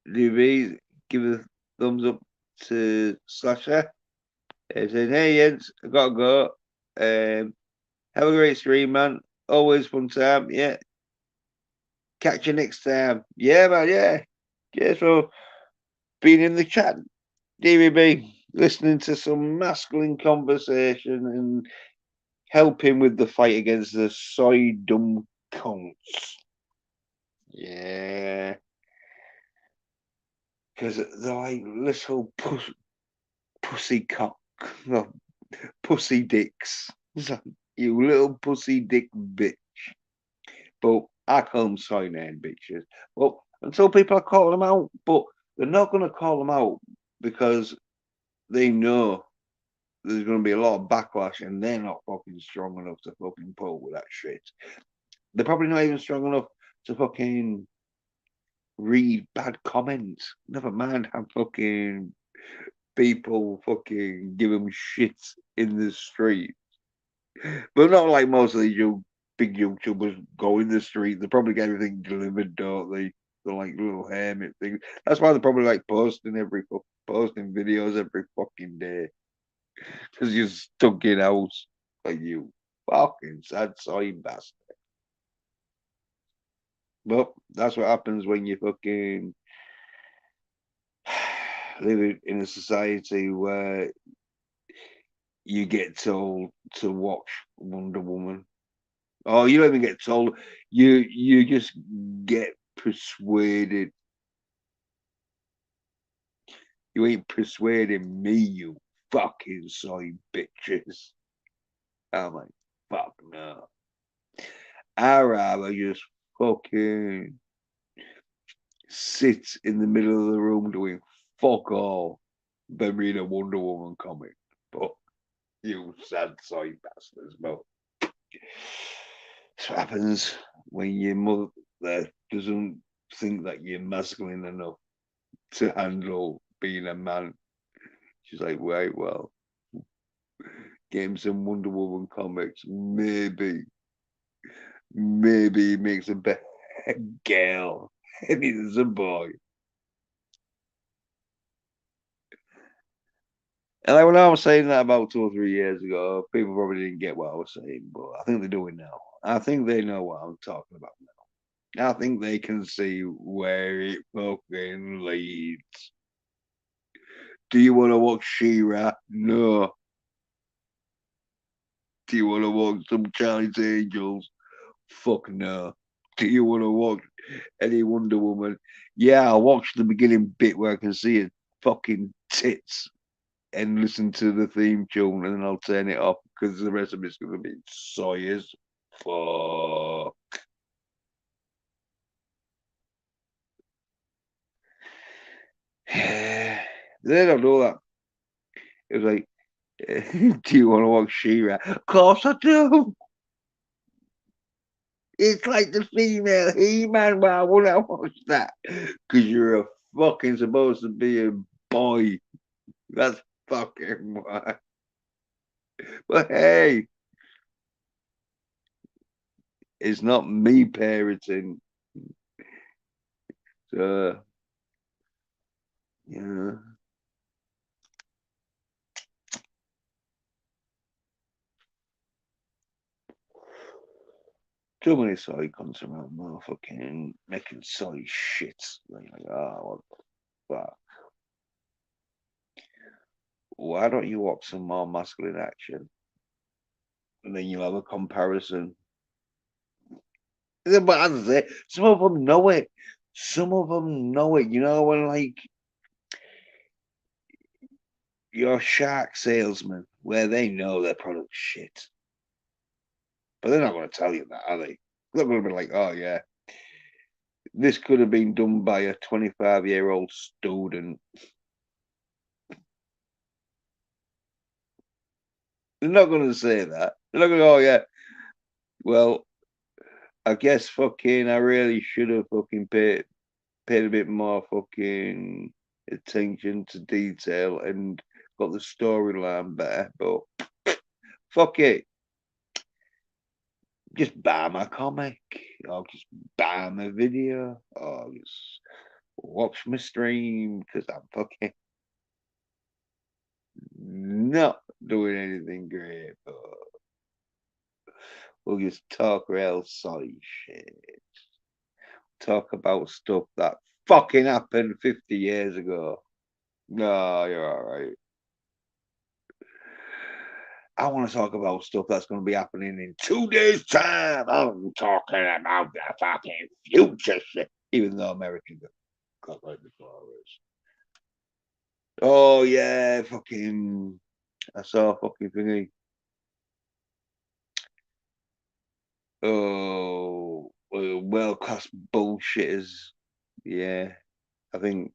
DV, give a thumbs up to Slasher. Saying, hey, Jens, I gotta go. Have a great stream, man. Always fun time. Yeah. Catch you next time. Yeah, man. Yeah. Yeah. So, being in the chat, DVB, listening to some masculine conversation and helping with the fight against the SOYDOM cunts. Yeah. Because they're like little pussy cock, no, pussy dicks. You little pussy dick bitch. But I call them soy nerd bitches. Well, until people are calling them out, but they're not going to call them out because they know there's going to be a lot of backlash and they're not fucking strong enough to fucking pull with that shit. They're probably not even strong enough to fucking read bad comments. Never mind have fucking people fucking give them shit in the street. But not like most of these big YouTubers go in the street. They probably get everything delivered, don't they? They're like little hermit things. That's why they're probably like posting videos every fucking day because you're stuck in house like you fucking sad soy bastard. But that's what happens when you fucking live in a society where you get told to watch Wonder Woman. Oh, you don't even get told. You just get persuaded. You ain't persuading me, you fucking soy bitches. I'm like, fuck no. I'd rather just fucking sit in the middle of the room doing fuck all than read a Wonder Woman comic. But you sad soy bastards. But that's what happens when your mother doesn't think that you're masculine enough to handle being a man. She's like, wait, well, get him some Wonder Woman comics. Maybe he makes a better girl. And he's a boy. And like when I was saying that about 2 or 3 years ago, people probably didn't get what I was saying, but I think they're doing now. I think they know what I'm talking about now. I think they can see where it fucking leads. Do you want to watch She-Ra? No. Do you want to watch some Charlie's Angels? Fuck no. Do you want to watch any Wonder Woman? Yeah, I'll watch the beginning bit where I can see her fucking tits and listen to the theme tune, and then I'll turn it off because the rest of it's going to be soy as fuck. They don't know that. It was like, do you want to watch She-Ra? Of course I do. It's like the female He-Man. Why would I watch that? Because you're a fucking supposed to be a boy. That's fucking why. But hey, it's not me parenting. So, yeah. Too many soy cunts around, motherfucking making soy shit. Like, what the fuck? Why don't you watch some more masculine action? And then you'll have a comparison. But as I say, some of them know it. Some of them know it. You know, when like you're a shark salesman, where they know their product's shit. But they're not going to tell you that, are they? They're going to be like, oh, yeah, this could have been done by a 25-year-old student. They're not going to say that. They're not going to go, oh, yeah, well, I guess fucking I really should have fucking paid a bit more fucking attention to detail and got the storyline better. But fuck it. Just buy my comic, or just buy my video, or just watch my stream because I'm fucking not doing anything great. But we'll just talk real soy shit. Talk about stuff that fucking happened 50 years ago. No, you're all right. I want to talk about stuff that's going to be happening in 2 days' time. I'm talking about the fucking future shit, even though America got like the flowers. Oh yeah, fucking. I saw a fucking thingy. Oh, world class bullshitters. Yeah, I think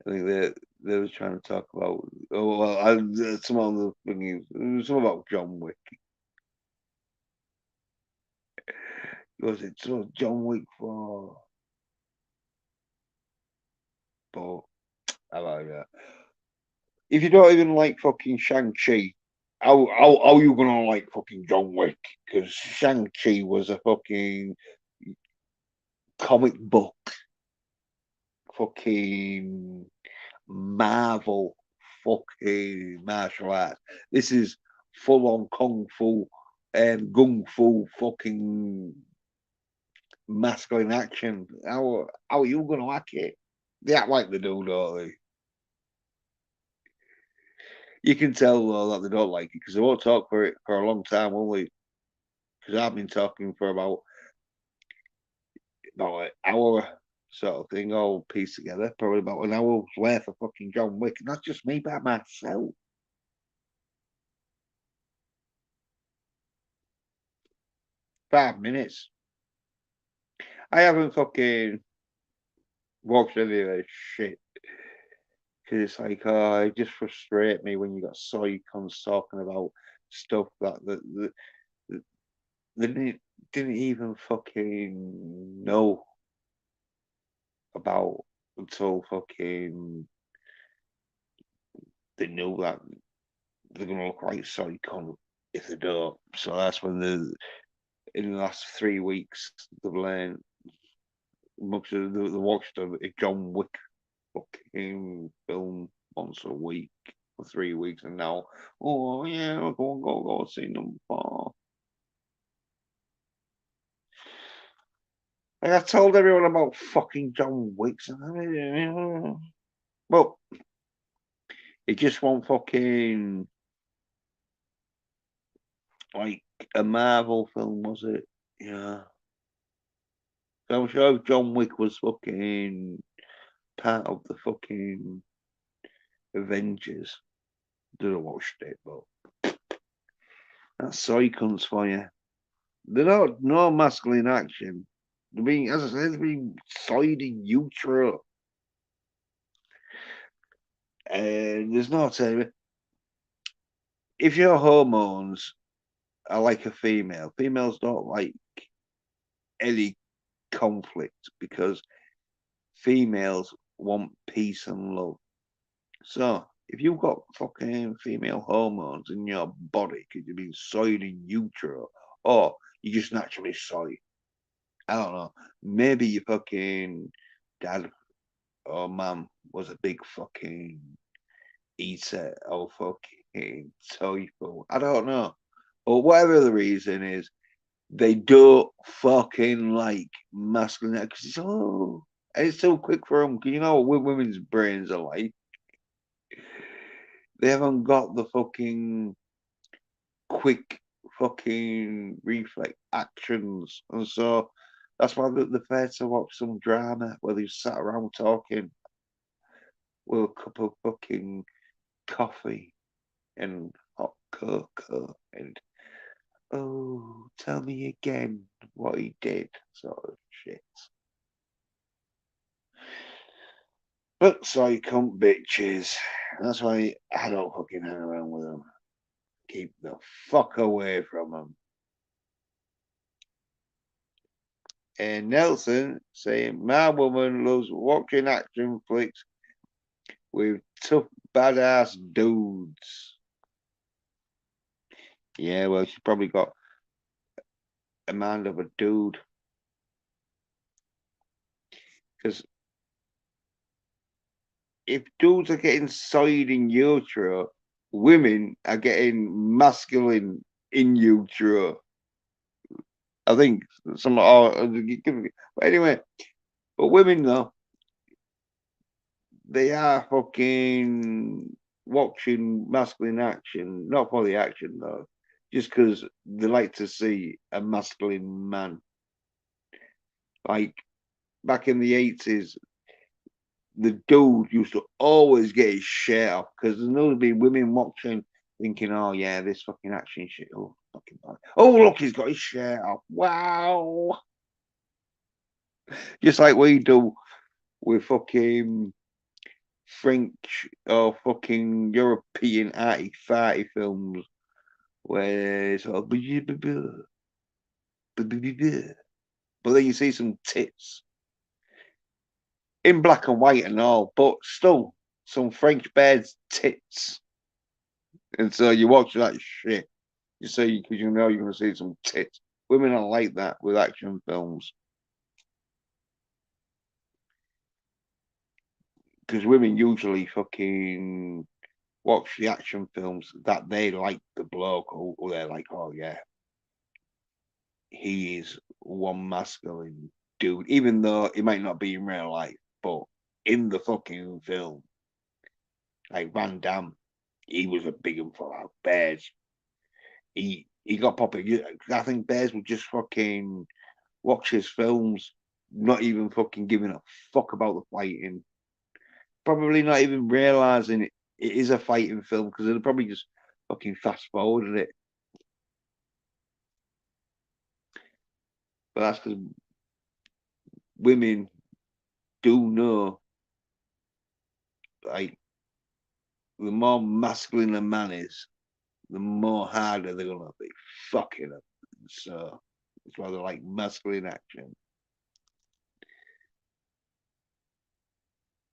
they was trying to talk about. Oh well, some of the thingies. Some about John Wick. Was it so John Wick for? But I like that. If you don't even like fucking Shang-Chi, how you gonna like fucking John Wick? Because Shang-Chi was a fucking comic book, fucking Marvel, fucking martial arts. This is full on kung fu and gung fu, fucking masculine action. How are you gonna like it? They act like they do, don't they? You can tell though that they don't like it because they won't talk for it for a long time, will they? Because I've been talking for about an hour sort of thing, all pieced together, probably about an hour's worth of fucking John Wick, and that's just me by myself. 5 minutes. I haven't fucking watched any of this shit because it's like, it just frustrates me when you got soy cons talking about stuff that they didn't even fucking know about until fucking they knew that they're gonna look like soy con if they don't. So that's when in the last 3 weeks they've learned much of the watched a John Wick fucking film once a week for 3 weeks, and now, oh yeah, go see number 4. Like I told everyone about fucking John Wick's, well, it just won't fucking like a Marvel film, was it? Yeah. So I'm sure John Wick was fucking part of the fucking Avengers. Didn't watch it, but that's soy cunts for you. They're not no masculine action. They're being, as I said, they're being soyed in utero. And there's no telling. If your hormones are like a female, females don't like any conflict because females want peace and love. So if you've got fucking female hormones in your body because you've been soyed in utero, or you just naturally soy, I don't know. Maybe your fucking dad or mum was a big fucking eater or fucking tofu. I don't know. But whatever the reason is, they don't fucking like masculine because and it's so quick for them. Because you know what women's brains are like. They haven't got the fucking quick fucking reflex actions, and so that's why they're fair to watch some drama where they sat around talking with a cup of fucking coffee and hot cocoa and oh, tell me again what he did, sort of shit. But so you cunt bitches. That's why I don't fucking hang around with them. Keep the fuck away from them. And Nelson saying, my woman loves watching action flicks with tough, badass dudes. Yeah, well, she's probably got a mind of a dude. Because if dudes are getting soyed in utero, women are getting masculine in utero. I think some are. Anyway, but women, though, they are fucking watching masculine action, not for the action though, just because they like to see a masculine man. Like back in the 80s, the dude used to always get his shirt off because there's no be women watching thinking, oh yeah, this fucking action shit. Oh, fucking bad. Oh, look, he's got his shirt off. Wow. Just like we do with fucking French or fucking European arty farty films where it's all but then you see some tits in black and white and all, but still some French bears tits. And so you watch that shit. You see, because you know you're going to see some tits. Women are like that with action films. Because women usually fucking watch the action films that they like the bloke, or they're like, oh yeah, he is one masculine dude, even though it might not be in real life, but in the fucking film, like Van Damme, he was a big one for out. Bears, he got popular. I think Bears would just fucking watch his films, not even fucking giving a fuck about the fighting, probably not even realizing it is a fighting film because they'll probably just fucking fast forwarded it. But that's because women do know, like, the more masculine a man is, the more harder they're gonna be fucking him. So it's why they like masculine action.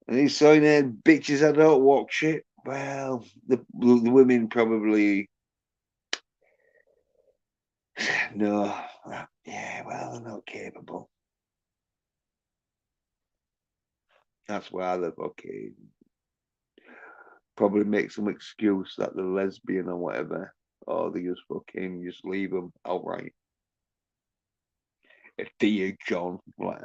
And these soy-haired bitches that don't watch it, well, the women probably no. Yeah, well, they're not capable. That's why they're fucking probably make some excuse that they're lesbian or whatever, or they just fucking just leave them outright. A dear John, like.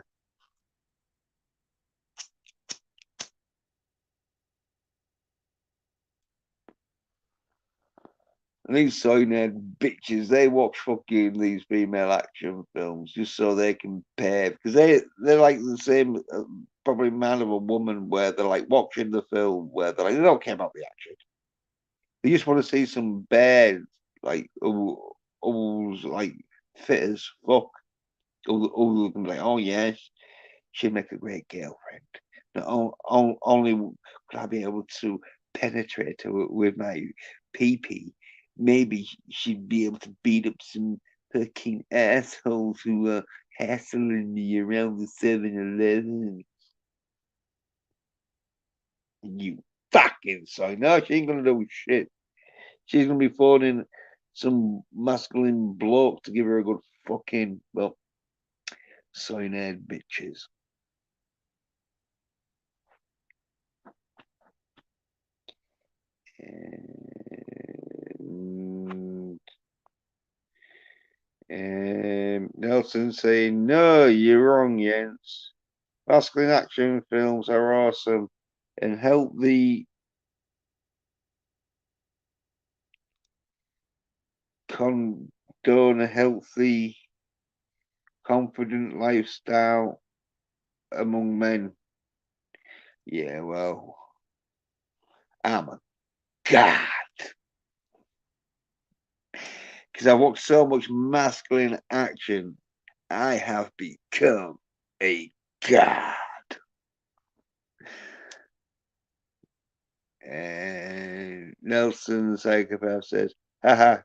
And these soy-nerd bitches, they watch fucking these female action films just so they can pay because they're like the same probably man of a woman where they're like watching the film where they're like they don't care about the action. They just want to see some bears like who's like fit as fuck. Who can be like, oh yes, she'd make a great girlfriend. Not only could I be able to penetrate her with my pee, maybe she'd be able to beat up some fucking assholes who are hassling me around the 7-Eleven. You fucking so no, she ain't gonna do shit. She's gonna be phoning some masculine bloke to give her a good fucking well, soy-nerd bitches. Nelson saying, no, you're wrong, Jens. Masculine action films are awesome and help the condone a healthy, confident lifestyle among men. Yeah, well, I'm a god. Because I watched so much masculine action, I have become a god. And Nelson Psychopath says, haha,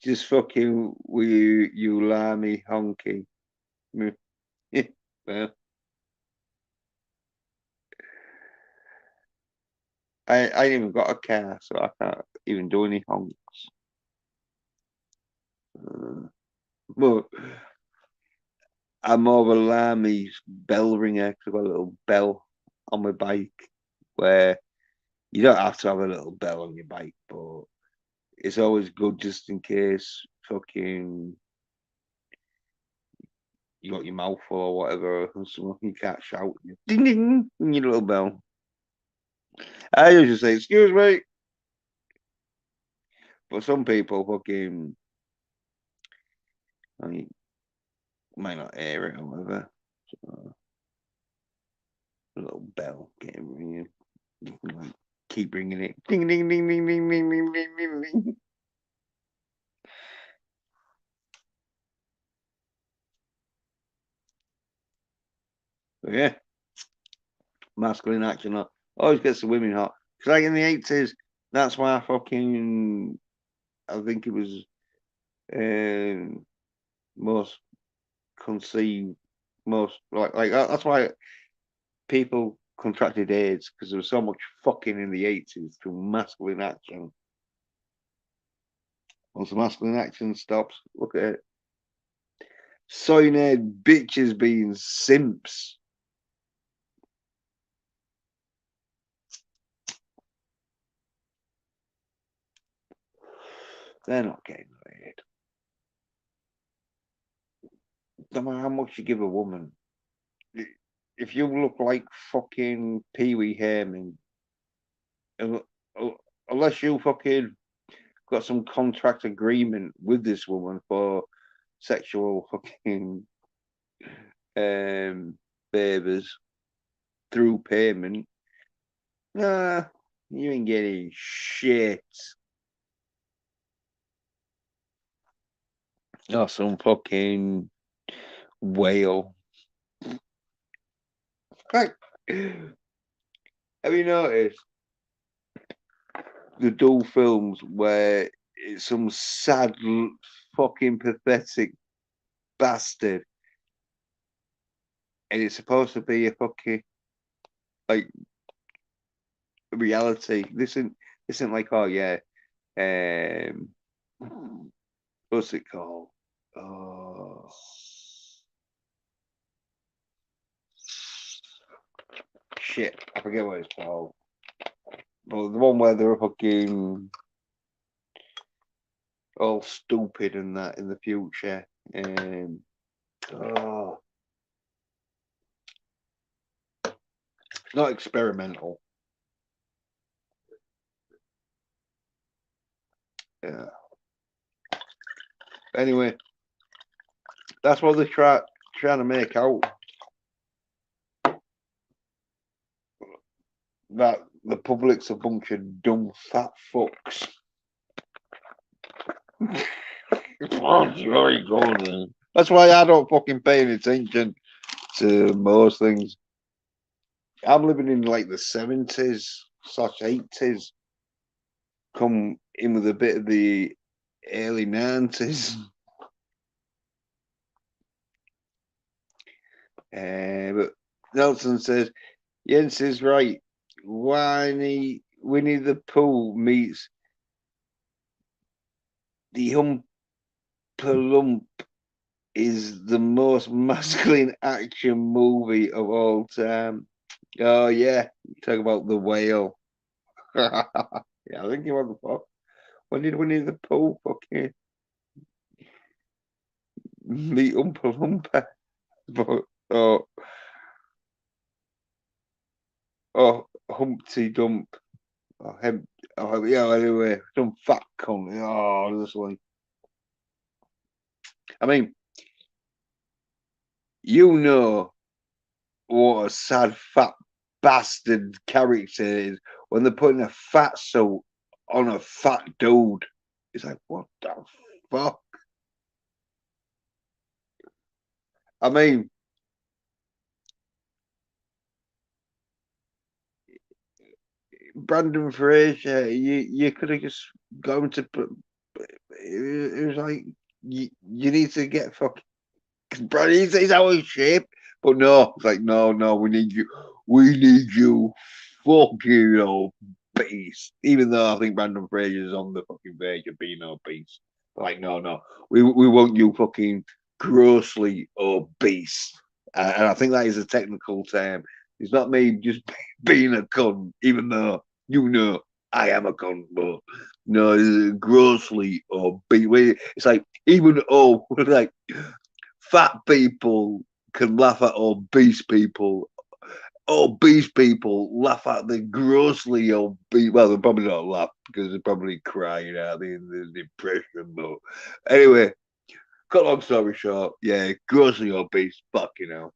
just fucking with you, you limey honky. Well, I ain't even got a car, so I can't even do any honks. But I'm more of a limey bell ringer because I've got a little bell on my bike where you don't have to have a little bell on your bike, but it's always good just in case fucking you got your mouth full or whatever, and someone you can't shout. Ding ding, your little bell. I usually say, "Excuse me," but some people fucking, I mean, might not hear it or whatever. So, a little bell getting ringing. Like, keep ringing it. Ding ding ding ding ding ding ding ding ding ding. But yeah, masculine action always gets the women hot. Cause like in the 80s, that's why I think it was most conceived, most like that's why people contracted AIDS because there was so much fucking in the 80s through masculine action. Once the masculine action stops, look at it. Soy nerd bitches being simps. They're not getting laid. No matter how much you give a woman. If you look like fucking Pee Wee Herman, unless you fucking got some contract agreement with this woman for sexual fucking favors through payment, nah, you ain't getting shit. Or some fucking whale. Have you noticed the dual films where it's some sad, fucking pathetic bastard, and it's supposed to be a fucking like reality? This isn't like, oh yeah, what's it called? Oh, shit, I forget what it's called. But the one where they're fucking all stupid and that in the future. Oh, it's not experimental. Yeah. Anyway, that's what they're trying to make out. That the public's a bunch of dumb fat fucks. That's why I don't fucking pay any attention to most things. I'm living in like the 70s/80s. Come in with a bit of the early 90s. But Nelson says, Jens is right. Winnie the Pooh meets the Humper Lump is the most masculine action movie of all time. Oh yeah, talk about the whale. Yeah, I think what the fuck. When did Winnie the Pooh fucking meet Oompa Loompa? But Humpty Dump. Yeah, anyway, some fat cunt. Oh, this one. I mean, you know what a sad fat bastard character is when they're putting a fat suit on a fat dude. It's like, what the fuck? I mean, Brandon Fraser, you could have just gone to. It was like you need to get fucking. Brad, he's out of shape, but no, it's like no, we need you, fucking obese. Even though I think Brandon Fraser is on the fucking verge of being obese, like no, we want you fucking grossly obese, and I think that is a technical term. It's not me just being a cunt, even though you know I am a cunt, but no, grossly obese. It's like even like fat people can laugh at obese people. Obese people laugh at the grossly obese. Well, they're probably not laugh because they're probably crying out in the depression. But anyway, cut long story short, yeah, grossly obese. Fucking hell.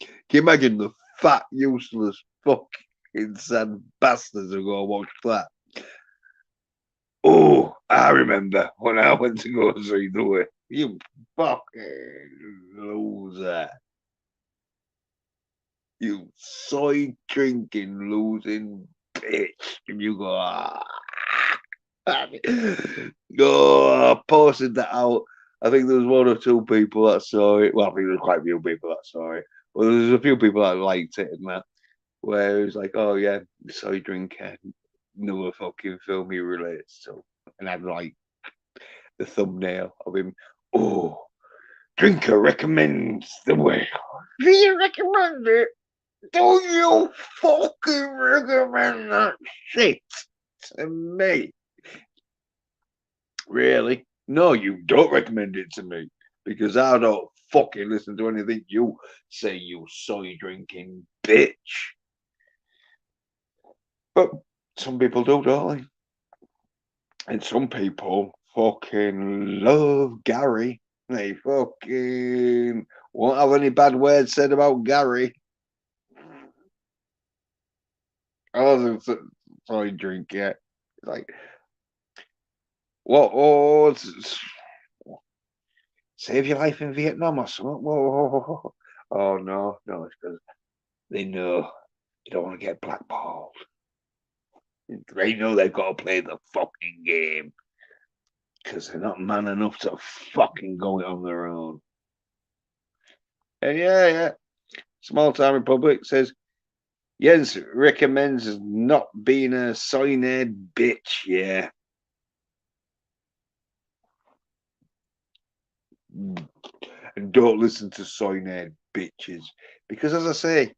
Can you imagine the fat, useless, fucking sad bastards who go watch that? Oh, I remember when I went to go see the way. You fucking loser. You soy drinking losing bitch. And you go, no, I posted that out. I think there was one or two people that saw it. Well, I think there was quite a few people that saw it. But there was a few people that liked it and that. Where it was like, oh yeah, soy drinker, no fucking film he relates to. and had like the thumbnail of him. Oh, drinker recommends the way. Do you recommend it? Do you fucking recommend that shit to me? Really? No, you don't recommend it to me because I don't fucking listen to anything you say, you soy drinking bitch. But some people do, don't they? And some people fucking love Gary. They fucking won't have any bad words said about Gary. I wasn't soy drink yet. Like, what? Oh, save your life in Vietnam or something. Whoa. Oh, no, it's because they know they don't want to get blackballed. They know they've got to play the fucking game because they're not man enough to fucking go it on their own. And yeah. Small Town Republic says, Jens recommends not being a soy nerd bitch. Yeah. And don't listen to soy nerd bitches. Because as I say,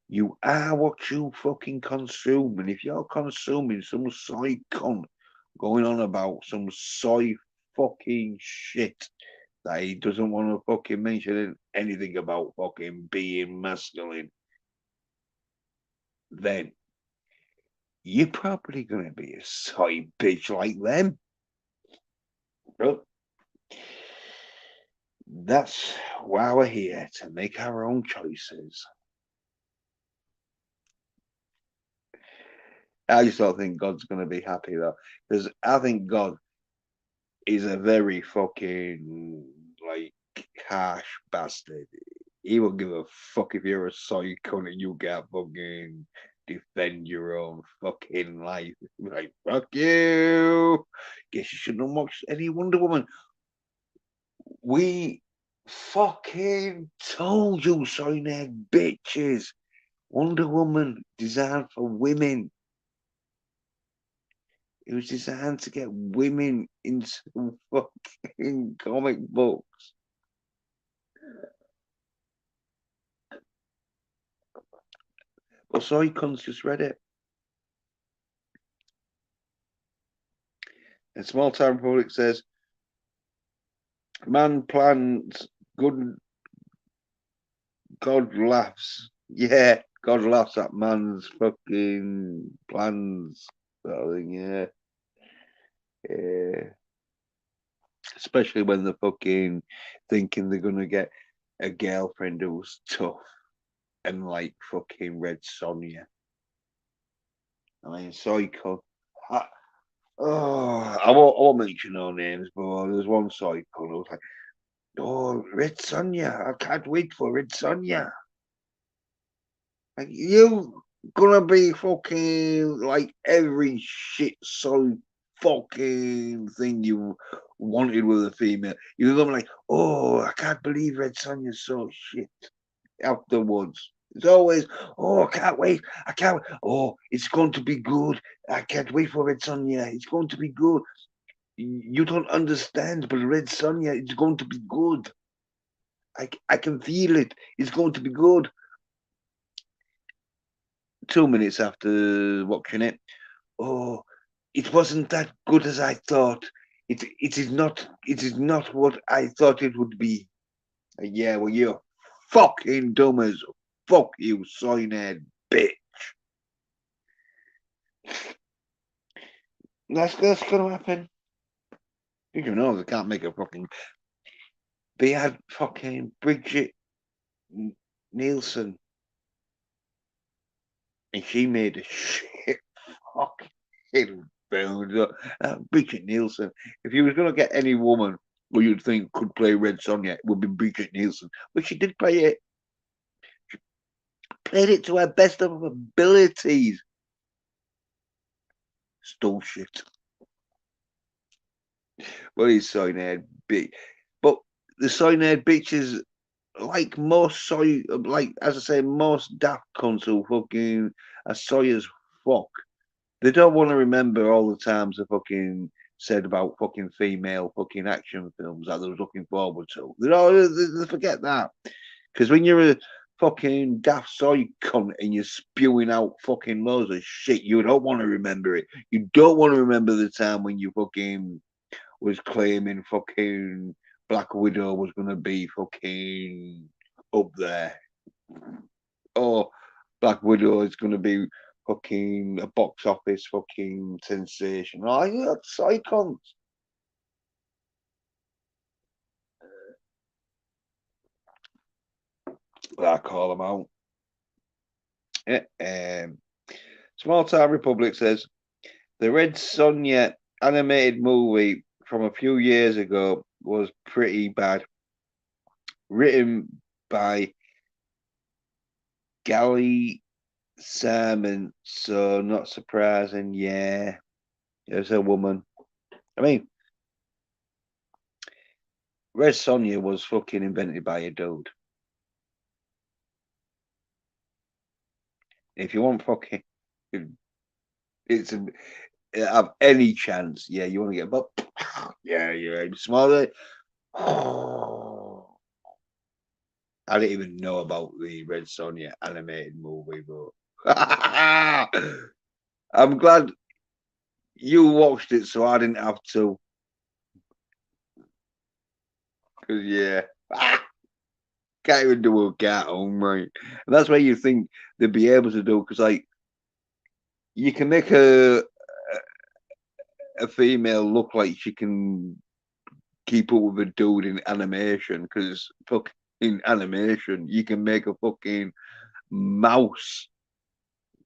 you are what you fucking consume. And if you're consuming some soy cunt going on about some soy fucking shit that he doesn't want to fucking mention anything about fucking being masculine, then you're probably going to be a soy bitch like them. But that's why we're here, to make our own choices. I just don't think God's going to be happy though, because I think God is a very fucking like harsh bastard. He won't give a fuck if you're a soy cunt and you get fucking defend your own fucking life. Like, fuck you. Guess you shouldn't have watched any Wonder Woman. We fucking told you, soy nerd bitches. Wonder Woman designed for women. It was designed to get women into fucking comic books. But soy cunts just read it. And Small Town Republic says, man plans, good, God laughs. Yeah, God laughs at man's fucking plans. Yeah. Especially when they're fucking thinking they're gonna get a girlfriend who's tough and like fucking Red Sonja. I mean, Psycho. I won't mention no names, but there's one Psycho who was like, oh, Red Sonja, I can't wait for Red Sonja. Like, you gonna be fucking like every shit so fucking thing you wanted with a female. You're gonna be like, oh, I can't believe Red Sonja's so shit afterwards. It's always, oh, I can't wait. I can't. Oh, it's going to be good. I can't wait for Red Sonja. It's going to be good. You don't understand, but Red Sonja, it's going to be good. I can feel it. It's going to be good. 2 minutes after watching it, oh, it wasn't that good as I thought. It is not what I thought it would be. Yeah, well, you're fucking dumb as fuck, you soy nerd bitch. That's gonna happen. You know they can't make a fucking. They had fucking Bridget Nielsen, and she made a shit fucking film. Bridget Nielsen. If you was gonna get any woman who you'd think could play Red Sonja, it would be Bridget Nielsen. But she did play it. She played it to her best of her abilities. Stole shit. Well, he's soy nerd bitch. But the soy nerd bitches, like most soy, like as I say, most daft cunts who fucking are soy as fuck. They don't want to remember all the times they fucking said about fucking female fucking action films that they was looking forward to. They forget that. Because when you're a fucking daft soy cunt and you're spewing out fucking loads of shit, you don't want to remember it. You don't want to remember the time when you fucking was claiming fucking Black Widow was gonna be fucking up there. Or Black Widow is gonna be fucking a box office fucking sensation. Oh, yeah, that's soy cunts. I call them out. Small Town Republic says the Red Sonja animated movie from a few years ago was pretty bad. Written by Gally Salmon, so not surprising. Yeah, there's a woman. I mean, Red Sonja was fucking invented by a dude. If you want fucking, it's a, have any chance, yeah, you want to get but yeah, you're smaller. Oh, I didn't even know about the Red Sonja animated movie, but I'm glad you watched it, so I didn't have to. Cause yeah, can't even do a cartoon, right? And that's where you think they'd be able to do, because like you can make a female look like she can keep up with a dude in animation, because fucking in animation you can make a fucking mouse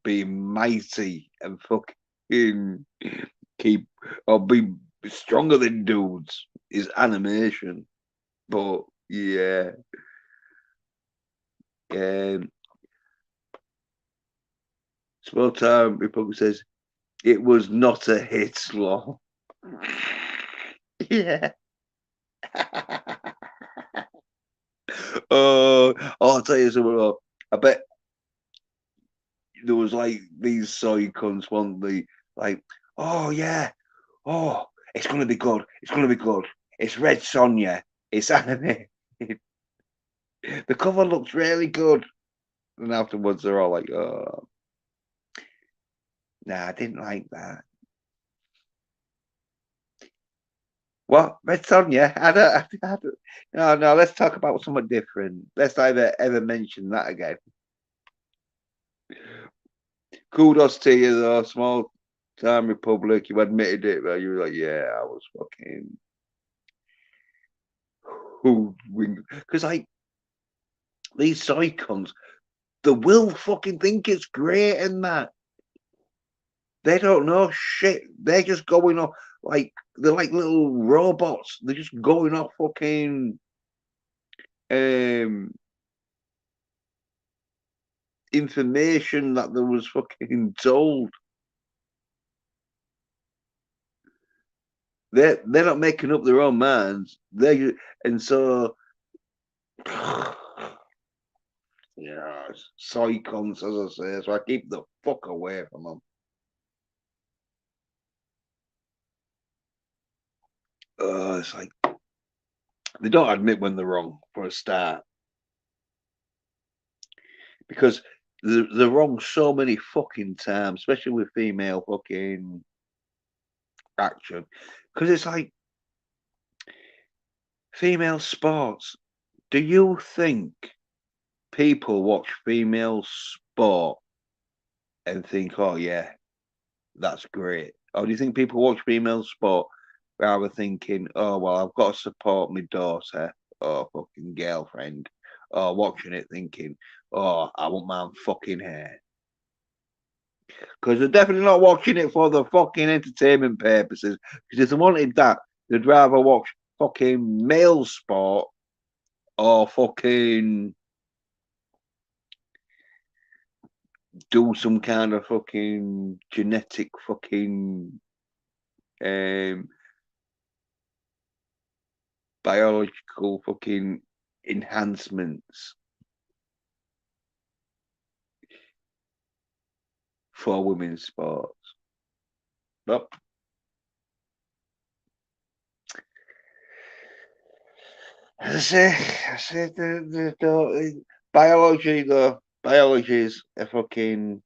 be mighty and fucking keep or be stronger than dudes is animation. But yeah. Small Town Republic says it was not a hit, lol. Yeah. Oh, I'll tell you something. I bet there was like these soy cunts want the like, oh yeah, oh, it's gonna be good. It's gonna be good. It's Red Sonja. It's anime. The cover looks really good. And afterwards they're all like, oh, nah, I didn't like that. What? Red Sonja? I don't, no, let's talk about something different. Let's not ever mention that again. Kudos to you, though. Small Town Republic. You admitted it, but you were like, yeah, I was fucking. Because, like, these psychons, they will fucking think it's great and that. They don't know shit. They're just going off, like, they're like little robots. They're just going off fucking. Information that there was fucking told. They're not making up their own minds. And so yeah, psychons, as I say, so I keep the fuck away from them. It's like they don't admit when they're wrong for a start, because they're wrong so many fucking times, especially with female fucking action. Because it's like female sports. Do you think people watch female sport and think, oh yeah, that's great? Or do you think people watch female sport rather thinking, oh well, I've got to support my daughter or fucking girlfriend, or watching it thinking, oh, I want my fucking hair? Because they're definitely not watching it for the fucking entertainment purposes. Because if they wanted that, they'd rather watch fucking male sport or fucking do some kind of fucking genetic fucking biological fucking enhancements for women's sports. Nope. As I say the biology, though, biology is a fucking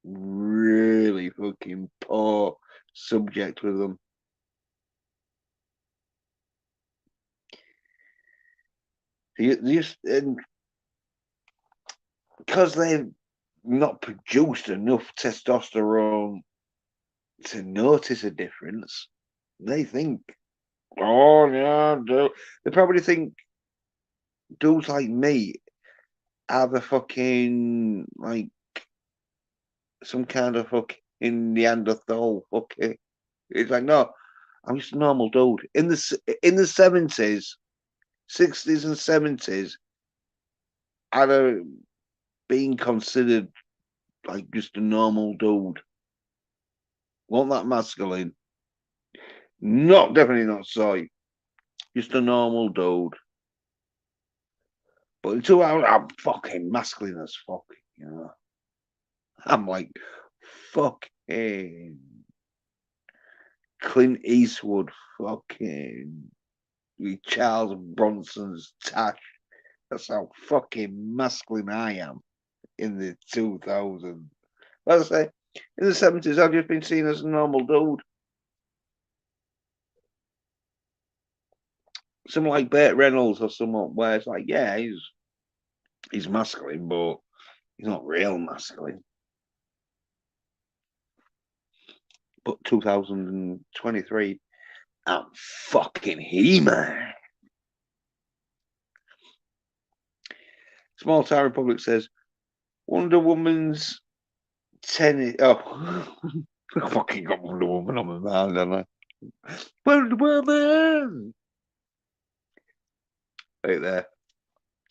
really fucking poor subject with them. And because they've not produced enough testosterone to notice a difference, they think, oh yeah, they probably think dudes like me are the fucking like some kind of fucking Neanderthal. Okay, it's like no, I'm just a normal dude. In the 70s, 60s, and 70s, I'd have been considered like just a normal dude. Wasn't that masculine? Not definitely not soy. Just a normal dude. But until I'm fucking masculine as fuck, you know. I'm like fucking Clint Eastwood, fucking with Charles Bronson's tash. That's how fucking masculine I am in the 2000s. As I say, in the 70s, I've just been seen as a normal dude. Someone like Burt Reynolds or someone where it's like, yeah, he's masculine, but he's not real masculine. But 2023, I'm fucking He-Man. Small Town Republic says Wonder Woman's tennis. Oh, I fucking got Wonder Woman on my mind, don't I? Wonder Woman. Right there.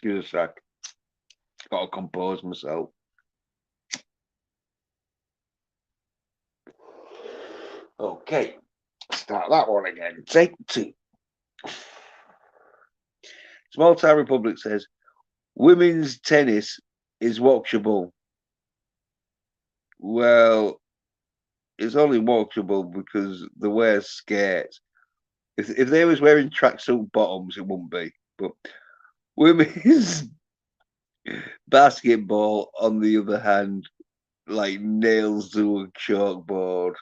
Give us a sec. Got to compose myself. Okay, start that one again. Take two. Small Town Republic says women's tennis is watchable. Well, it's only watchable because they wear skirts. If they was wearing tracksuit bottoms, it wouldn't be. But women's basketball, on the other hand, like nails to a chalkboard.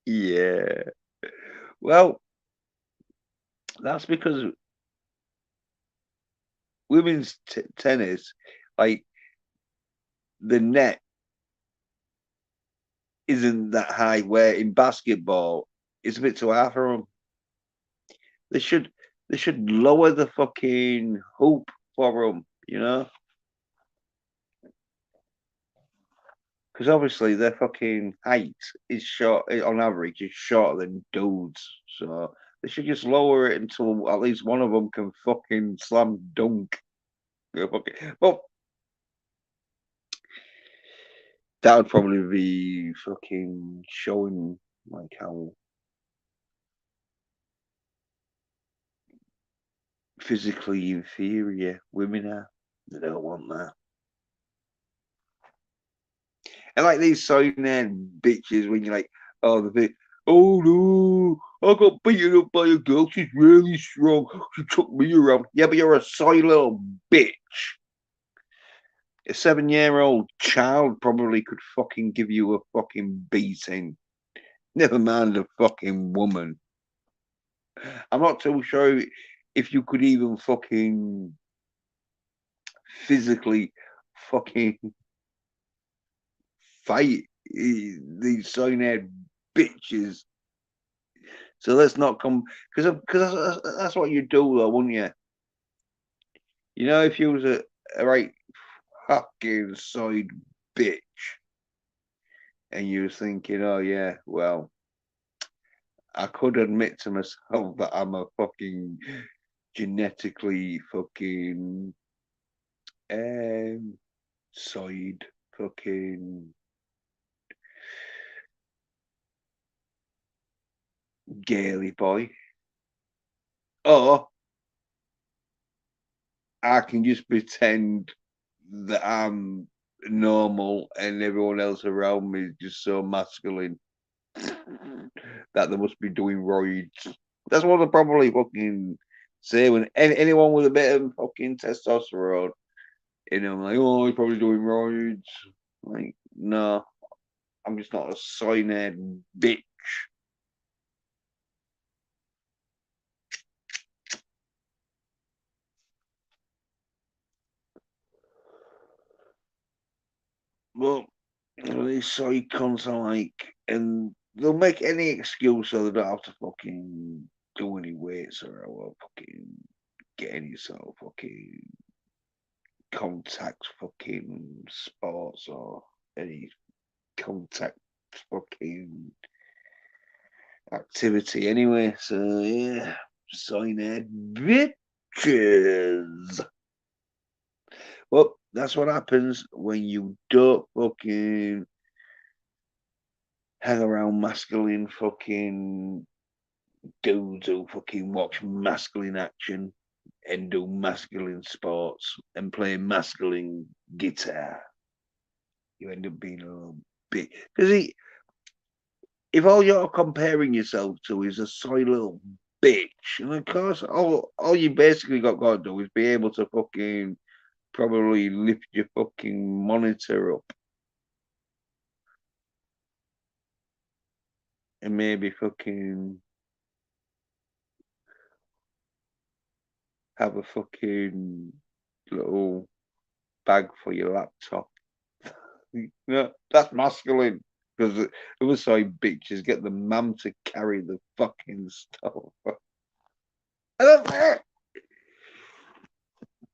Yeah. Well, that's because women's tennis, like the net isn't that high. Where in basketball, it's a bit too high for them. They should lower the fucking hoop for them, you know, because obviously their fucking height is short on average is shorter than dudes, so they should just lower it until at least one of them can fucking slam dunk. Well, that would probably be fucking showing like how physically inferior women are. They don't want that. And like these soy nerd bitches when you're like, oh, the bit, oh no, I got beaten up by a girl. She's really strong. She took me around. Yeah, but you're a soy little bitch. A 7-year-old child probably could fucking give you a fucking beating. Never mind a fucking woman. I'm not too sure if you could even fucking physically fucking fight these soy-nerd bitches. So let's not come because that's what you do though, wouldn't you? You know, if you was a right fucking side bitch and you was thinking, oh yeah, well, I could admit to myself that I'm a fucking genetically fucking side fucking girly boy. Or I can just pretend that I'm normal and everyone else around me is just so masculine that they must be doing roids. That's what they probably fucking say when anyone with a bit of fucking testosterone, like, oh, he's probably doing roids. Like, no, I'm just not a soy nerd bitch. Well, these soy cunts are like, and they'll make any excuse so they don't have to fucking do any weights or fucking get any sort of fucking contact fucking sports or any contact fucking activity anyway. So yeah, sign it, bitches. Well, that's what happens when you don't fucking hang around masculine fucking dudes who fucking watch masculine action and do masculine sports and play masculine guitar. You end up being a little bit because if all you're comparing yourself to is a soy little bitch, and of course all you basically got to do is be able to fucking probably lift your fucking monitor up and maybe fucking have a fucking little bag for your laptop. That's masculine. Because the other side bitches get the mum to carry the fucking stuff. I don't care.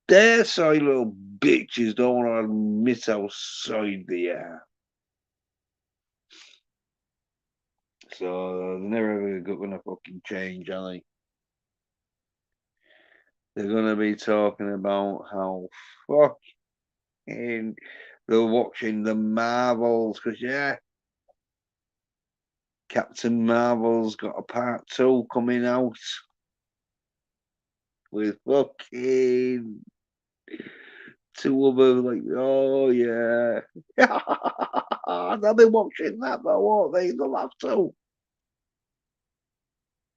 Their side little bitches don't want to admit how side they are. So they're never gonna fucking change, are they? They're gonna be talking about how fucking they're watching the Marvels, because yeah, Captain Marvel's got a part 2 coming out with fucking 2 of them. Like, oh yeah, they'll be watching that though, won't they? They'll have to.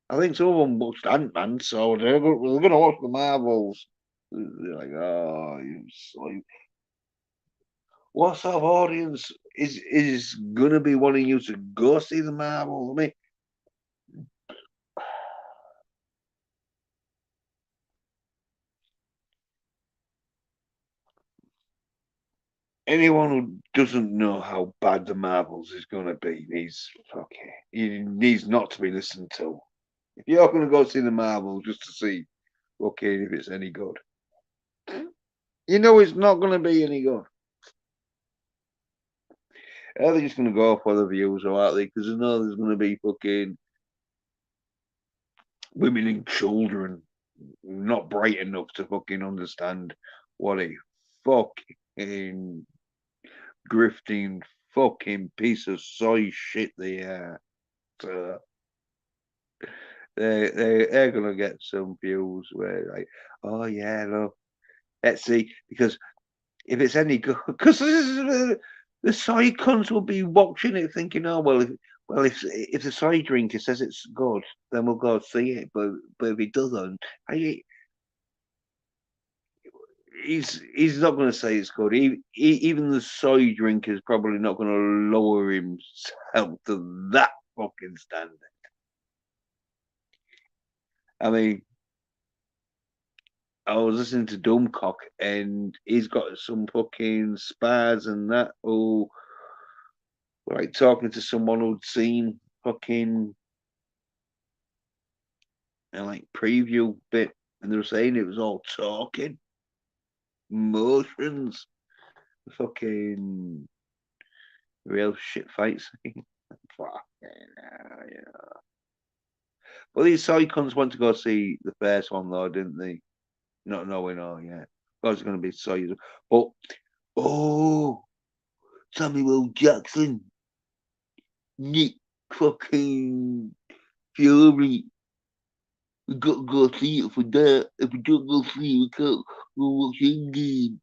I think some of them watched Ant-Man, so they're going to watch the Marvels. They're like, oh, like, what sort of audience is going to be wanting you to go see the Marvels? I mean, anyone who doesn't know how bad the Marvels is going to be he needs not to be listened to. If you're going to go see the Marvels just to see, okay, if it's any good, you know it's not going to be any good. Are they just going to go for the views, or are they? Because I know there's going to be fucking women and children not bright enough to fucking understand what a fucking grifting fucking piece of soy shit they are. So they're gonna get some views where like, oh yeah, look, let's see, because if it's any good, because the soy cunts will be watching it thinking, oh if the soy drinker says it's good, then we'll go see it. But if he doesn't, he's not going to say it's good. Even the soy drinker is probably not going to lower himself to that fucking standard. I mean, I was listening to Dumbcock, and he's got some fucking spars and that. Oh, like talking to someone who'd seen fucking like preview bit, and they were saying it was all talking, motions, fucking real shit fight scene. Fucking hell, yeah. Well, these Psycons went to go see the first one though, didn't they? Not knowing, oh yeah, I was going to be Psy. But oh, Samuel Jackson, Nick fucking Fury. We got to go see it for that. If we don't go see it, we can't go watch Endgame.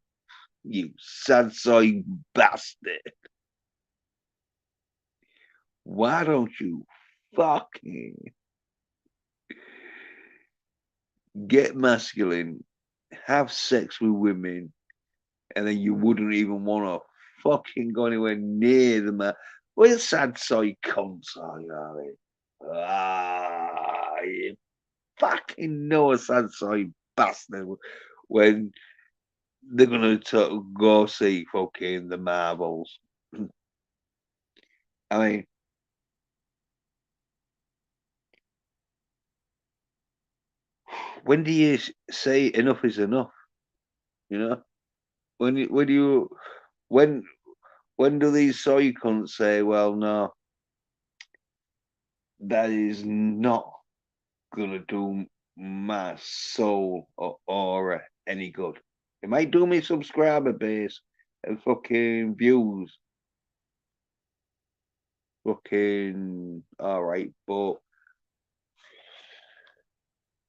You sad soy bastard. Why don't you fucking get masculine, have sex with women, and then you wouldn't even want to fucking go anywhere near the man? Well, sad soy cunts are you, are they? You fucking know a sad soy bastard when they're gonna go see fucking the Marvels. I mean, when do you say enough is enough? You know, when do you when when do these soy cunts say, well, no, that is not gonna do my soul or aura any good. It might do me subscriber base and fucking views, fucking all right, but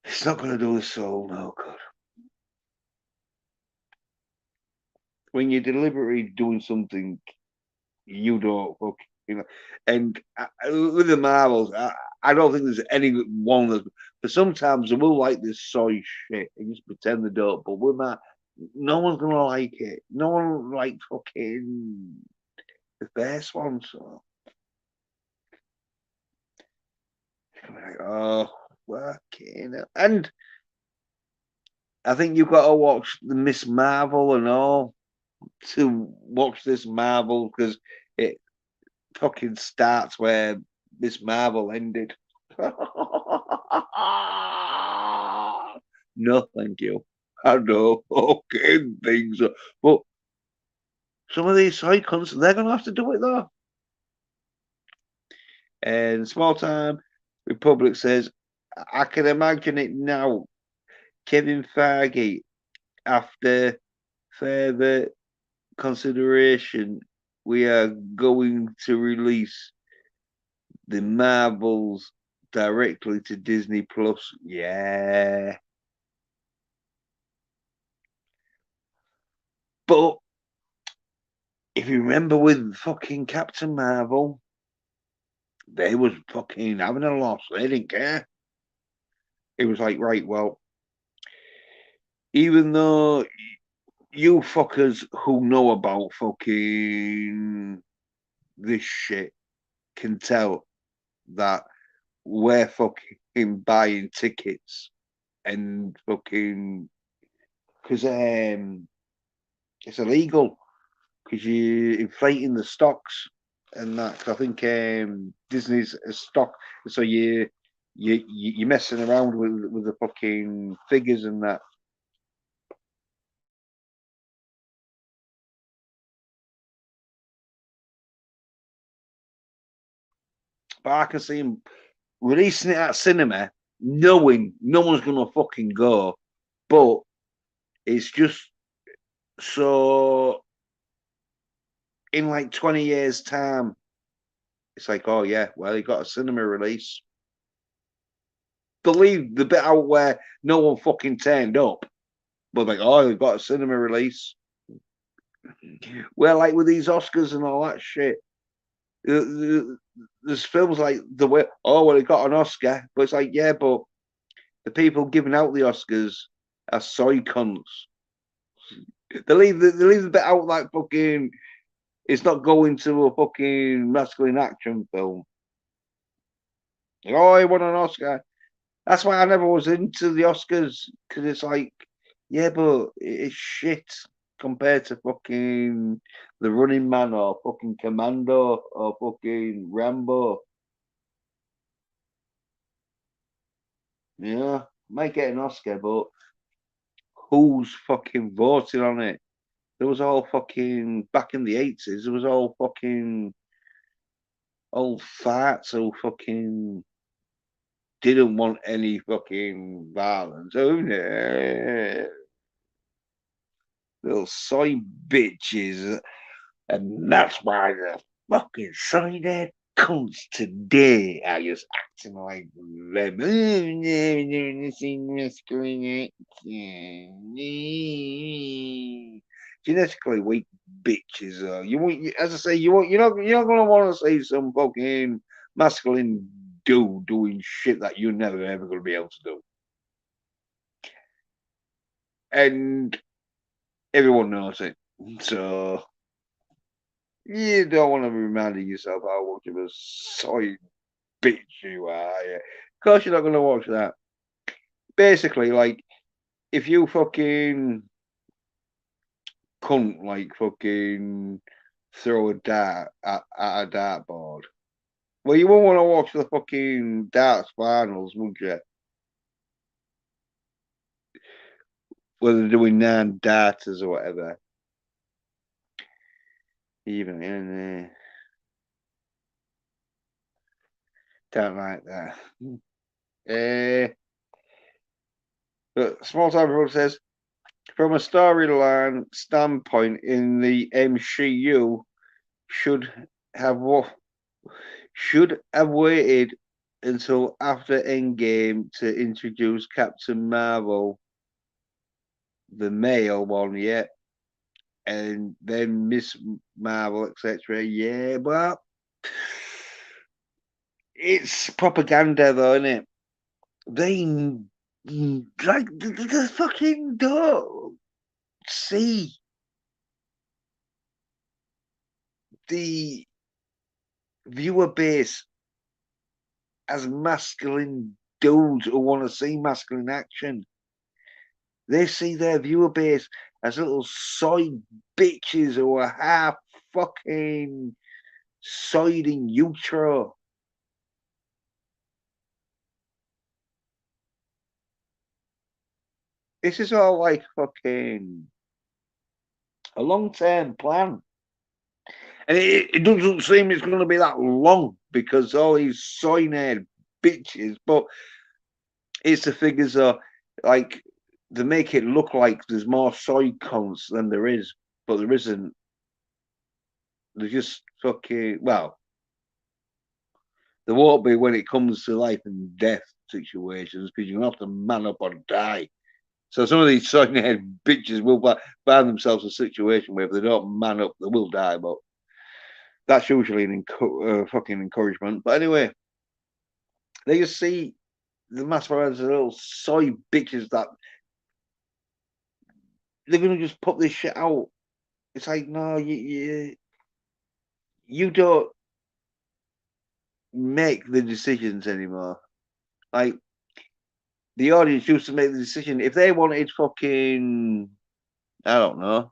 it's not gonna do the soul no good. When you're deliberately doing something you don't fucking, and with the Marvels, I don't think there's any one that. But sometimes they will like this soy shit and just pretend they don't. But with that, no one's gonna like it. No one like fucking the first one. So like, oh, fucking hell. And I think you've got to watch the Miss Marvel and all to watch this Marvel because it fucking starts where Miss Marvel ended. No, thank you. I know fucking things. But some of these icons, they're gonna have to do it though. And Small Time Republic says, I can imagine it now. Kevin Feige, after further consideration, we are going to release the Marvels directly to Disney Plus. Yeah. But if you remember with fucking Captain Marvel, they was fucking having a loss. They didn't care. It was like, right, well, even though you fuckers who know about fucking this shit can tell that we're fucking buying tickets and fucking because it's illegal because you're inflating the stocks and that. 'Cause I think Disney's a stock, so you're messing around with the fucking figures and that. But I can see him releasing it at cinema, knowing no one's gonna fucking go, but it's just so in like 20 years' time, it's like, oh yeah, well, he got a cinema release. They'll leave the bit out where no one fucking turned up, but like, oh, they've got a cinema release. Well, like with these Oscars and all that shit, there's films like the way, oh, well, he got an Oscar, but it's like, yeah, but the people giving out the Oscars are soy cunts. They leave the bit out like fucking. It's not going to a fucking masculine action film. Like, oh, he won an Oscar. That's why I never was into the Oscars because it's like, yeah, but it's shit compared to fucking The Running Man or fucking Commando or fucking Rambo. Yeah, might get an Oscar, but who's fucking voting on it? There was all fucking back in the 80s. There was all fucking old farts who fucking didn't want any fucking violence. Oh no, little soy bitches, and that's why the fucking soy nerd cunts today are just acting like them. genetically weak bitches. As I say, you're not gonna want to see some fucking masculine dude doing shit that you're never ever gonna be able to do, and everyone knows it. So you don't want to be reminding yourself how much of a soy bitch you are. Yeah. Of course, you're not gonna watch that. Basically, like if you fucking cunt like fucking throw a dart at a dartboard. Well, you won't want to watch the fucking darts finals, would you? Where they're doing 9 darters or whatever. Even in there. Don't like that. But Small Time Report says, from a storyline standpoint in the MCU, should have should have waited until after Endgame to introduce Captain Marvel, the male one, yeah, and then Miss Marvel, etc. Yeah, but it's propaganda, though, isn't it? They like the fucking don't see the viewer base as masculine dudes who want to see masculine action. They see their viewer base as little soy bitches who are half fucking soyed in utero. This is all like fucking a long-term plan. And it doesn't seem it's going to be that long because all these soy nerd bitches, but it's the figures are like they make it look like there's more soy cunts than there is, but there isn't. There's just fucking, well, there won't be when it comes to life and death situations because you have to man up or die. So some of these soy nerd bitches will find themselves in a situation where if they don't man up, they will die, but that's usually an fucking encouragement. But anyway, they just see the masquerades as little soy bitches that they're gonna just put this shit out. It's like, no, you don't make the decisions anymore. Like the audience used to make the decision if they wanted fucking, I don't know,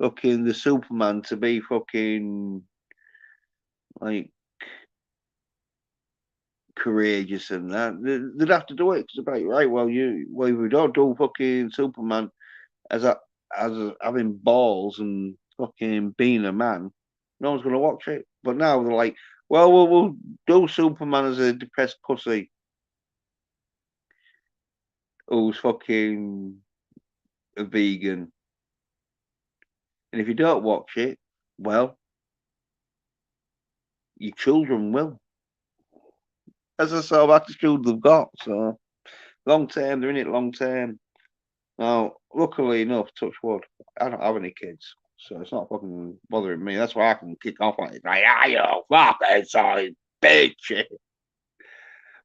fucking the Superman to be fucking like courageous and that they'd have to do it because they're like, right, well, if we don't do fucking Superman as having balls and fucking being a man, no one's gonna watch it. But now they're like, well, we'll do Superman as a depressed pussy who's fucking a vegan, and if you don't watch it, well, your children will. That's the sort of attitude they've got. So long term, they're in it long term. Now, luckily enough, touch wood, I don't have any kids, so it's not fucking bothering me. That's why I can kick off like, you fucking sorry, bitch.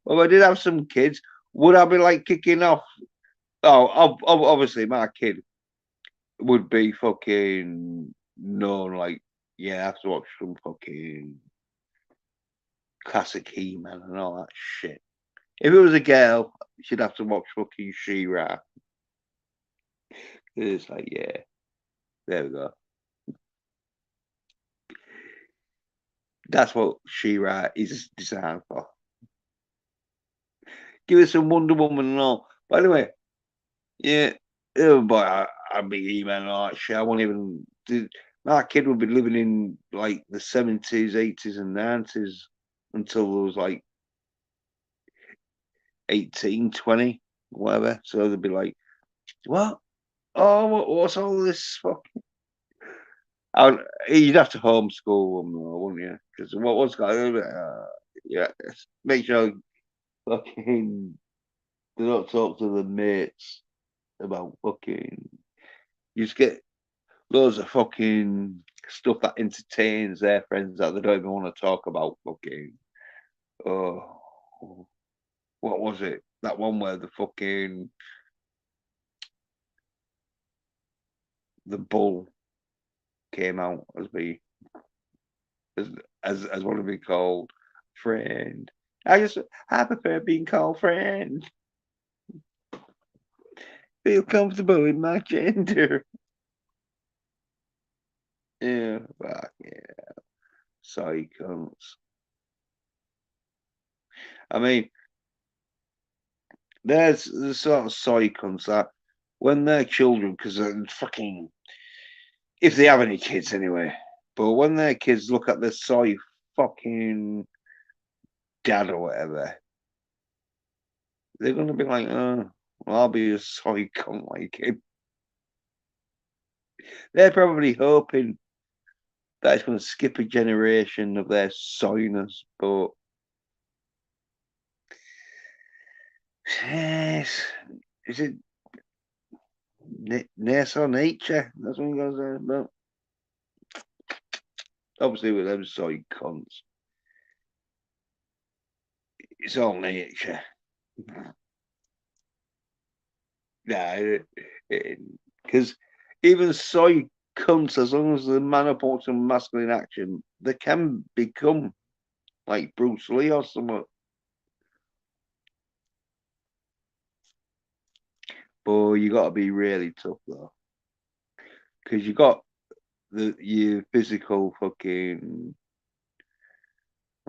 Well, if I did have some kids, would I be like kicking off? Oh, obviously, my kid would be fucking known like, yeah, I have to watch some fucking classic He-Man and all that shit. If it was a girl, she'd have to watch fucking She-Ra. It's like, yeah, there we go. That's what She-Ra is designed for. Give us some Wonder Woman and all. But anyway, yeah, oh boy, I'd be He-Man and all that shit. I won't even. My kid would be living in like the 70s, 80s, and 90s until I was like 18, 20, whatever. So they'd be like, what? Oh, what's all this fucking. You'd have to homeschool them, though, wouldn't you? Because what's going on? Yeah, make sure fucking they don't talk to the mates about fucking. You just get loads of fucking stuff that entertains their friends that they don't even want to talk about. Fucking, oh, what was it? That one where the bull came out as as as what to be called friend. I prefer being called friend. Feel comfortable with my gender. Yeah, fuck yeah. Sorry, cunts. I mean, there's the sort of soy cunts that when they're children, because fucking if they have any kids anyway, but when their kids look at the soy fucking dad or whatever, they're gonna be like, oh, well, I'll be a soy cunt like him. They're probably hoping that it's gonna skip a generation of their soyness, but yes, is it nature or nature? That's what you guys say. But obviously, with them soy cunts, it's all nature. Nah, because even soy cunts, as long as the man upon some masculine action, they can become like Bruce Lee or something. But you got to be really tough though, because you got your physical fucking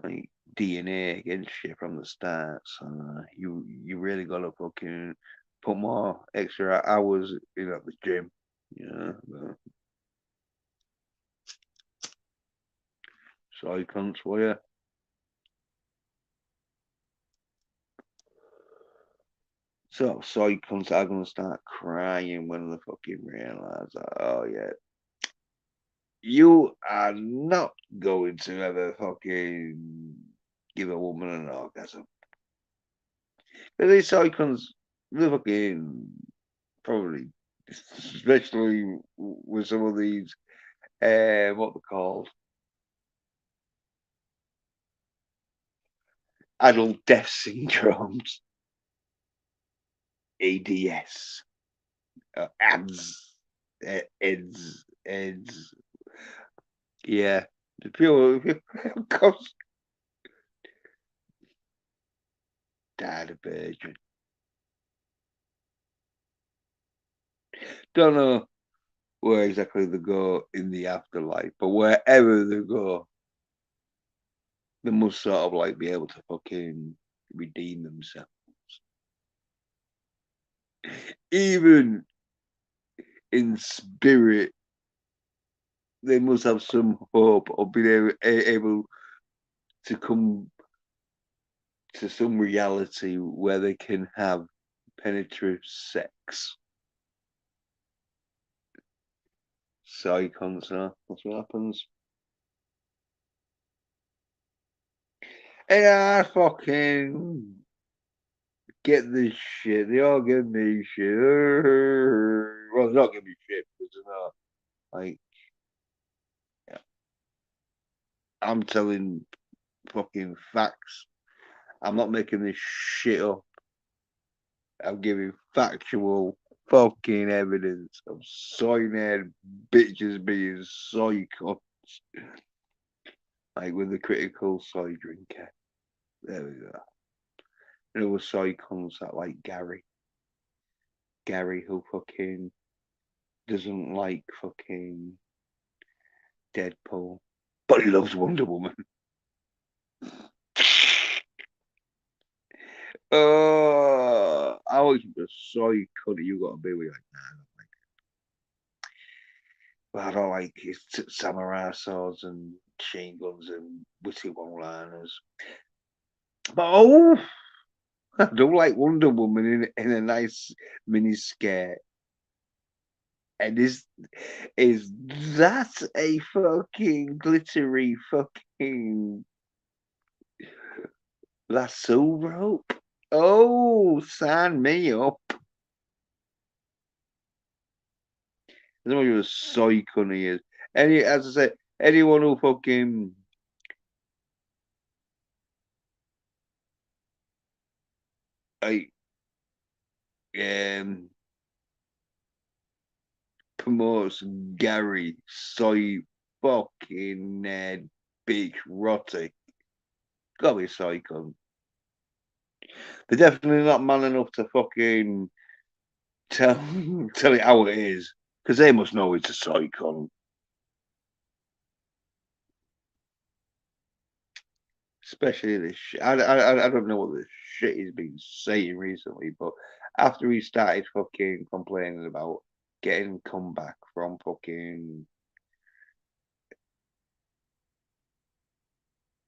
like DNA against you from the start. So you really got to fucking put more extra hours in at the gym. Yeah, so I can't swear. So comes are gonna start crying when they fucking realize that, oh yeah, you are not going to ever fucking give a woman an orgasm. But these psychons, they fucking probably, especially with some of these, what they're called, adult death syndromes, ADS, ADS, AIDS. Yeah, the pure, of course, died a virgin. Don't know where exactly they go in the afterlife, but wherever they go, they must sort of like be able to fucking redeem themselves. Even in spirit, they must have some hope of being able to come to some reality where they can have penetrative sex. Psychons, huh? That's what happens. And I fucking get this shit. They all give me shit. Well, they're not giving me shit because they're not. Like, I'm telling fucking facts. I'm not making this shit up. I'm giving factual fucking evidence of soy nerd bitches being soy cunts. Like with the critical soy drinker. There we go. There was soy cunts that like Gary. Gary who fucking doesn't like fucking Deadpool, but he loves Wonder Woman. How much of a soy cunt you got to be with? Like, nah, I don't like samurai swords and machine guns and witty one-liners. But I don't like Wonder Woman in a nice mini skirt. And is that a fucking glittery fucking lasso rope? Oh, sign me up. As much of a soy cunt he is. As I say, anyone who fucking like promotes Gary soy fucking bitch rotty. Gotta be a soy cunt. They're definitely not man enough to fucking tell it how it is, because they must know it's a soy cunt. Especially this shit. I don't know what this shit he's been saying recently, but after he started fucking complaining about getting comeback from fucking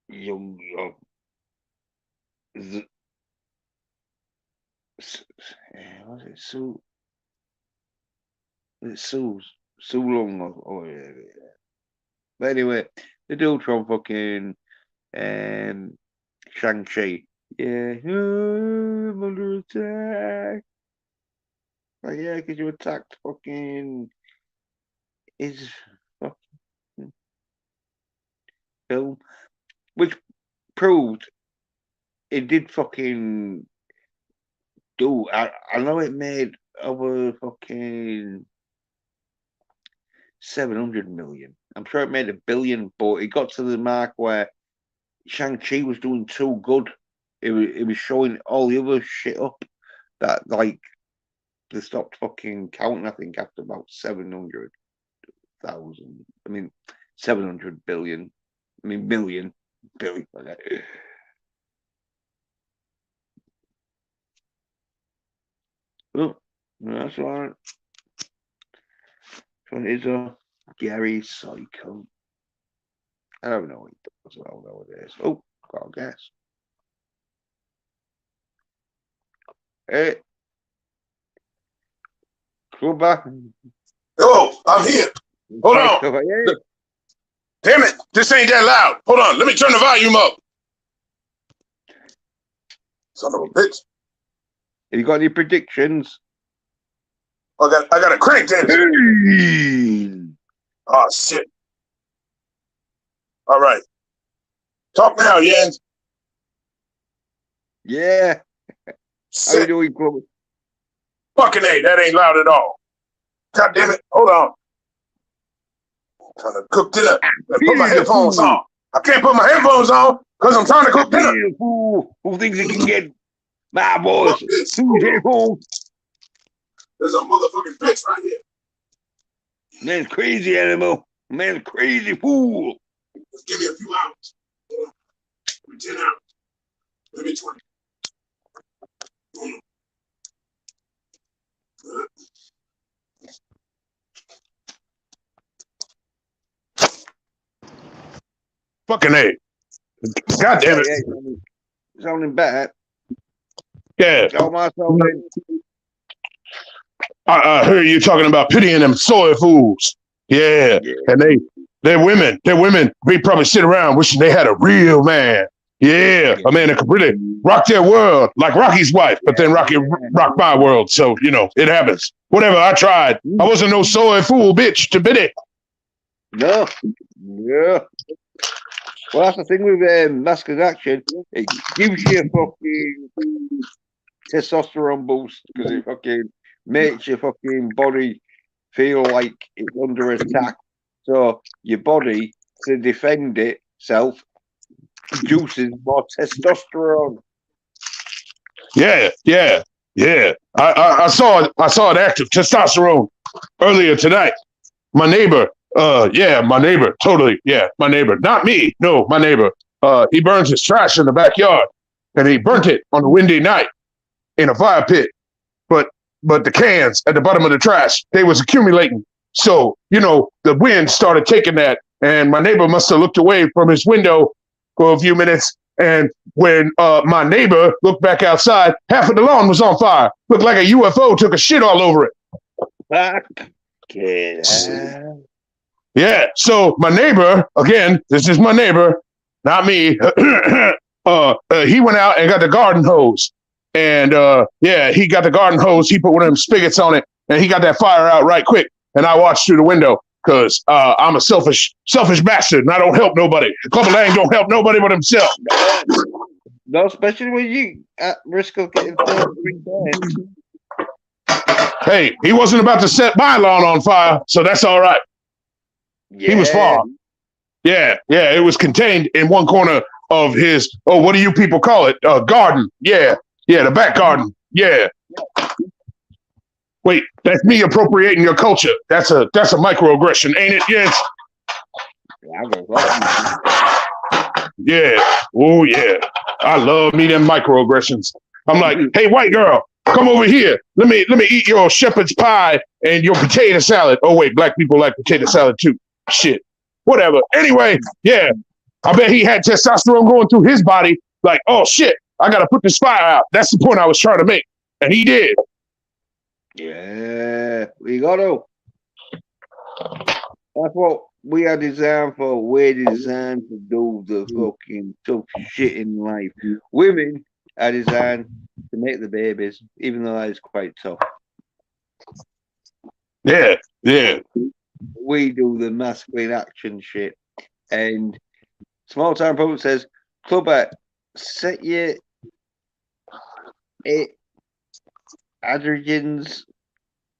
young was it Sue? It's Sue Long or yeah. But anyway, the dude from fucking Shang-Chi. Yeah, I'm under attack. Like, yeah, because you attacked fucking his fucking film, which proved it did fucking do. I know it made over fucking 700 million. I'm sure it made $1 billion, but it got to the mark where Shang-Chi was doing too good. It was showing all the other shit up that, like, they stopped fucking counting, I think, after about 700,000. I mean, 700 billion. I mean, billion. Oh, that's right. So it is a Gary Psycho. I don't know what he does. I don't know what it is. Oh, got a guess. Hey, Clubber. Oh, I'm here. Hold on. Yeah. Damn it. This ain't that loud. Hold on. Let me turn the volume up. Son of a bitch. Have you got any predictions? I got a crank dance. Hey. Oh, shit. All right. Talk now, Jens. Yeah. How you doing, Clubber? Fucking A, that ain't loud at all. God damn it. Hold on. I'm trying to cook dinner and put my headphones on. I can't put my headphones on because I'm trying to cook dinner. Who thinks he can get my boys? Who's here, fool? There's a motherfucking bitch right here. Man's crazy animal. Man's crazy fool. Just give me a few hours. Give me 10 hours. Give me 20. Fucking A. God damn it. Yeah, sounding better. Yeah. How am I sounding? I heard you talking about pitying them soy fools. Yeah. And they're women. They're women. They probably sit around wishing they had a real man. Yeah. A man that could really rock their world like Rocky's wife, but then Rocky rocked my world. So, you know, it happens. Whatever. I tried. I wasn't no soy fool bitch to bid it. No. Yeah. Well, that's the thing with Mask of Action. It gives you a fucking testosterone boost because it fucking makes your fucking body feel like it's under attack. So your body, to defend itself, produces more testosterone. Yeah. I saw an active testosterone earlier tonight. My neighbor, my neighbor, totally, yeah, my neighbor. Not me, no, my neighbor. He burns his trash in the backyard, and he burnt it on a windy night in a fire pit. But the cans at the bottom of the trash, they was accumulating. So, you know, the wind started taking that, and my neighbor must have looked away from his window for a few minutes. And when my neighbor looked back outside, half of the lawn was on fire. Looked like a UFO took a shit all over it. Yeah, so my neighbor, again, this is my neighbor, not me. He went out and got the garden hose. And he got the garden hose. He put one of them spigots on it, and he got that fire out right quick. and I watch through the window because I'm a selfish bastard, and I don't help nobody. Clubber Lang don't help nobody but himself. No, especially when you at risk of getting 3 days. Hey, he wasn't about to set my lawn on fire, so that's all right. Yeah. He was far. Yeah, it was contained in one corner of his, what do you people call it? Garden. Yeah, the back garden. Yeah. Wait, that's me appropriating your culture. That's a microaggression, ain't it? Yes. Yeah. Oh yeah. I love me them microaggressions. I'm like, hey, white girl, come over here. Let me eat your shepherd's pie and your potato salad. Oh wait, black people like potato salad too. Shit. Whatever. Anyway, yeah. I bet he had testosterone going through his body. Like, oh shit, I gotta put this fire out. That's the point I was trying to make. And he did. Yeah, we got to. That's what we are designed for. We're designed to do the fucking tough shit in life. Women are designed to make the babies, even though that is quite tough. Yeah. We do the masculine action shit. And Small Time Prophet says, Clubber, set your Adrian's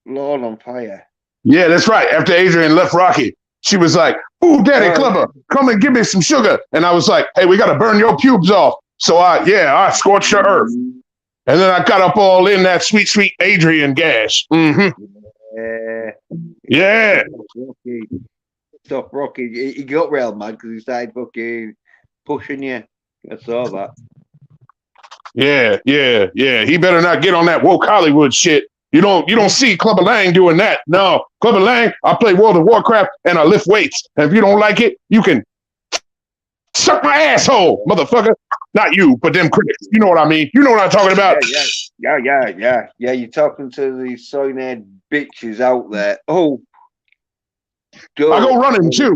lawn on fire. Yeah, that's right. After Adrian left Rocky, she was like, ooh, Daddy Clubber, come and give me some sugar. And I was like, hey, we got to burn your pubes off. So I scorched your earth. And then I got up all in that sweet, sweet Adrian gas. Mm-hmm. Yeah. Stop Rocky. He got real mad because he started fucking pushing you. I saw that. Yeah. He better not get on that woke Hollywood shit. You don't see Clubber Lang doing that. No, Clubber Lang, I play World of Warcraft and I lift weights. And if you don't like it, you can suck my asshole, motherfucker. Not you, but them critics. You know what I mean? You know what I'm talking about? Yeah. You're talking to the soy nerd bitches out there. Oh, I go running too.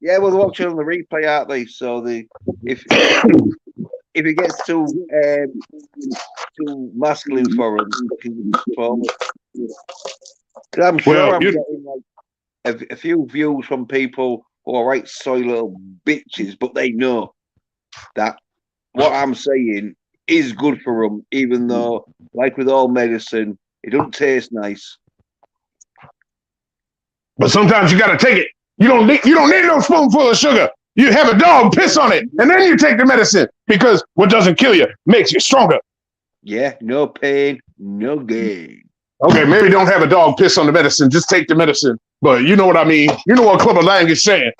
Yeah, well, they're watching on the replay, aren't they? So if it gets too masculine for them, I'm sure I'm getting like a few views from people who are right soy little bitches, but they know that what I'm saying is good for them, even though, like with all medicine, it doesn't taste nice. But sometimes you got to take it. You don't need no spoonful of sugar. You have a dog piss on it, and then you take the medicine because what doesn't kill you makes you stronger. Yeah, no pain, no gain. Okay, maybe don't have a dog piss on the medicine. Just take the medicine. But you know what I mean. You know what Clubber Lang is saying.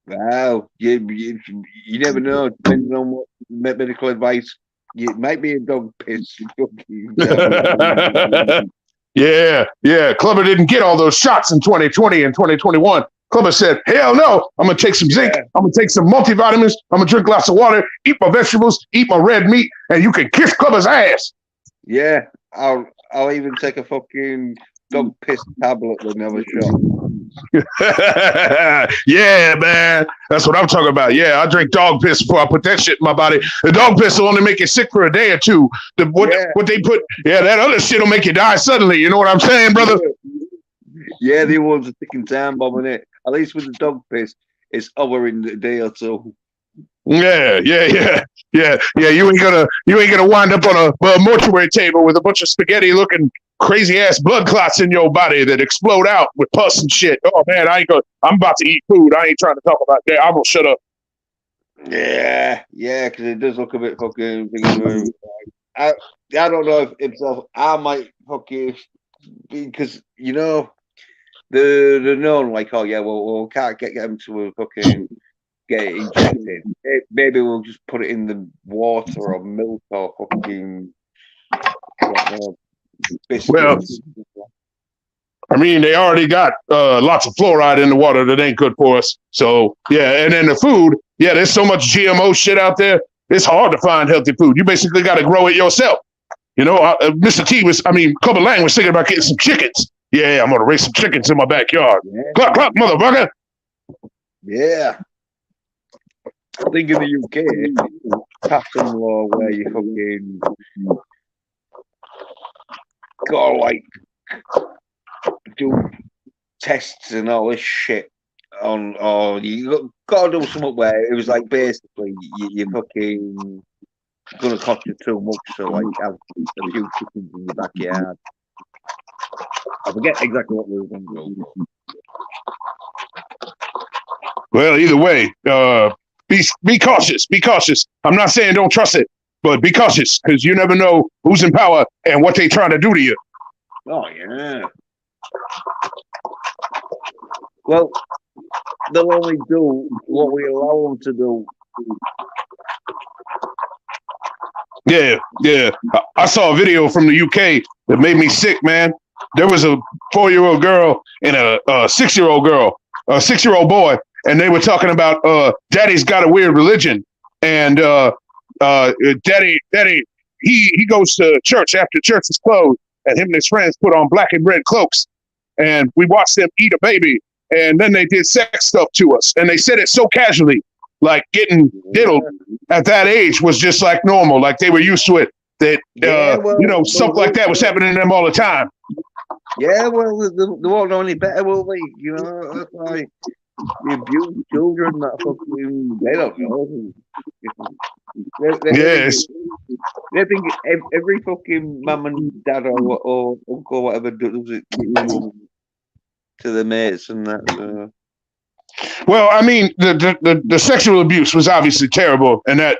Wow, you never know. Depending on what medical advice, it might be a dog piss. Yeah. Clubber didn't get all those shots in 2020 and 2021. Clubber said, hell no, I'm going to take some zinc. I'm going to take some multivitamins. I'm going to drink lots of water, eat my vegetables, eat my red meat, and you can kiss Clubber's ass. Yeah, I'll even take a fucking dog piss tablet with another shot. Yeah, man. That's what I'm talking about. Yeah, I drink dog piss before I put that shit in my body. The dog piss will only make you sick for a day or two. What they put, that other shit will make you die suddenly. You know what I'm saying, brother? Yeah, the ones are ticking time bomb in it. At least with the dog piss, it's over in a day or two. Yeah. You ain't gonna wind up on a mortuary table with a bunch of spaghetti looking crazy ass blood clots in your body that explode out with pus and shit. Oh man, I'm about to eat food. I ain't trying to talk about that. I'm gonna shut up. Yeah, because it does look a bit fucking. I don't know if I might fucking, because they're known like, oh yeah, well we can't get them to fucking get it injected. Maybe we'll just put it in the water or milk or fucking. Well, I mean, they already got lots of fluoride in the water that ain't good for us. So, yeah, and then the food, there's so much GMO shit out there. It's hard to find healthy food. You basically got to grow it yourself. Clubber Lang was thinking about getting some chickens. Yeah, I'm going to raise some chickens in my backyard. Cluck, cluck, motherfucker. Yeah. I think in the UK, patent law where you fucking go like do tests and all this shit on, or you got to do something where it was like basically you fucking gonna cost you too much to like have a few chickens in your backyard. I forget exactly what we were going to do. Well, either way, be cautious. Be cautious. I'm not saying don't trust it, but be cautious because you never know who's in power and what they trying to do to you. Oh yeah. Well, they'll only do what we allow them to do. Yeah, yeah. I saw a video from the UK that made me sick, man. There was a 4-year-old girl and a 6-year-old girl, a 6-year-old boy, and they were talking about daddy's got a weird religion, and daddy he goes to church after church is closed, and him and his friends put on black and red cloaks, and we watched them eat a baby, and then they did sex stuff to us, and they said it so casually, like getting diddled at that age was just like normal, like they were used to it. That stuff like that was happening to them all the time. Yeah, well, they won't know any better, will they? You know, that's why you abuse children that fucking, they don't know. Yes. They think every fucking mum and dad or uncle or whatever does it to their mates and that. Well, I mean, the sexual abuse was obviously terrible, and that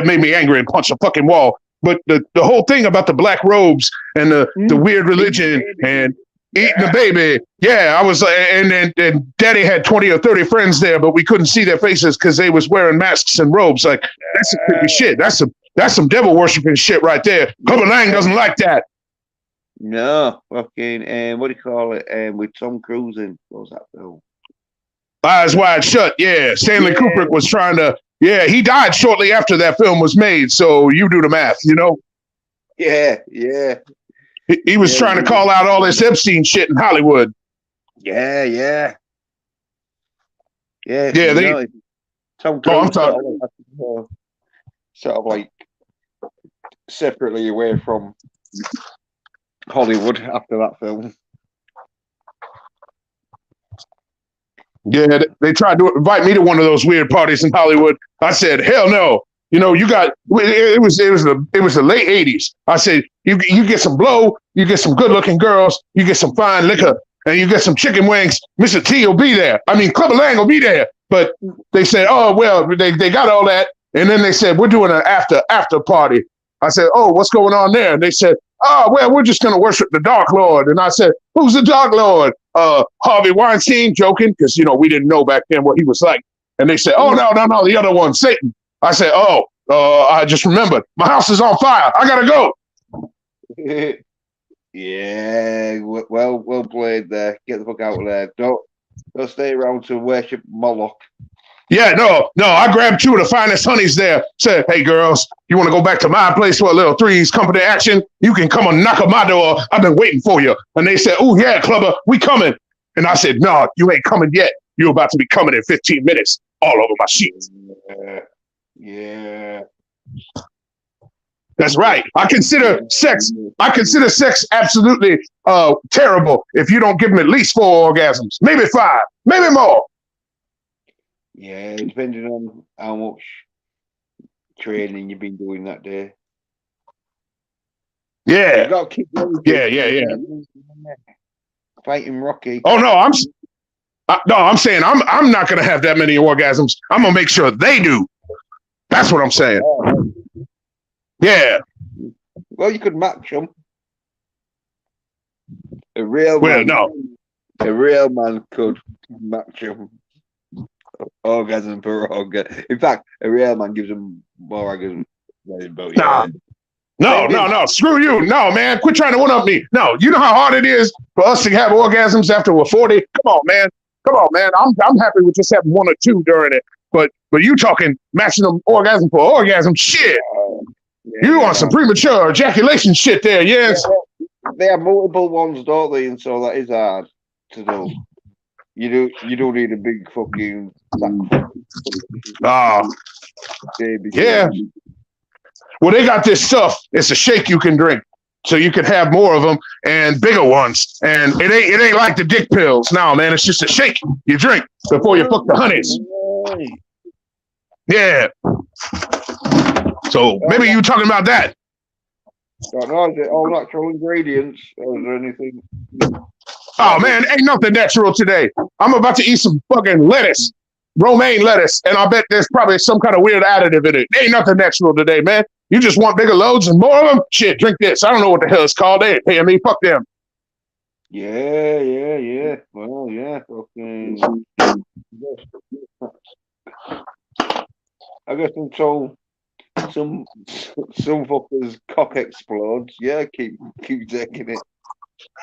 made me angry and punched a fucking wall. But the whole thing about the black robes and the weird religion and eating the baby, yeah, I was, and Daddy had 20 or 30 friends there, but we couldn't see their faces because they was wearing masks and robes. Like that's some creepy shit. That's some devil worshiping shit right there. Clubber Lang doesn't like that. No, fucking, what do you call it? With Tom Cruise in, what was that film? Eyes Wide Shut. Yeah, Stanley Kubrick was trying to. Yeah, he died shortly after that film was made. So you do the math, you know. Yeah. He was trying to call out all this Epstein shit in Hollywood. Yeah. Tom I'm Cruise sorry. sort of like separately away from Hollywood after that film. Yeah, they tried to invite me to one of those weird parties in Hollywood. I said, hell no. You know, it was the late 80s. I said, you get some blow, you get some good looking girls, you get some fine liquor, and you get some chicken wings. Mr. T will be there. I mean, Clubber Lang will be there. But they said, oh, well, they got all that. And then they said, we're doing an after party. I said, oh, what's going on there? And they said, oh, well, we're just going to worship the Dark Lord. And I said, who's the Dark Lord? Harvey Weinstein, joking, because, you know, we didn't know back then what he was like. And they said, oh, no, the other one, Satan. I said, I just remembered. My house is on fire. I got to go. Yeah, well played there. Get the fuck out of there. Don't stay around to worship Moloch. Yeah, no, I grabbed 2 of the finest honeys there. Said, hey, girls, you want to go back to my place for a little Three's Company action? You can come and knock on my door. I've been waiting for you. And they said, oh, yeah, Clubber, we coming. And I said, no, you ain't coming yet. You're about to be coming in 15 minutes all over my sheets. Yeah. That's right. I consider sex absolutely terrible if you don't give them at least 4 orgasms, maybe 5, maybe more. Yeah, depending on how much training you've been doing that day. Yeah. You got to keep going. Yeah. Fighting Rocky. Oh no, I'm saying I'm not gonna have that many orgasms. I'm gonna make sure they do. That's what I'm saying. Yeah. Well, you could match them. A real man could match them. Orgasm per orgasm. In fact, a real man gives them more orgasm than both. No. Screw you. No, man. Quit trying to one up me. No, you know how hard it is for us to have orgasms after we're 40? Come on, man. I'm happy with just having 1 or 2 during it. But you talking matching them orgasm for orgasm shit. You want some premature ejaculation shit there, yes? Yeah, they have multiple ones, don't they? And so that is hard to do. You do need a big fucking yeah. Well, they got this stuff. It's a shake you can drink. so you can have more of them and bigger ones. And it ain't like the dick pills. No, man, it's just a shake you drink before you fuck the honeys. Yeah. So maybe you talking about that. Don't know, is it all natural ingredients or is there anything? Oh man, ain't nothing natural today. I'm about to eat some fucking lettuce, romaine lettuce, and I bet there's probably some kind of weird additive in it. Ain't nothing natural today, man. You just want bigger loads and more of them? Shit, drink this. I don't know what the hell it's called. They ain't paying me. Fuck them. Yeah. Well, yeah. Okay. I guess until some fuckers cock explodes, yeah, keep taking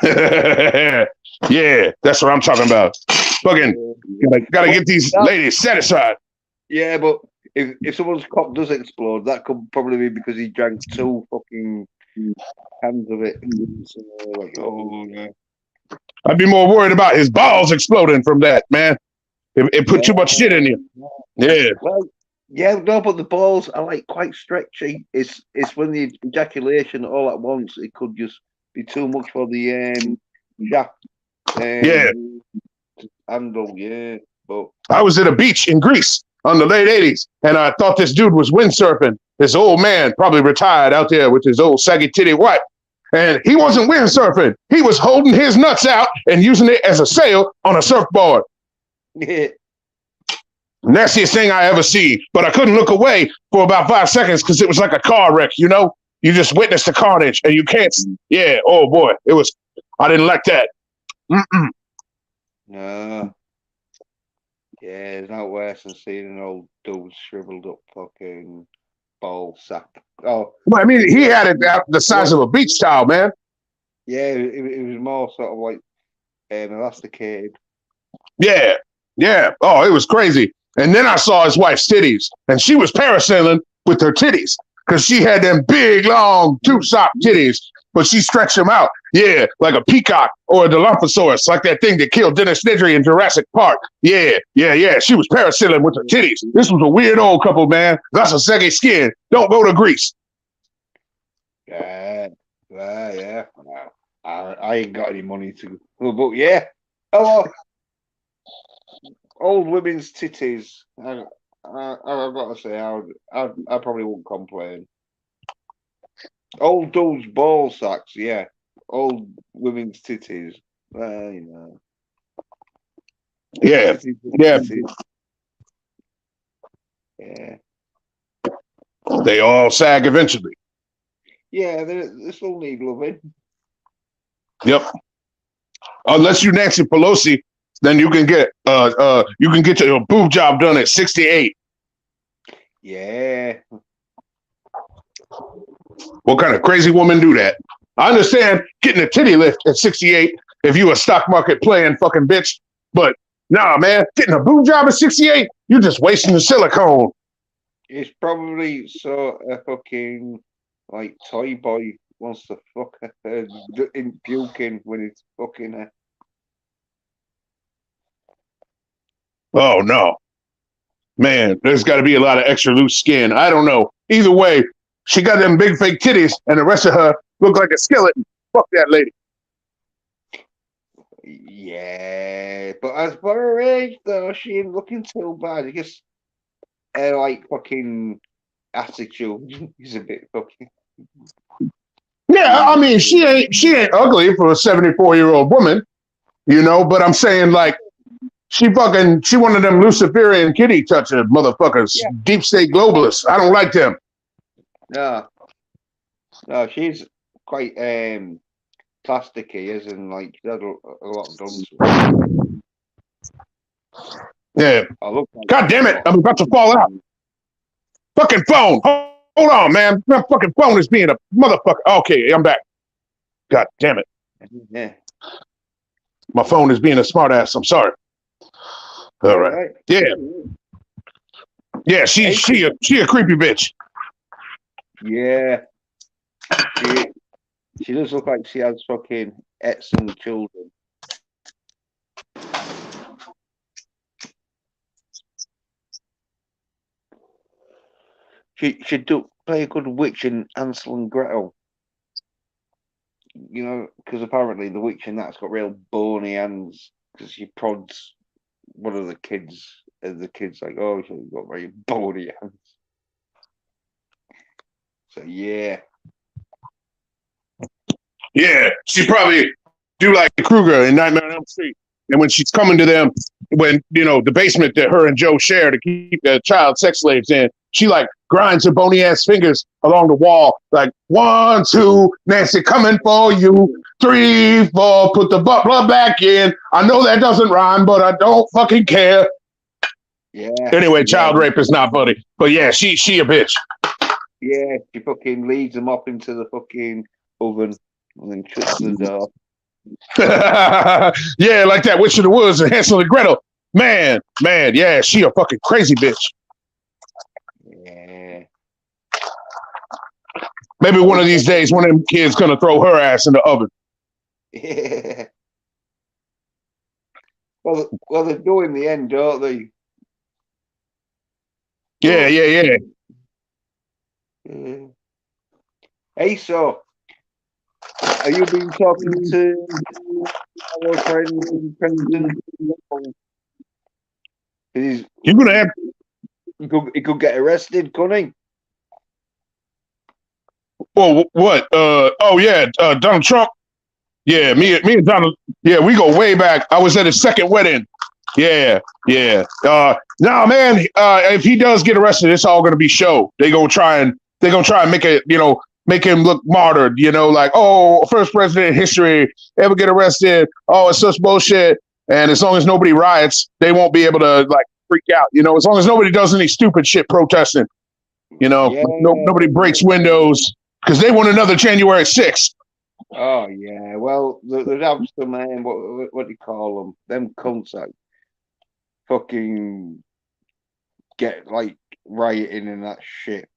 it. Yeah, that's what I'm talking about. Fucking gotta get these ladies satisfied. Yeah, but if someone's cock does explode, that could probably be because he drank 2 fucking cans of it. So, like, oh yeah. I'd be more worried about his balls exploding from that, man. It put too much shit in you. Yeah. Well, yeah, no, but the balls are like quite stretchy. It's when the ejaculation all at once, it could just be too much for the shaft. Yeah. To handle, yeah. But I was at a beach in Greece on the late 80s, and I thought this dude was windsurfing. This old man, probably retired out there with his old saggy titty wife. And he wasn't windsurfing. He was holding his nuts out and using it as a sail on a surfboard. yeah. Nastiest thing I ever see. But I couldn't look away for about 5 seconds because it was like a car wreck, you know? You just witnessed the carnage and you can't. Yeah, oh boy. I didn't like that. Mm-mm. No. Yeah, it's not worse than seeing an old dude shriveled up fucking ball sack. Oh, Well, I mean, he had it out the size of a beach towel, man. yeah, it was more sort of like elasticated. Yeah. Oh, it was crazy. And then I saw his wife's titties, and she was parasailing with her titties because she had them big, long, tube-sock titties, but she stretched them out. Yeah, like a peacock or a Dilophosaurus, like that thing that killed Dennis Nedry in Jurassic Park. Yeah. She was parasailing with her titties. This was a weird old couple, man. That's a saggy skin. Don't go to Greece. Yeah. Wow. I ain't got any money to go, but yeah. Oh, old women's titties. I've got to say, I probably won't complain. Old dudes' ball sacks, yeah. Old women's titties. Well, you know. Yeah. Yeah. They all sag eventually. Yeah, they still need loving. Yep. Unless you Nancy Pelosi, then you can get your boob job done at 68. Yeah. What kind of crazy woman do that? I understand getting a titty lift at 68 if you a stock market playing fucking bitch, but nah, man, getting a boob job at 68, you're just wasting the silicone. It's probably so a fucking like toy boy wants to fuck her in puking when it's fucking her. Oh no. Man, there's got to be a lot of extra loose skin. I don't know. Either way, she got them big fake titties and the rest of her look like a skeleton. Fuck that lady. Yeah, but as for her age, though, she ain't looking too bad. I guess her like fucking attitude is a bit fucking. Yeah, I mean, she ain't ugly for a 74-year-old woman, you know. But I'm saying like she one of them Luciferian kitty toucher motherfuckers, Yeah. deep state globalists. I don't like them. No, she's quite plasticky, isn't like she had a lot done to her. Yeah. I look like God damn it! I'm about to fall out. Fucking phone. Hold on, man. My fucking phone is being a motherfucker. Okay, I'm back. God damn it. Yeah. My phone is being a smartass. I'm sorry. All right. Yeah. Yeah, she a creepy bitch. Yeah. She does look like she has fucking some children. She do play a good witch in Hansel and Gretel. you know, because apparently the witch in that's got real bony hands because she prods one of the kids, and the kid's like, "Oh, she's got very bony hands." So yeah, Yeah, she probably do like Kruger in Nightmare on Elm Street. And when she's coming to them, when the basement that her and Joe share to keep the child sex slaves in, she like grinds her bony ass fingers along the wall, like 1, 2, Nancy coming for you, 3, 4, put the butler back in. I know that doesn't rhyme, but I don't fucking care. yeah. Anyway, child rape is not funny, but yeah, she a bitch. Yeah, she fucking leads them up into the fucking oven and then shuts the door. Yeah, like that Witch of the Woods and Hansel and Gretel. Man, yeah, she a fucking crazy bitch. Yeah. Maybe one of these days, one of them kids gonna throw her ass in the oven. Yeah. Well, they do in the end, don't they? Yeah. Yeah. Hey, so are you been talking to our friend in President? You're gonna have. He could get arrested, couldn't he? Well, what? Oh yeah, Donald Trump. Yeah, me and Donald. Yeah, we go way back. I was at his second wedding. Yeah. No, man. If he does get arrested, it's all gonna be show. They're gonna try and make it. Make him look martyred. Like, oh, first president in history ever get arrested. Oh, it's such bullshit. And as long as nobody riots, they won't be able to like freak out. As long as nobody does any stupid shit protesting. Nobody breaks windows because they want another January 6th. Oh yeah. Well, there's have some what do you call them? Them cunts that fucking get like rioting and that shit.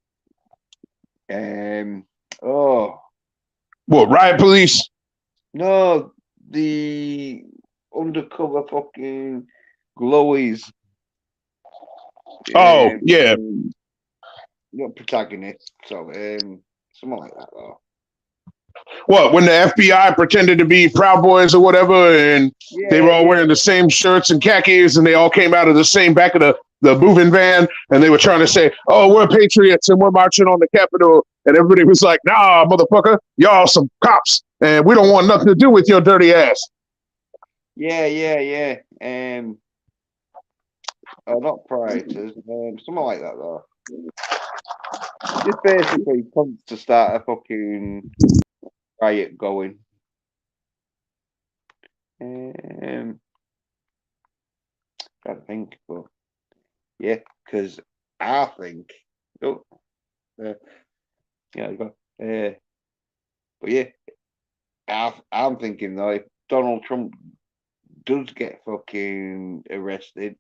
What, riot police? No, the undercover fucking glowies. Oh, yeah. Not protagonists, so something like that though. What, when the FBI pretended to be Proud Boys or whatever, and they were all wearing the same shirts and khakis, and they all came out of the same back of the moving van, and they were trying to say, oh, we're patriots and we're marching on the Capitol, and everybody was like, nah, motherfucker, y'all some cops, and we don't want nothing to do with your dirty ass. Yeah. Oh, not priorities, something like that though. Just basically comes to start a fucking riot going. I think, but yeah, because I think, but yeah, I'm thinking though, if Donald Trump does get fucking arrested,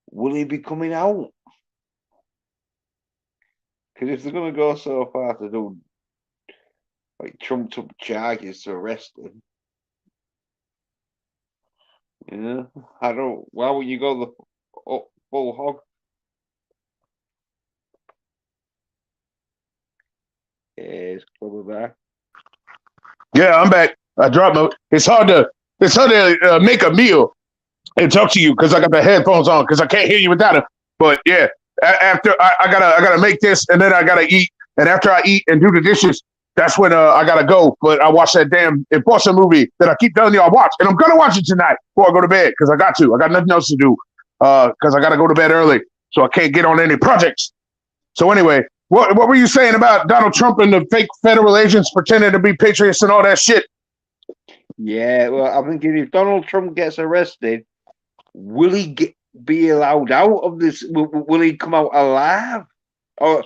will he be coming out? Because if they're gonna go so far to do like trumped up charges to arrest him, I don't. Why would you go the full hog? It's probably back. Yeah, I'm back. I dropped my. It's hard to make a meal and talk to you because I got the headphones on because I can't hear you without them. But yeah, after I gotta make this and then I gotta eat, and after I eat and do the dishes, that's when I gotta go. But I watched that damn Enforcer movie that I keep telling you I watch, and I'm gonna watch it tonight before I go to bed because I got to. I got nothing else to do because I gotta go to bed early, so I can't get on any projects. So anyway. What were you saying about Donald Trump and the fake federal agents pretending to be patriots and all that shit? Yeah, well, I'm thinking if Donald Trump gets arrested, will he be allowed out of this? Will he come out alive? Or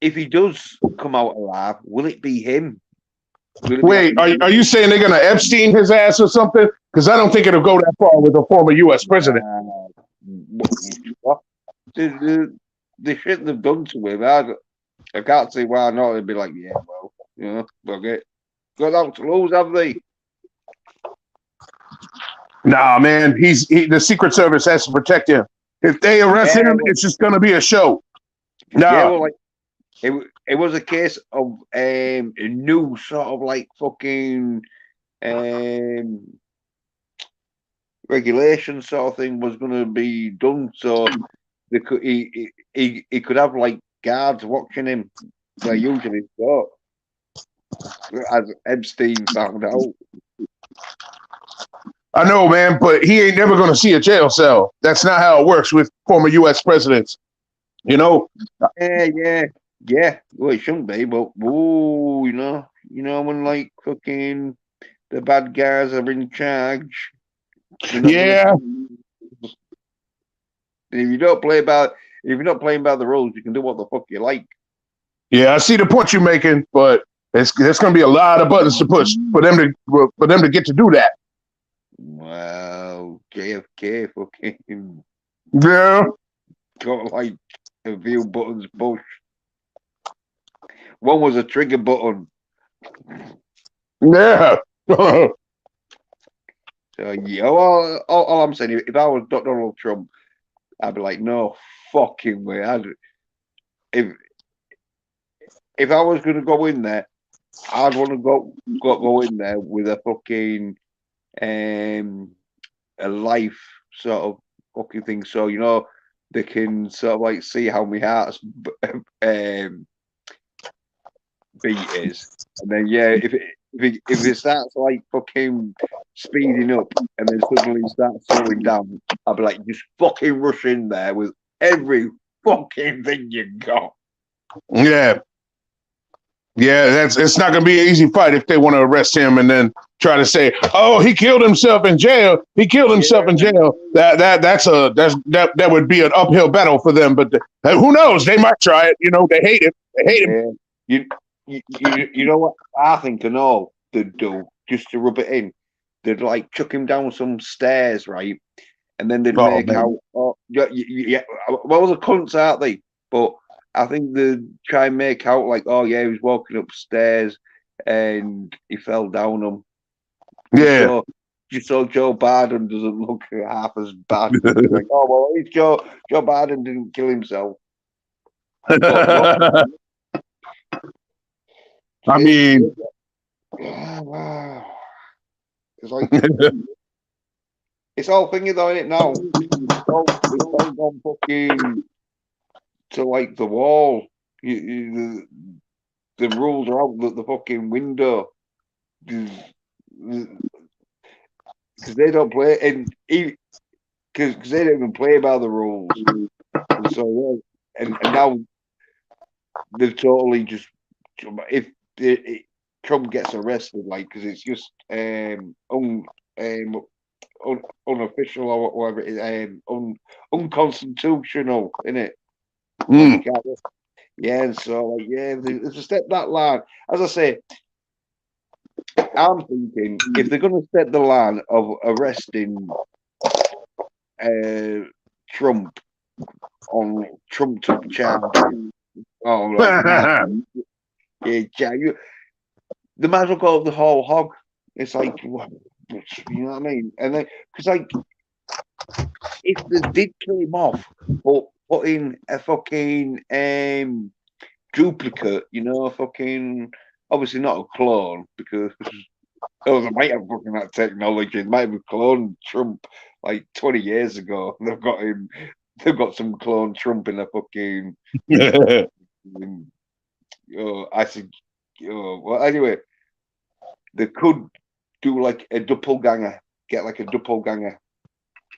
if he does come out alive, will it be him? Wait, are you saying they're going to Epstein his ass or something? Because I don't think it'll go that far with a former U.S. president. The shit they've done to him, I can't see why not. They'd be like, yeah, well, fuck it. Got out to lose, have they? Nah, man, the Secret Service has to protect him. If they arrest him, it's just going to be a show. No, yeah, well, like it was a case of a new sort of like fucking regulation sort of thing was going to be done, so they could he could have like guards watching him. They usually don't, as Epstein found out. I know, man, but he ain't never going to see a jail cell. That's not how it works with former U.S. presidents. You know? Yeah. Well, it shouldn't be, but whoa, you know when like fucking the bad guys are in charge. Yeah. If you're not playing by the rules, you can do what the fuck you like. Yeah, I see the point you're making, but there's going to be a lot of buttons to push for them to get to do that. Wow, JFK fucking Yeah. got like a few buttons pushed. One was a trigger button. Yeah. So yeah, all I'm saying, if I was Donald Trump, I'd be like, no fucking way. If I was going to go in there, I'd want to go in there with a fucking a life sort of fucking thing, so they can sort of like see how my heart's beat is, and then if it starts like fucking speeding up and then suddenly starts slowing down, I'll be like, just fucking rush in there with every fucking thing you got. Yeah. Yeah, it's not going to be an easy fight if they want to arrest him and then try to say, "Oh, he killed himself in jail. He killed himself in jail." That would be an uphill battle for them. But who knows? They might try it. They hate him. They hate him. You know what I think and all they'd do just to rub it in? They'd like chuck him down some stairs, right? And then they'd make out. Oh, yeah. Well, the cunts, aren't they? But I think they'd try and make out like, oh yeah, he was walking upstairs and he fell down them. Yeah. Just so Joe Biden doesn't look half as bad. Like, oh well, at least Joe Biden didn't kill himself. I mean, it's like it's all thingy though, isn't it? Now it's all gone fucking to like the wall. The rules are out the fucking window because they don't play and because they don't even play by the rules. And so and now they've totally just if Trump gets arrested, like because it's just unofficial or whatever it is, unconstitutional, isn't it? Yeah, and so like there's a step that line. As I say, I'm thinking if they're going to step the line of arresting Trump on Trump charges, they might as well go the whole hog. It's like, you know what I mean? And then, because like, if they did kill him off, but put in a fucking duplicate, fucking obviously not a clone because they might have fucking that technology. They might have cloned Trump like 20 years ago. They've got him. They've got some clone Trump in a fucking. Well, anyway, they could do like a doppelganger, get like a doppelganger,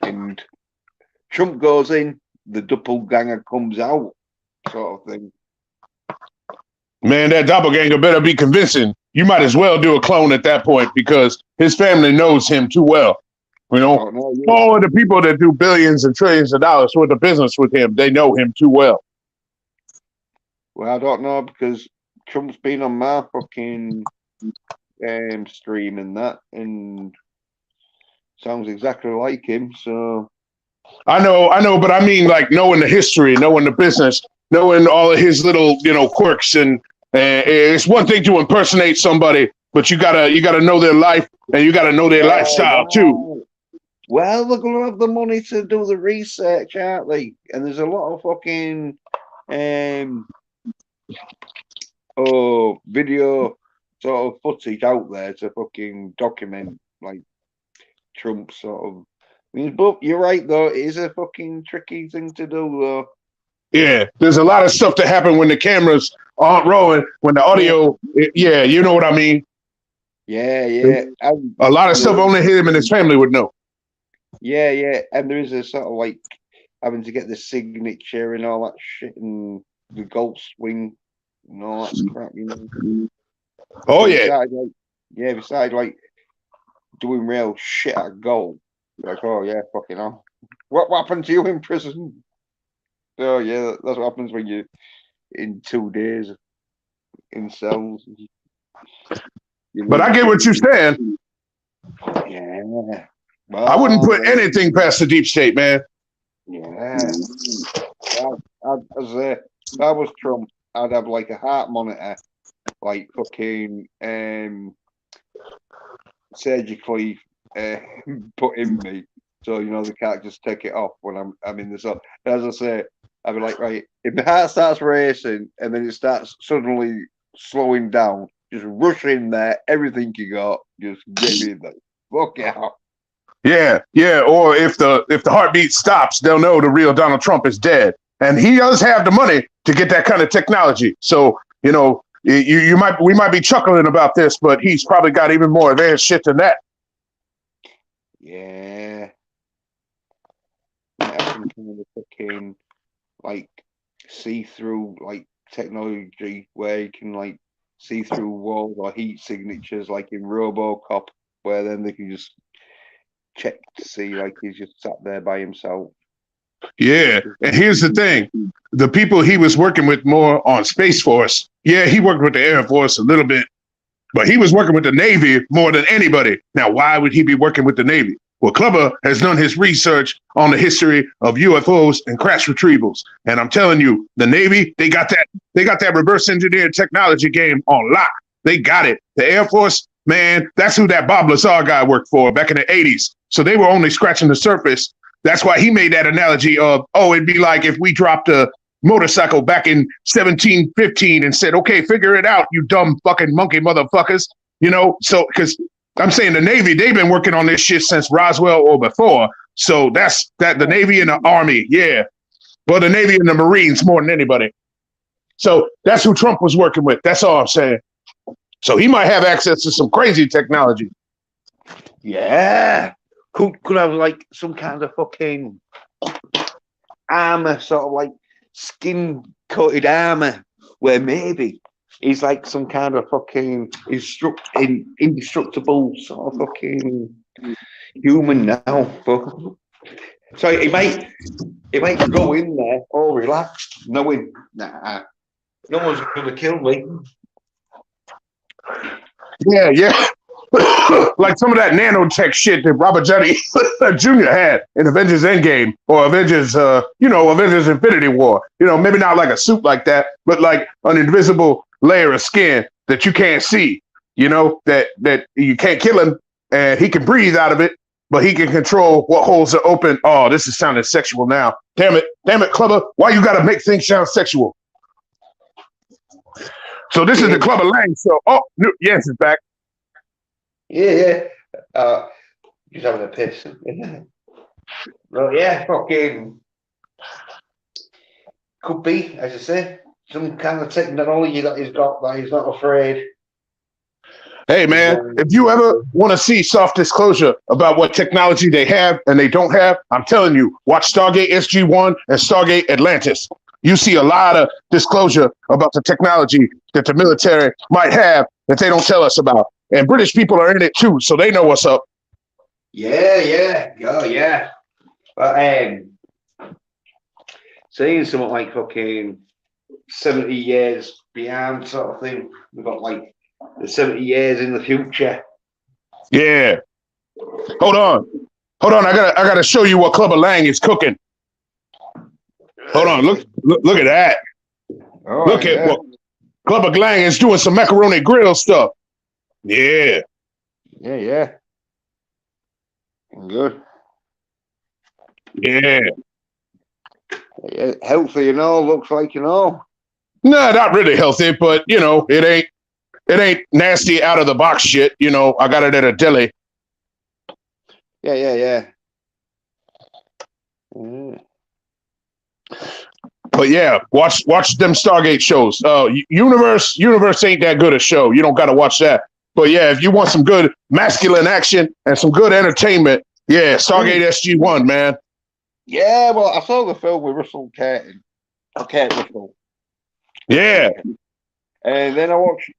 and Trump goes in, the doppelganger comes out, sort of thing. Man, that doppelganger better be convincing. You might as well do a clone at that point because his family knows him too well. All of the people that do billions and trillions of dollars worth of business with him, they know him too well. Well, I don't know because Trump's been on my fucking stream and that, and sounds exactly like him. So I know, but I mean, like knowing the history, knowing the business, knowing all of his little, quirks, and it's one thing to impersonate somebody, but you gotta know their life and you gotta know their lifestyle too. Well, they're gonna have the money to do the research, aren't they? And there's a lot of fucking video sort of footage out there to fucking document like Trump sort of. I mean, but you're right though. It is a fucking tricky thing to do though. Yeah, there's a lot of stuff that happen when the cameras aren't rolling, when the audio. Yeah, you know what I mean. Yeah, yeah. A lot of stuff only him and his family would know. Yeah, yeah. And there is a sort of like having to get the signature and all that shit and the golf swing and all that crap, you know. Oh yeah, Besides like doing real shit at golf. Like, oh yeah, fucking hell. What happened to you in prison? Oh yeah, that's what happens when you're in 2 days in cells. but I get what you're saying. Yeah. I wouldn't put anything past the deep state, man. Yeah. If I was Trump, I'd have like a heart monitor, like fucking surgically put in me, so you know they can't just take it off when I'm in the sun. As I say, I'd be like, right, if the heart starts racing and then it starts suddenly slowing down, just rush in there, everything you got, just get me in there. Fuck out. Yeah, yeah. Or if the heartbeat stops, they'll know the real Donald Trump is dead, and he does have the money to get that kind of technology. So you know, we might be chuckling about this, but he's probably got even more advanced shit than that. Yeah. I can kind of fucking like see through like technology where you can like see through walls or heat signatures like in RoboCop, where then they can just check to see like he's just sat there by himself. Yeah, and here's the thing: the people he was working with more on Space Force. Yeah, he worked with the Air Force a little bit, but he was working with the Navy more than anybody. Now, why would he be working with the Navy? Well, Clubber has done his research on the history of UFOs and crash retrievals, and I'm telling you, the Navy they got that reverse engineered technology game on lock. They got it. The Air Force, man, that's who that Bob Lazar guy worked for back in the '80s. So they were only scratching the surface. That's why he made that analogy of, oh, it'd be like if we dropped a motorcycle back in 1715 and said, okay, figure it out, you dumb fucking monkey motherfuckers. You know, so because I'm saying the Navy, they've been working on this shit since Roswell or before. So that's that the Navy and the Army, yeah. But the Navy and the Marines more than anybody. So that's who Trump was working with. That's all I'm saying. So he might have access to some crazy technology. Yeah. Could have like some kind of fucking armor, sort of like skin coated armor, where maybe he's like some kind of fucking indestructible sort of fucking human now. So it might go in there all relaxed, knowing nah, no one's gonna kill me. Yeah, yeah. Like some of that nanotech shit that Robert Downey Jr. had in Avengers Endgame or Avengers, Avengers Infinity War. You know, maybe not like a suit like that, but like an invisible layer of skin that you can't see. You know, that you can't kill him, and he can breathe out of it, but he can control what holes are open. Oh, this is sounding sexual now. Damn it, Clubber. Why you got to make things sound sexual? So this is the Clubber Lang show. Oh, yes, it's back. Yeah. Just having a piss. Well, yeah, fucking could be, as I say, some kind of technology that he's got that he's not afraid. Hey, man, if you ever want to see soft disclosure about what technology they have and they don't have, I'm telling you, watch Stargate SG-1 and Stargate Atlantis. You see a lot of disclosure about the technology that the military might have that they don't tell us about. And British people are in it too, so they know what's up. Yeah. But seeing something like fucking 70 years behind sort of thing, we've got like the 70 years in the future. Yeah. Hold on. I gotta show you what Clubber Lang is cooking. Hold on. Look at that. Oh, look at what Clubber Lang is doing some macaroni grill stuff. Yeah. Yeah. Good. Yeah. Healthy and all, looks like, you know. No, not really healthy, but you know, it ain't nasty out of the box shit. You know, I got it at a deli. Yeah. Mm. But yeah, watch them Stargate shows. Universe ain't that good a show. You don't got to watch that. But yeah, if you want some good masculine action and some good entertainment, yeah, Stargate SG-1, man. Yeah, well, I saw the film with Russell Kate Russell. Yeah. And then I watched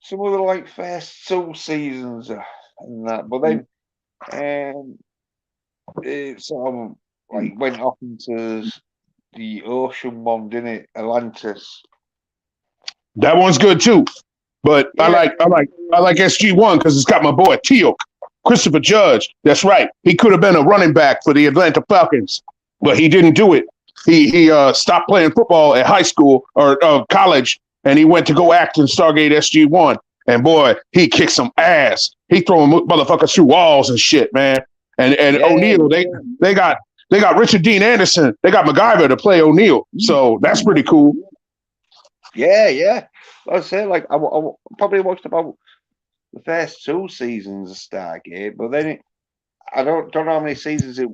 some other like first 2 seasons and that, but then it sort of like went off into the ocean one, didn't it? Atlantis. That one's good too. But Yeah. I like SG-1 because it's got my boy Teal, Christopher Judge. That's right. He could have been a running back for the Atlanta Falcons, but he didn't do it. He stopped playing football at high school or college, and he went to go act in Stargate SG-1. And boy, he kicked some ass. He throwing motherfuckers through walls and shit, man. And O'Neal, they got Richard Dean Anderson. They got MacGyver to play O'Neal. So that's pretty cool. Yeah. Like I say, like I probably watched about the first 2 seasons of Stargate, but then I don't know how many seasons it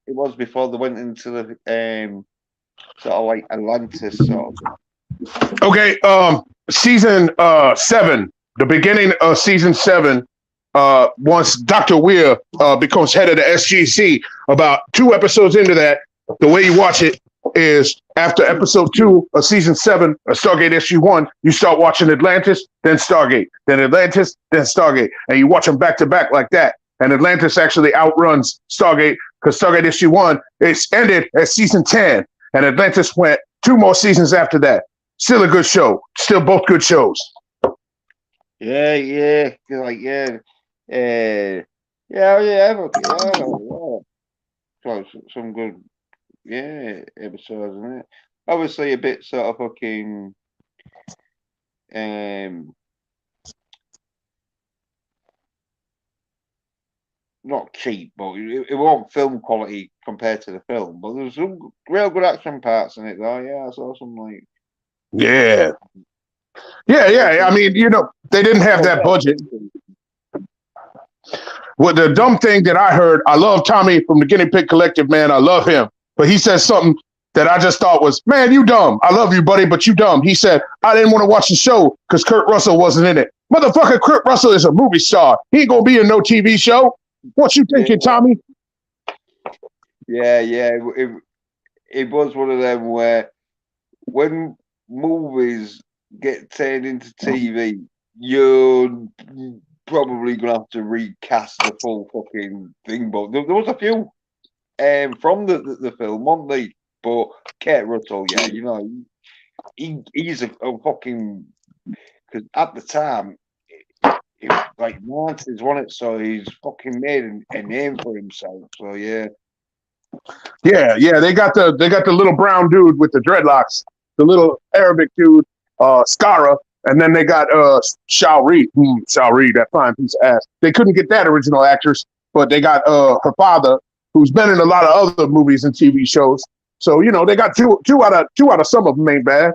was before they went into the sort of like Atlantis sort of. Okay, season 7, the beginning of season 7, once Dr. Weir becomes head of the SGC, about 2 episodes into that, the way you watch it is after episode 2 of season 7 of Stargate SG-1, you start watching Atlantis, then Stargate, then Atlantis, then Stargate, and you watch them back to back like that. And Atlantis actually outruns Stargate because Stargate SG-1 it's ended at season 10, and Atlantis went 2 more seasons after that. Still a good show. Still both good shows. Yeah. Like yeah. So, some good episodes, isn't it? Obviously a bit sort of fucking not cheap, but it won't film quality compared to the film. But there's some real good action parts in it, though. Yeah, I saw some like. Yeah. I mean, you know, they didn't have that budget. Well, the dumb thing that I heard, I love Tommy from the Guinea Pig Collective, man. I love him. But he said something that I just thought was, man, you dumb. I love you, buddy, but you dumb. He said, I didn't want to watch the show because Kurt Russell wasn't in it. Motherfucker, Kurt Russell is a movie star. He ain't going to be in no TV show. What you thinking, Tommy? Yeah. It was one of them where when movies get turned into TV, you're probably gonna have to recast the full fucking thing. But there was a few from the film, weren't they? But Kurt Russell, yeah, you know, he's a fucking because at the time it was like 90s, wasn't it? So he's fucking made a name for himself. So yeah. Yeah. They got the little brown dude with the dreadlocks, the little Arabic dude, Skara, and then they got Shao Reed. Shao Reed, that fine piece of ass. They couldn't get that original actress, but they got her father, who's been in a lot of other movies and TV shows. So you know they got two out of some of them ain't bad.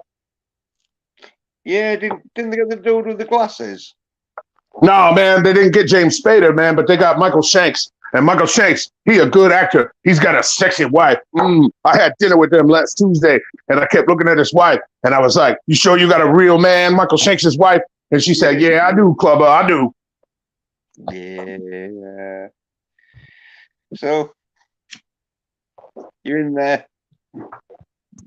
Yeah, didn't they get the dude with the glasses? No, man, they didn't get James Spader, man, but they got Michael Shanks. And Michael Shanks, he a good actor. He's got a sexy wife. I had dinner with them last Tuesday, and I kept looking at his wife, and I was like, you sure you got a real man, Michael Shanks' wife? And she said, yeah, I do, Clubber, I do. Yeah. So, you're in there.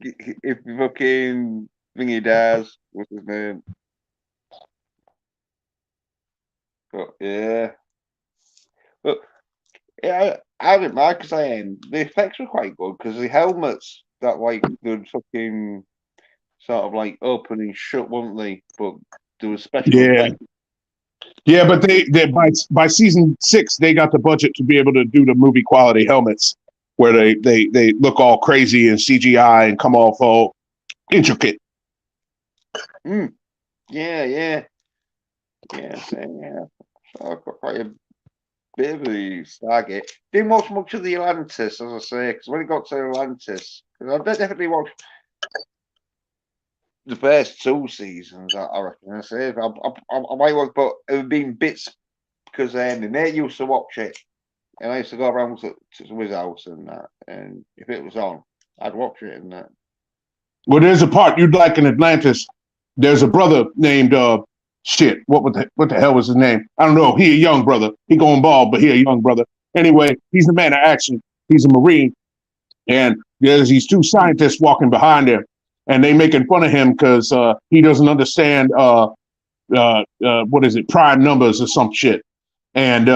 If fucking thingy dies, what's his name? But yeah. But yeah, I didn't mind because the effects were quite good because the helmets that like the fucking sort of like open and shut, weren't they? But there was special effects. Yeah, but they by season 6 they got the budget to be able to do the movie quality helmets where they look all crazy and CGI and come off all intricate. Yeah. So I've got quite a bit of the Stargate. Didn't watch much of the Atlantis, as I say, because when it got to Atlantis, because I definitely watched the first 2 seasons. I reckon. I say I might watch, but it would be in bits because my mate used to watch it, and I used to go around to his house and that. And if it was on, I'd watch it and that. Well, there's a part you'd like in Atlantis. There's a brother named shit. What the hell was his name? I don't know. He a young brother. He going bald, but he a young brother. Anyway, he's a man of action. He's a Marine, and there's these 2 scientists walking behind him, and they making fun of him because he doesn't understand what is it, prime numbers or some shit. And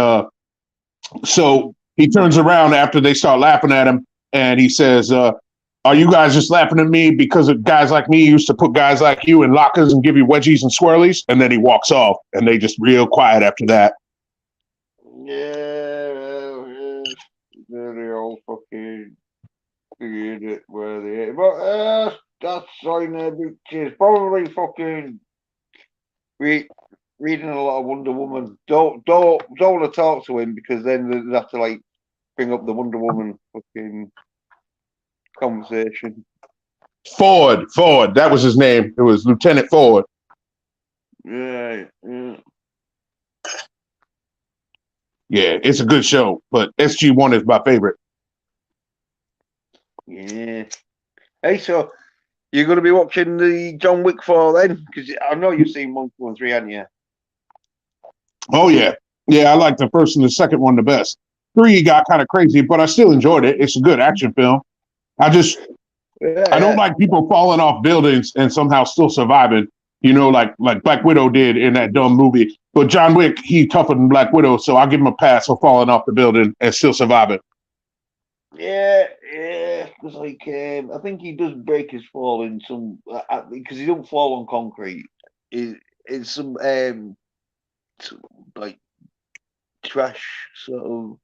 so he turns around after they start laughing at him, and he says, are you guys just laughing at me because of guys like me used to put guys like you in lockers and give you wedgies and swirlies? And then he walks off, and they just real quiet after that. Yeah, very all fucking idiot where they. But that's sign there, bitches. Probably fucking reading a lot of Wonder Woman. Don't want to talk to him because then they have to like bring up the Wonder Woman fucking conversation. Ford, that was his name. It was Lieutenant Ford. Yeah. Yeah, it's a good show, but SG1 is my favorite. Yeah. Hey, so you're going to be watching the John Wick 4 then? Because I know you've seen 1, 2, and 3, haven't you? Oh, yeah. Yeah, I like the first and the second one the best. 3 got kind of crazy, but I still enjoyed it. It's a good action film. I don't like people falling off buildings and somehow still surviving, you know, like Black Widow did in that dumb movie. But John Wick, he tougher than Black Widow, so I'll give him a pass for falling off the building and still surviving. Yeah. Because like I think he does break his fall in some because he don't fall on concrete. It's some like trash sort of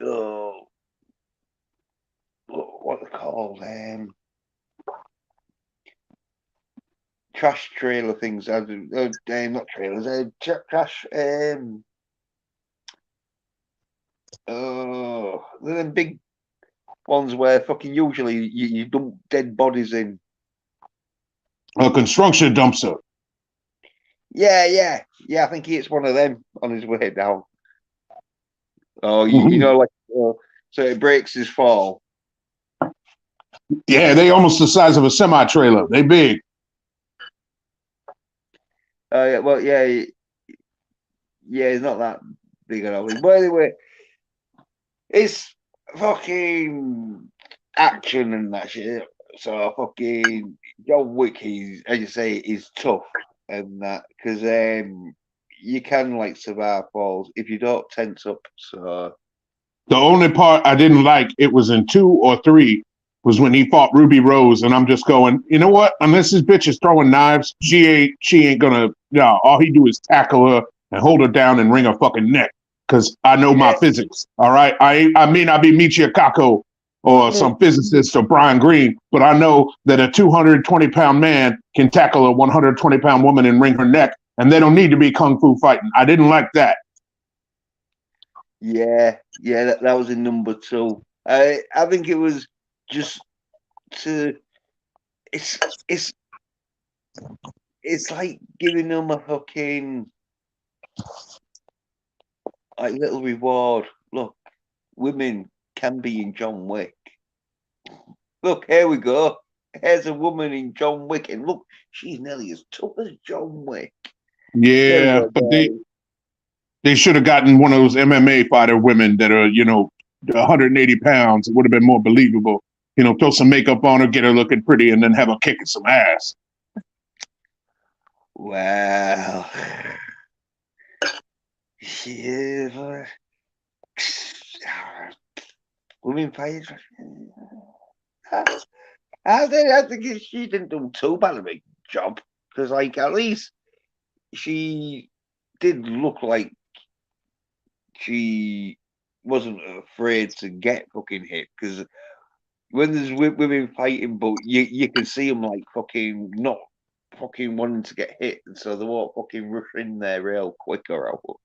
oh, what they're called trash trailer things. Not trailers. Trash. They're them big ones where fucking usually you dump dead bodies in. A construction dumpster. Yeah. I think he hits one of them on his way down. Oh, you know, like so it breaks his fall. Yeah, they almost the size of a semi-trailer. They big. Yeah, well, yeah, it's not that big at all. But anyway, it's fucking action and that shit. So fucking John Wick, he's as you say, is tough and that because you can like survive falls if you don't tense up. So the only part I didn't like, it was in 2 or 3, was when he fought Ruby Rose, and I'm just going, you know what? Unless this bitch is throwing knives, she ain't gonna. No, all he do is tackle her and hold her down and wring her fucking neck. Because I know my physics. All right, I may not be Michio Kaku or some physicist or Brian Greene, but I know that a 220-pound man can tackle a 120-pound woman and wring her neck, and they don't need to be kung fu fighting. I didn't like that. Yeah, that was in number 2. I think it was just to. It's like giving them a fucking like little reward. Look, women can be in John Wick. Look, here we go. Here's a woman in John Wick, and look, she's nearly as tough as John Wick. Yeah, but they should have gotten one of those MMA fighter women that are, 180 pounds. It would have been more believable. Throw some makeup on her, get her looking pretty, and then have her kicking some ass. Well, yeah, women fighters. I think she didn't do too bad of a job because, like, at least she did look like she wasn't afraid to get fucking hit. Because when there's women fighting, but you can see them like fucking not fucking wanting to get hit, and so they won't fucking rush in there real quick or out.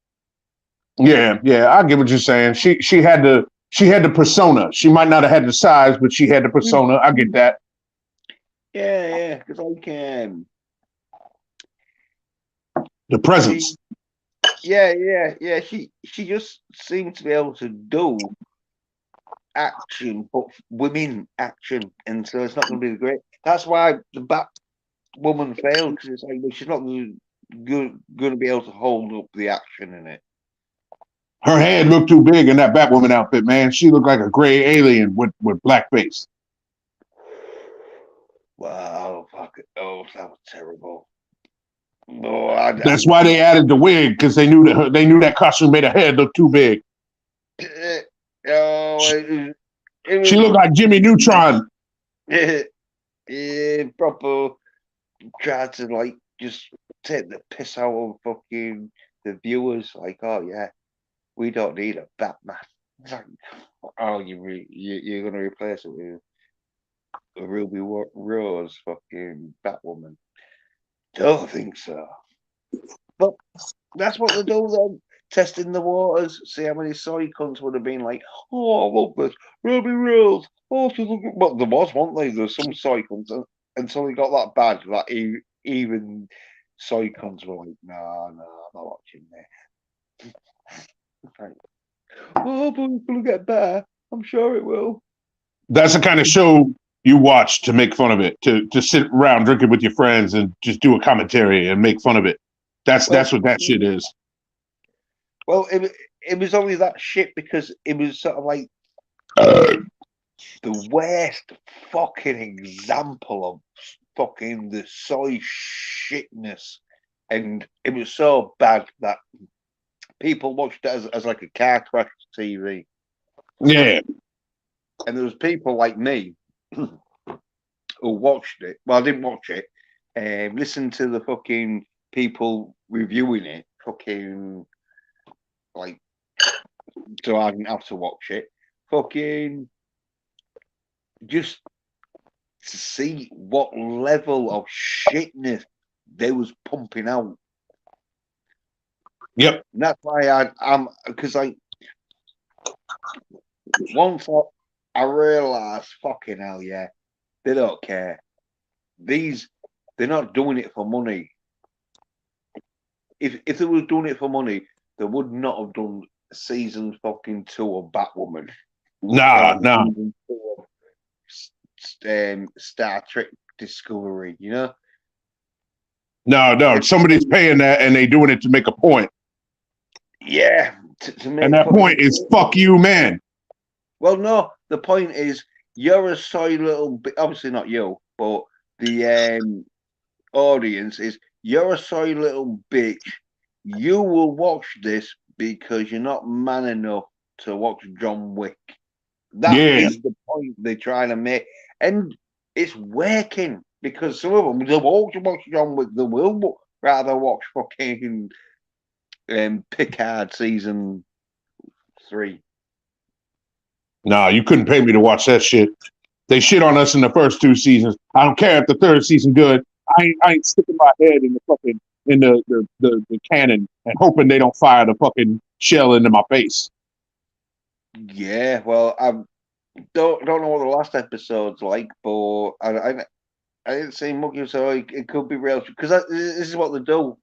Yeah, I get what you're saying. She had to she had the persona. She might not have had the size, but she had the persona. I get that. Yeah, because like The presence. yeah. She just seemed to be able to do action, but women action, and so it's not going to be great. That's why the Batwoman failed, because it's like she's not going to be able to hold up the action in it. Her head looked too big in that Batwoman outfit, man. She looked like a gray alien with blackface. Wow, fuck it. Oh, that was terrible. No, That's why they added the wig, because they knew that costume made her head look too big. Oh, She looked like Jimmy Neutron. Proper tried to like just take the piss out of fucking the viewers. Like, oh yeah, we don't need a Batman. It's like, oh, you're gonna replace it with a Ruby Rose fucking Batwoman? Don't think so. But that's what they do then. Testing the waters, see how many soy cunts would have been like, oh, I love this Ruby Rose. Oh, she's looking. But there was, weren't there? There's some soy cunts until they got that bad that even soy cunts were like, no, I'm not watching this. Like, oh, but it's gonna get better. I'm sure it will. That's the kind of show you watch to make fun of it, to sit around drinking with your friends and just do a commentary and make fun of it. That's what that shit is. Well, it was only that shit because it was sort of like the worst fucking example of fucking the soy shitness, and it was so bad that people watched it as like a car crash TV. Yeah. And there was people like me who watched it. Well, I didn't watch it. Listened to the fucking people reviewing it. Fucking like, so I didn't have to watch it. Fucking just to see what level of shitness they was pumping out. Yep. And that's why I'm because once I realized, fucking hell, yeah, they don't care. They're not doing it for money. If they were doing it for money, they would not have done season fucking 2 of Batwoman. Nah. Season 2 of Star Trek Discovery, you know? No. Somebody's paying that and they doing it to make a point. Yeah. To make and that point is fuck you, man. Well, no, the point is you're a soy little bit, obviously not you, but the audience is, you're a soy little bitch. You will watch this because you're not man enough to watch John Wick. That is the point they're trying to make. And it's working because some of them, they won't watch John Wick, they will rather watch fucking Picard season 3. Nah, you couldn't pay me to watch that shit. They shit on us in the first 2 seasons. I don't care if the 3rd season good. I ain't sticking my head in the fucking the cannon and hoping they don't fire the fucking shell into my face. Yeah, well, I don't know what the last episode's like, but I didn't see much, so it could be real because this is what they do.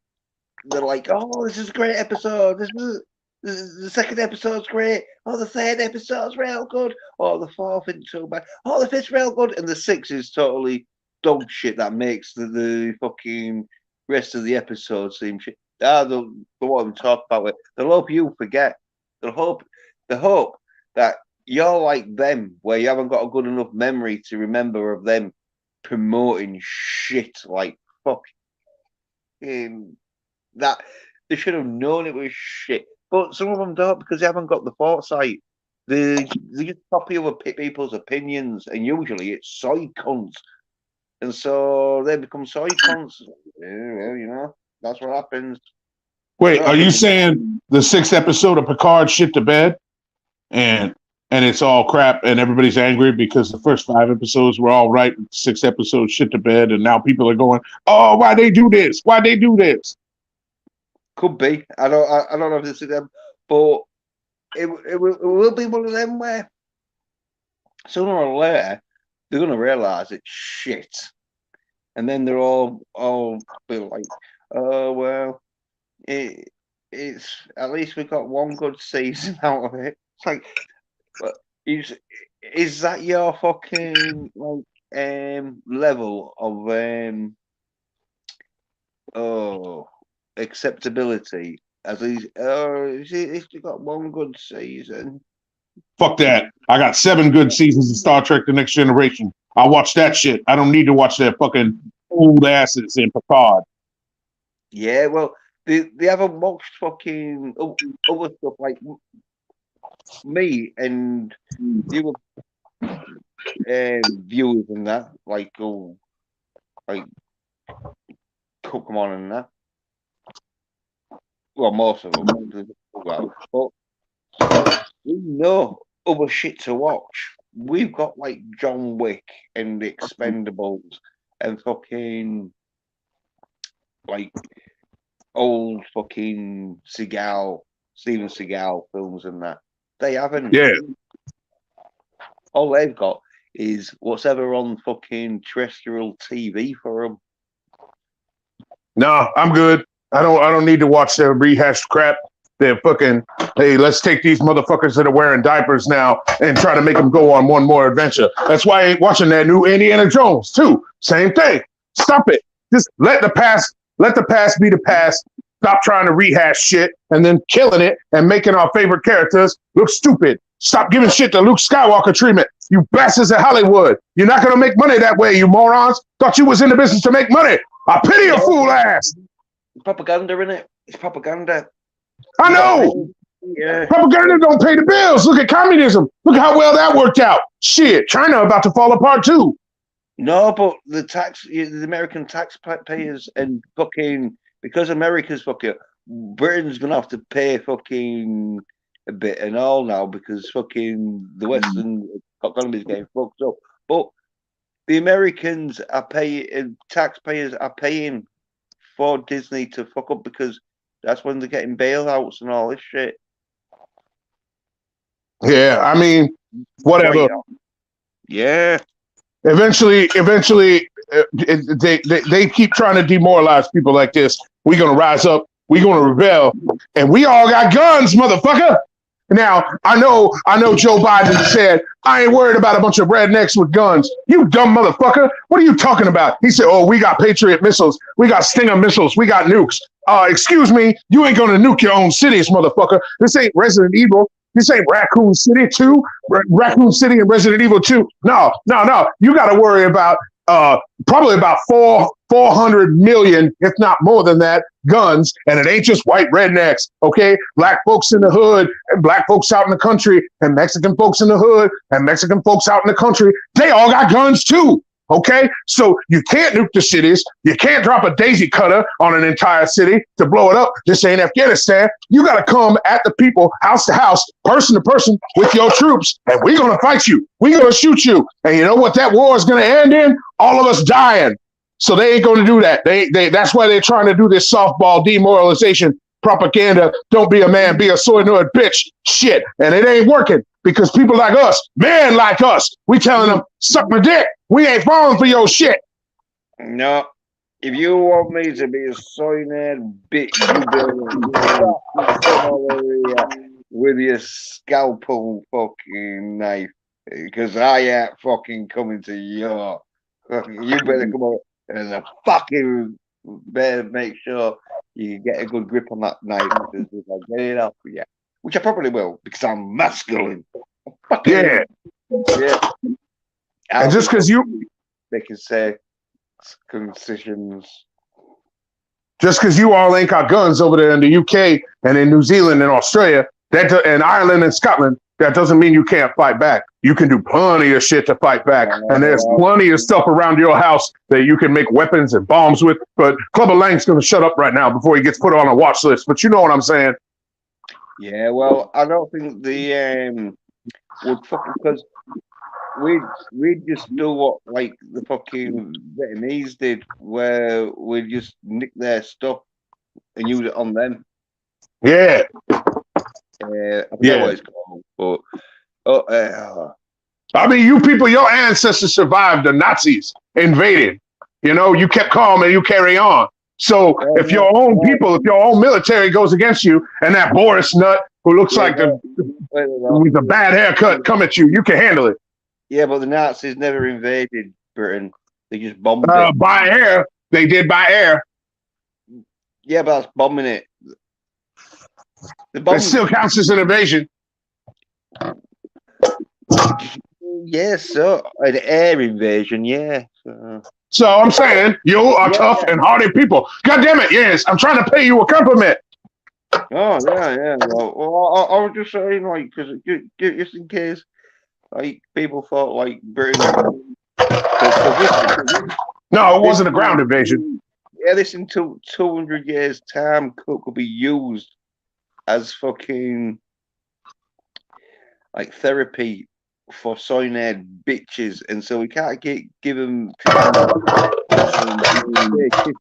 They're like, oh, this is a great episode. The 2nd episode's great. Oh, the 3rd episode's real good. Oh, the 4th isn't so bad. Oh, the 5th's real good, and the 6th is totally dog shit that makes the fucking rest of the episode seem shit. The what I'm talking about. They'll hope you forget. They hope that you're like them, where you haven't got a good enough memory to remember of them promoting shit like fucking that. They should have known it was shit. But some of them don't because they haven't got the foresight. They just copy other people's opinions, and usually it's soy cunts. And so they become soy cunts. Yeah, you know, that's what happens. Wait, are you saying the 6th episode of Picard shit to bed? And it's all crap and everybody's angry because the first 5 episodes were all right, 6th episode shit to bed, and now people are going, oh, why they do this? Why they do this? Could be. I don't know if this is them, but will be one of them where sooner or later they're gonna realise it's shit, and then they're all be like, oh well, it's at least we got one good season out of it. It's like, but is that your fucking like level of acceptability? At least, it's got one good season. Fuck that. I got 7 good seasons of Star Trek: The Next Generation. I watch that shit. I don't need to watch that fucking old asses in Picard. Yeah, well, they haven't watched fucking other stuff like me and the other viewers and that, like Pokemon and that. Well, most of them. Well, but we know other shit to watch. We've got like John Wick and The Expendables and fucking like old fucking Steven Seagal films and that. They haven't. Yeah. All they've got is whatever on fucking terrestrial TV for them. No, I'm good. I don't need to watch their rehashed crap. They're fucking, hey, let's take these motherfuckers that are wearing diapers now and try to make them go on one more adventure. That's why I ain't watching that new Indiana Jones too. Same thing. Stop it. Just let the past be the past. Stop trying to rehash shit and then killing it and making our favorite characters look stupid. Stop giving shit to Luke Skywalker treatment. You bastards at Hollywood. You're not going to make money that way, you morons. Thought you was in the business to make money. I pity your fool ass. It's propaganda, innit? It's propaganda. I know. Yeah. Propaganda don't pay the bills. Look at communism. Look at how well that worked out. Shit, China about to fall apart too. No, but the American taxpayers and fucking, because America's fucking, Britain's gonna have to pay fucking a bit and all now because fucking the Western economy is getting fucked up. But the Americans are paying, taxpayers are paying for Disney to fuck up because that's when they're getting bailouts and all this shit. Yeah, I mean, whatever. Yeah. Eventually, they keep trying to demoralize people like this. We're gonna rise up. We're gonna rebel, and we all got guns, motherfucker. Now, I know Joe Biden said, I ain't worried about a bunch of rednecks with guns. You dumb motherfucker. What are you talking about? He said, oh, we got Patriot missiles. We got Stinger missiles. We got nukes. Excuse me, you ain't gonna nuke your own cities, motherfucker. This ain't Resident Evil. This ain't Raccoon City 2, Raccoon City and Resident Evil 2. No. You got to worry about probably about 400 million, if not more than that, guns. And it ain't just white rednecks, okay? Black folks in the hood and black folks out in the country and Mexican folks in the hood and Mexican folks out in the country. They all got guns too. Okay, so you can't nuke the cities. You can't drop a daisy cutter on an entire city to blow it up. This ain't Afghanistan. You got to come at the people, house to house, person to person with your troops, and we're going to fight you. We're going to shoot you. And you know what that war is going to end in? All of us dying. So they ain't going to do that. That's why they're trying to do this softball demoralization propaganda. Don't be a man, be a soy nerd bitch shit. And it ain't working because people like us, men like us, we telling them, suck my dick. We ain't falling for your shit. No. If you want me to be a soy nerd bitch, you better with your scalpel fucking knife. Because I ain't fucking coming to your. You better come over and fucking better make sure you get a good grip on that knife because if I get it off for you, which I probably will because I'm masculine. Yeah. And just because they can say concessions. Just because you all ain't got guns over there in the UK and in New Zealand and Australia, and Ireland and Scotland, that doesn't mean you can't fight back. You can do plenty of shit to fight back. And there's plenty of stuff around your house that you can make weapons and bombs with. But Clubber Lang's going to shut up right now before he gets put on a watch list. But you know what I'm saying? Yeah, well, I don't think the would fucking, because we'd just do what like the fucking Vietnamese did, where we'd just nick their stuff and use it on them. Yeah. I forget Yeah. what it's called, but I mean, you people, your ancestors survived the Nazis invading. You know, you kept calm and you carry on. So if your own people, if your own military goes against you, and that Boris nut who looks like with a bad haircut come at you, you can handle it. Yeah, but the Nazis never invaded Britain. They just bombed it. By air, they did by air. Yeah, but that's bombing it. It still counts as an invasion. Yes, so an air invasion, yeah. So I'm saying you are tough and hardy people. God damn it, yes, I'm trying to pay you a compliment. Oh yeah. Well, I was just saying, like, because just in case, like, people thought like Britain. No, it wasn't a ground invasion. Yeah, this in 200 years' time could be used as fucking like therapy for soy nerd bitches, and so we can't give them history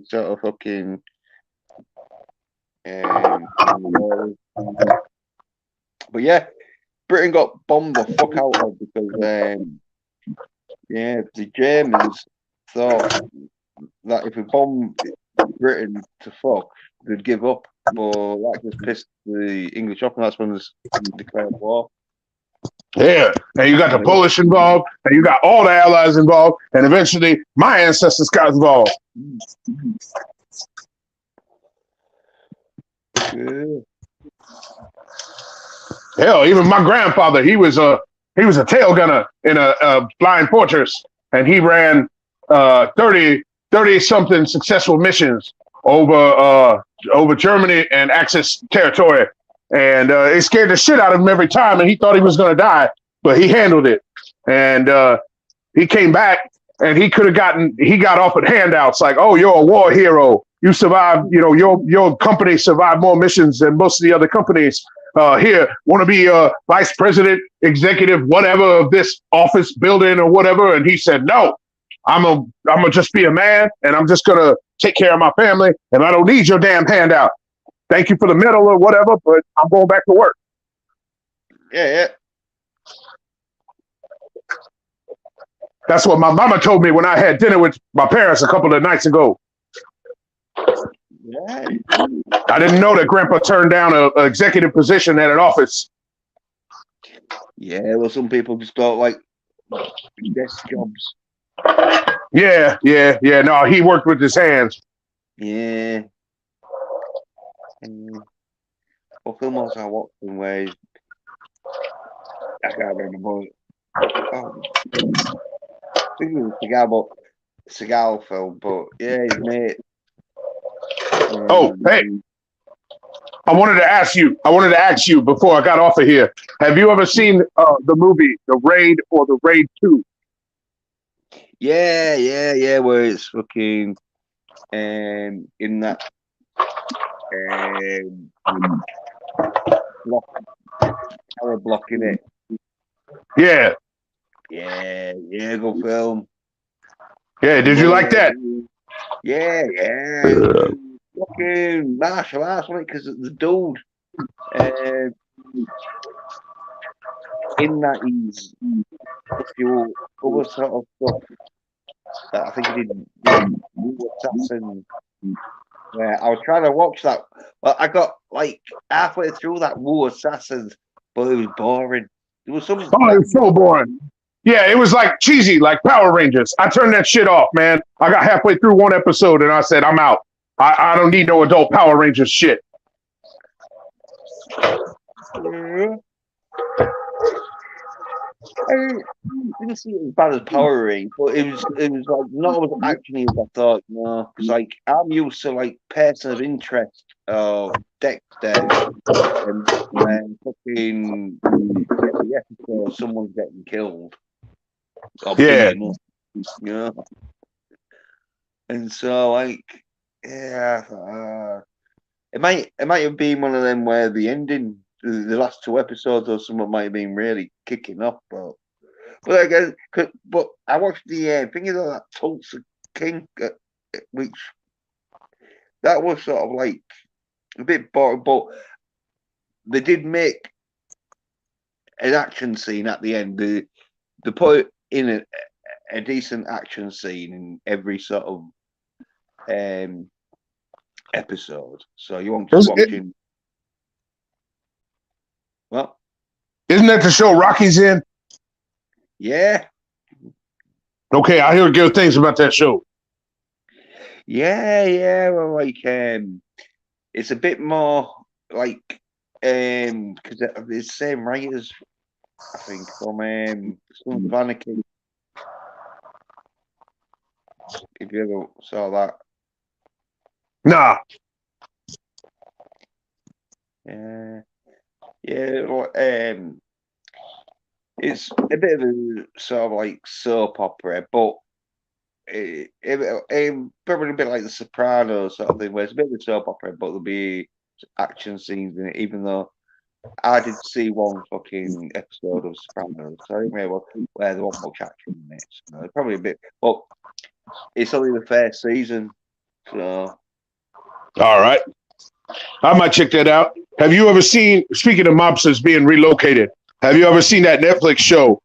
sort of fucking. But yeah, Britain got bombed the fuck out of because the Germans thought that if we bombed Britain to fuck, they'd give up. But that just pissed the English off, and that's when they declared war. Yeah, and you got the Polish involved, and you got all the allies involved, and eventually my ancestors got involved. Yeah. Hell, even my grandfather, he was a tail gunner in a blind fortress, and he ran 30 something successful missions over Germany and Axis territory. And it scared the shit out of him every time, and he thought he was going to die, but he handled it. And he came back, and he got offered handouts like, oh, you're a war hero. You survived, you know, your company survived more missions than most of the other companies. Here, want to be a vice president, executive, whatever of this office building or whatever. And he said, no, I'm gonna just be a man, and I'm just gonna take care of my family, and I don't need your damn handout. Thank you for the medal or whatever, but I'm going back to work. Yeah. That's what my mama told me when I had dinner with my parents a couple of nights ago. Yeah. I didn't know that Grandpa turned down an executive position at an office. Yeah, well, some people just got like desk jobs. Yeah. No, he worked with his hands. Yeah. What film was I watching where I can't remember. I think it was Seagal film, but yeah, his mate. Oh, hey. I wanted to ask you before I got off of here. Have you ever seen the movie The Raid or The Raid 2? Yeah, where it's fucking in that blocking it. Yeah. Yeah, good film. Yeah, did you like that? Yeah. Fucking martial arts, wasn't it? Because the dude in that he's a few other sort of stuff that I think he did Assassin. Yeah, I was trying to watch that. Well, I got like halfway through that Wu Assassins, but it was boring. There was some. Oh, it was so boring. Yeah, it was like cheesy, like Power Rangers. I turned that shit off, man. I got halfway through one episode and I said, I'm out. I don't need no adult Power Rangers shit. Yeah. I didn't see it as bad as Power Rangers, but it was like not as actiony as I thought. No, because like I'm used to like person of interest of Dexter and fucking every episode someone's getting killed. Yeah. You know? And so like it might have been one of them where the ending, the last two episodes or something might have been really kicking off, but I watched the thing of that Tulsa King, which that was sort of like a bit boring, but they did make an action scene at the end. They put in a decent action scene in every sort of episode. So you won't just watching. Well, isn't that the show Rocky's in? Yeah. Okay, I hear good things about that show. Yeah. Well, like it's a bit more like because it's the same writers, I think, from Sons of Anarchy. If you ever saw that. Nah. Yeah. It's a bit of a sort of like soap opera, but it probably a bit like The Sopranos sort of thing, where it's a bit of a soap opera, but there'll be action scenes in it, even though I did see one fucking episode of Sopranos, so I think maybe where there wasn't much action in it. So probably a bit, but it's only the first season, so. All right. I might check that out. Have you ever seen, speaking of mobsters being relocated, have you ever seen that Netflix show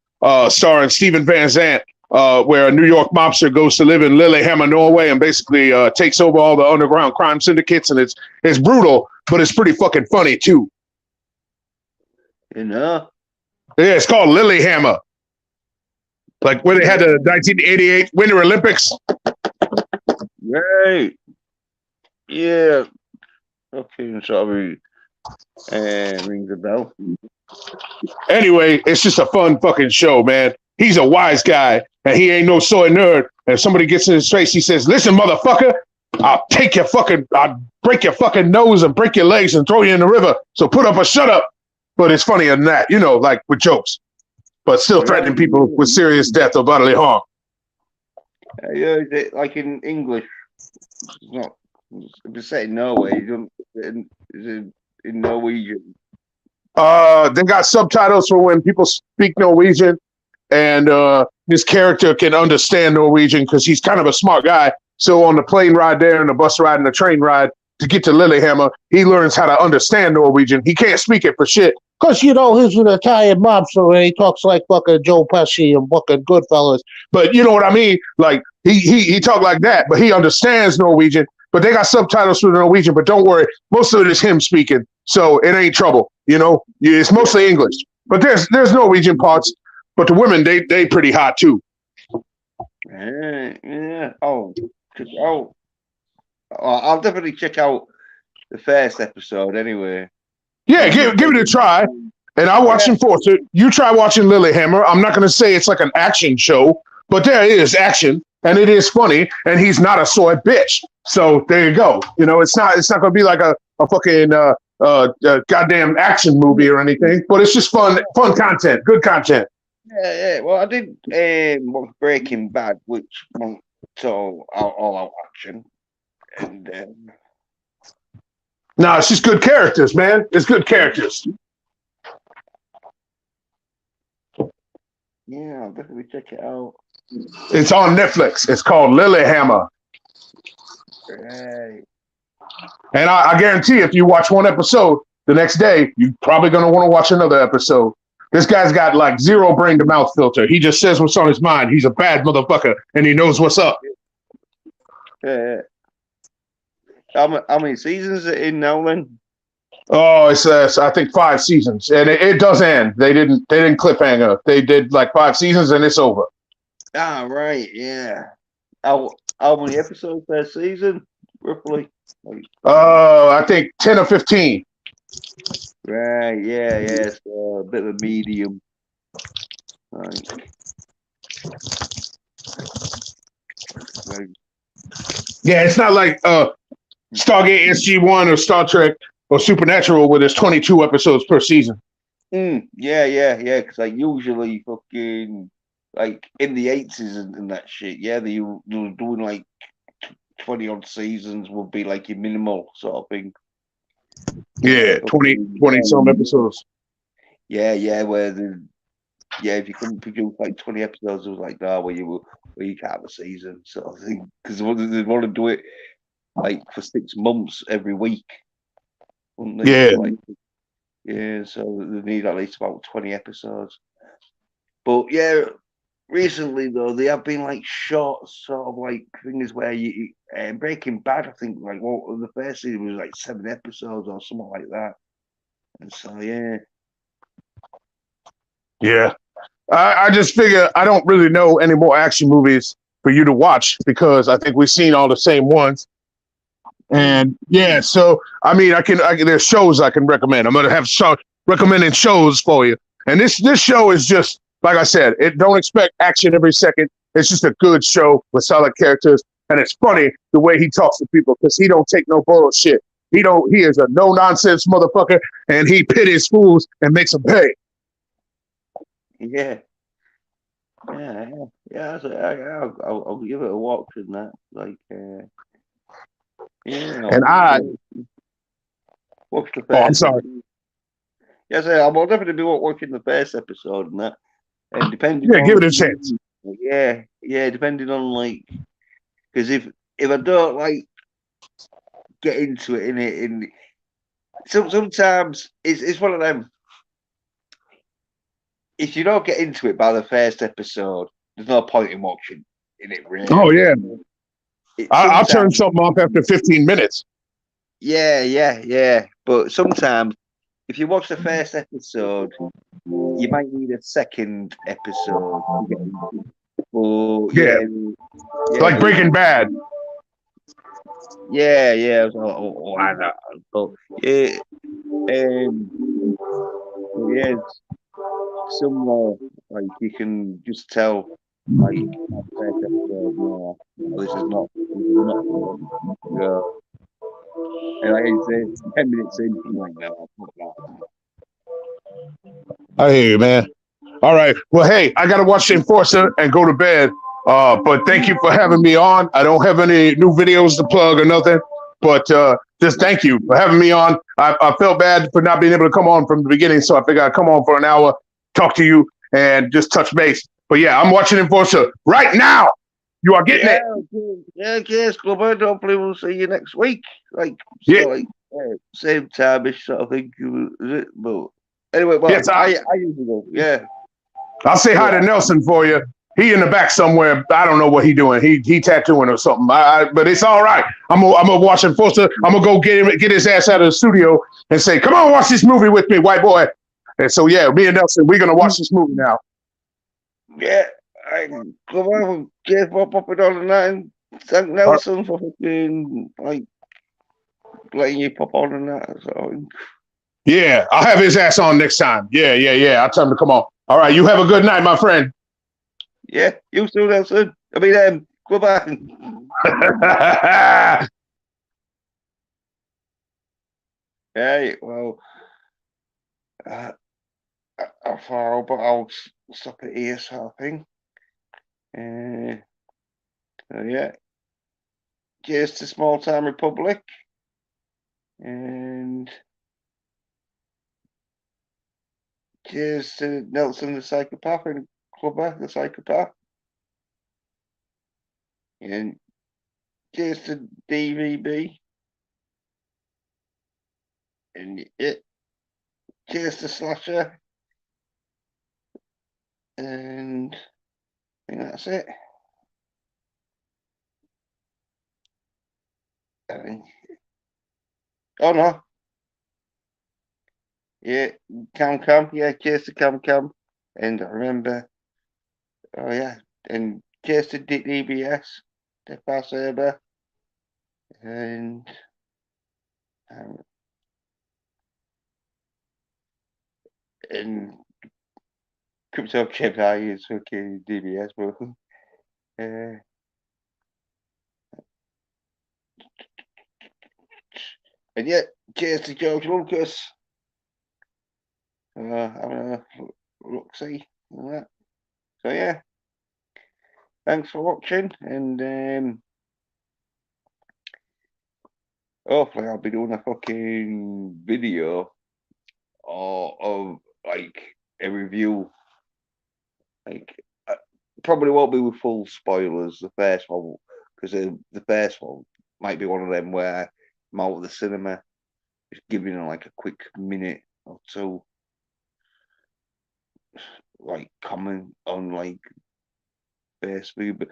starring Steven Van Zandt, where a New York mobster goes to live in Lillehammer, Norway, and basically takes over all the underground crime syndicates? And it's brutal, but it's pretty fucking funny too. You know? Yeah, it's called Lillehammer. Like where they had the 1988 Winter Olympics. Right. Yeah. Okay, sorry. Rings a bell. Anyway, it's just a fun fucking show, man. He's a wise guy, and he ain't no soy nerd. And if somebody gets in his face, he says, "Listen, motherfucker, I'll break your fucking nose and break your legs and throw you in the river. So put up or shut up." But it's funnier than that, you know, like with jokes, but still threatening people with serious death or bodily harm. Yeah, is it like in English? It's not. If it's set in Norway, you don't. Is it in Norwegian? They got subtitles for when people speak Norwegian, and this character can understand Norwegian because he's kind of a smart guy. So on the plane ride there and the bus ride and the train ride to get to Lillehammer, he learns how to understand Norwegian. He can't speak it for shit because, you know, he's an Italian mobster and he talks like fucking Joe Pesci and fucking Goodfellas. But you know what I mean? Like he talk like that, but he understands Norwegian. But they got subtitles for the Norwegian, but don't worry, most of it is him speaking, so it ain't trouble. You know, it's mostly English, but there's Norwegian parts. But the women, they pretty hot too. Yeah. I'll definitely check out the first episode anyway. Yeah, give it a try, and I'll watch them for it. You try watching Lillehammer. I'm not going to say it's like an action show, but there is action. And it is funny, and he's not a soy bitch. So there you go. You know, it's not going to be like a fucking goddamn action movie or anything, but it's just fun content, good content. Yeah. Well, I did watch Breaking Bad, which so all out action, and no, it's just good characters, man. It's good characters. Yeah, I'll definitely check it out. It's on Netflix. It's called Lillehammer. Right. And I guarantee if you watch one episode, the next day, you're probably going to want to watch another episode. This guy's got like zero brain to mouth filter. He just says what's on his mind. He's a bad motherfucker, and he knows what's up. Yeah. How many seasons is it in now then? Oh, it's I think 5 seasons, and it does end. They didn't cliffhanger. They did like 5 seasons, and it's over. Ah, right, yeah. How many episodes per season, roughly? I think 10 or 15. Right, yeah. So a bit of a medium. Right. Yeah, it's not like Stargate SG-1 or Star Trek or Supernatural where there's 22 episodes per season. Yeah. Because like usually fucking like in the 80s and that shit. Yeah, they were doing like 20 odd seasons would be like your minimal sort of thing. Yeah, 20 some episodes. Yeah. Where if you couldn't produce like 20 episodes, it was like, well, you can't have a season sort of thing because they want to do it like for 6 months every week. Yeah. Yeah, so they need at least about 20 episodes. But yeah, recently though, they have been like short sort of like things where you Breaking Bad, I think like the first season was like 7 episodes or something like that. And so yeah. Yeah. I just figure I don't really know any more action movies for you to watch because I think we've seen all the same ones. And yeah, so I mean, I can there's shows I can recommend. I'm gonna have recommending shows for you. And this show is just like I said. It don't expect action every second. It's just a good show with solid characters, and it's funny the way he talks to people because he don't take no bullshit. He don't. He is a no nonsense motherfucker, and he pities fools and makes them pay. Yeah. Yeah. So I'll give it a watch and that. Like, yeah. And I, Watch the oh, I'm first. sorry. Yes, I'll definitely be watching the first episode and that. And depending Yeah, give on it a chance. yeah, depending on like, because if I don't like get into it in it, sometimes it's one of them. If you don't get into it by the first episode, there's no point in watching in it. Really. Oh yeah, I'll turn Sometimes, something off after 15 minutes. yeah. But sometimes, if you watch the first episode, you might need a second episode to get into it. But Yeah, like Breaking Bad. Yeah. Why not? But yeah, yeah, somewhere like you can just tell, like first episode, no, this is not for me. Yeah. And like I say, 10 minutes in, I'm like, no, fuck that. I hear you, man. All right. Well, hey, I gotta watch the Enforcer and go to bed. But thank you for having me on. I don't have any new videos to plug or nothing, but just thank you for having me on. I felt bad for not being able to come on from the beginning, so I figured I'd come on for an hour, talk to you, and just touch base. But yeah, I'm watching Enforcer right now. You are getting it. Yeah, yes, Clubber. Hopefully, we'll see you next week. Like, Yeah. so, like, same time-ish sort of thing, is it? But anyway, well, Yes, I usually go. Yeah. I'll say hi to Nelson for you. He in the back somewhere. I don't know what he doing. He tattooing or something. But it's all right. I'm gonna watch Enforcer. I'm gonna go get his ass out of the studio and say, "Come on, watch this movie with me, white boy." And so yeah, me and Nelson, we're gonna watch this movie now. Yeah, come on, Jeff, pop it on and that, and thank Nelson for fucking like letting you pop on and that. So Yeah, I'll have his ass on next time. Yeah. I'll tell him to come on. All right, you have a good night, my friend. yeah, you too, Nelson. I mean, goodbye. Hey, well, I'll stop it here, sort of thing. Yeah. Cheers to Small Time Republic. And cheers to Nelson the Psychopath and Clubber the Psychopath. And cheers to DVB. And cheers to Slasher. And I think that's it. Oh no. Yeah, Cam. Yeah, cheers to Cam. And I remember. Oh yeah. And cheers to DBS, the Fast Saber. And and Crypto Jedi is fucking DBS, but and yeah, cheers to George Lucas. Having a look see and that. So yeah, thanks for watching, and hopefully I'll be doing a fucking video of like a review. Like probably won't be with full spoilers. The first one, because the first one might be one of them where I'm out of the cinema, just giving like a quick minute or two, like comment on like Facebook.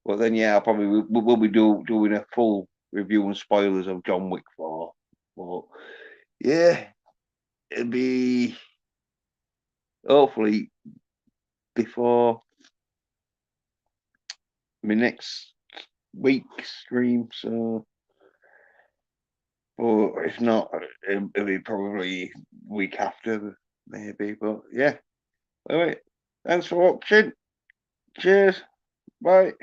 But then yeah, I probably will be doing a full review and spoilers of John Wick 4. But yeah, it'll be hopefully before my next week's stream. So, or if not, it'll be probably week after, maybe. But yeah, all right. Thanks for watching. Cheers. Bye.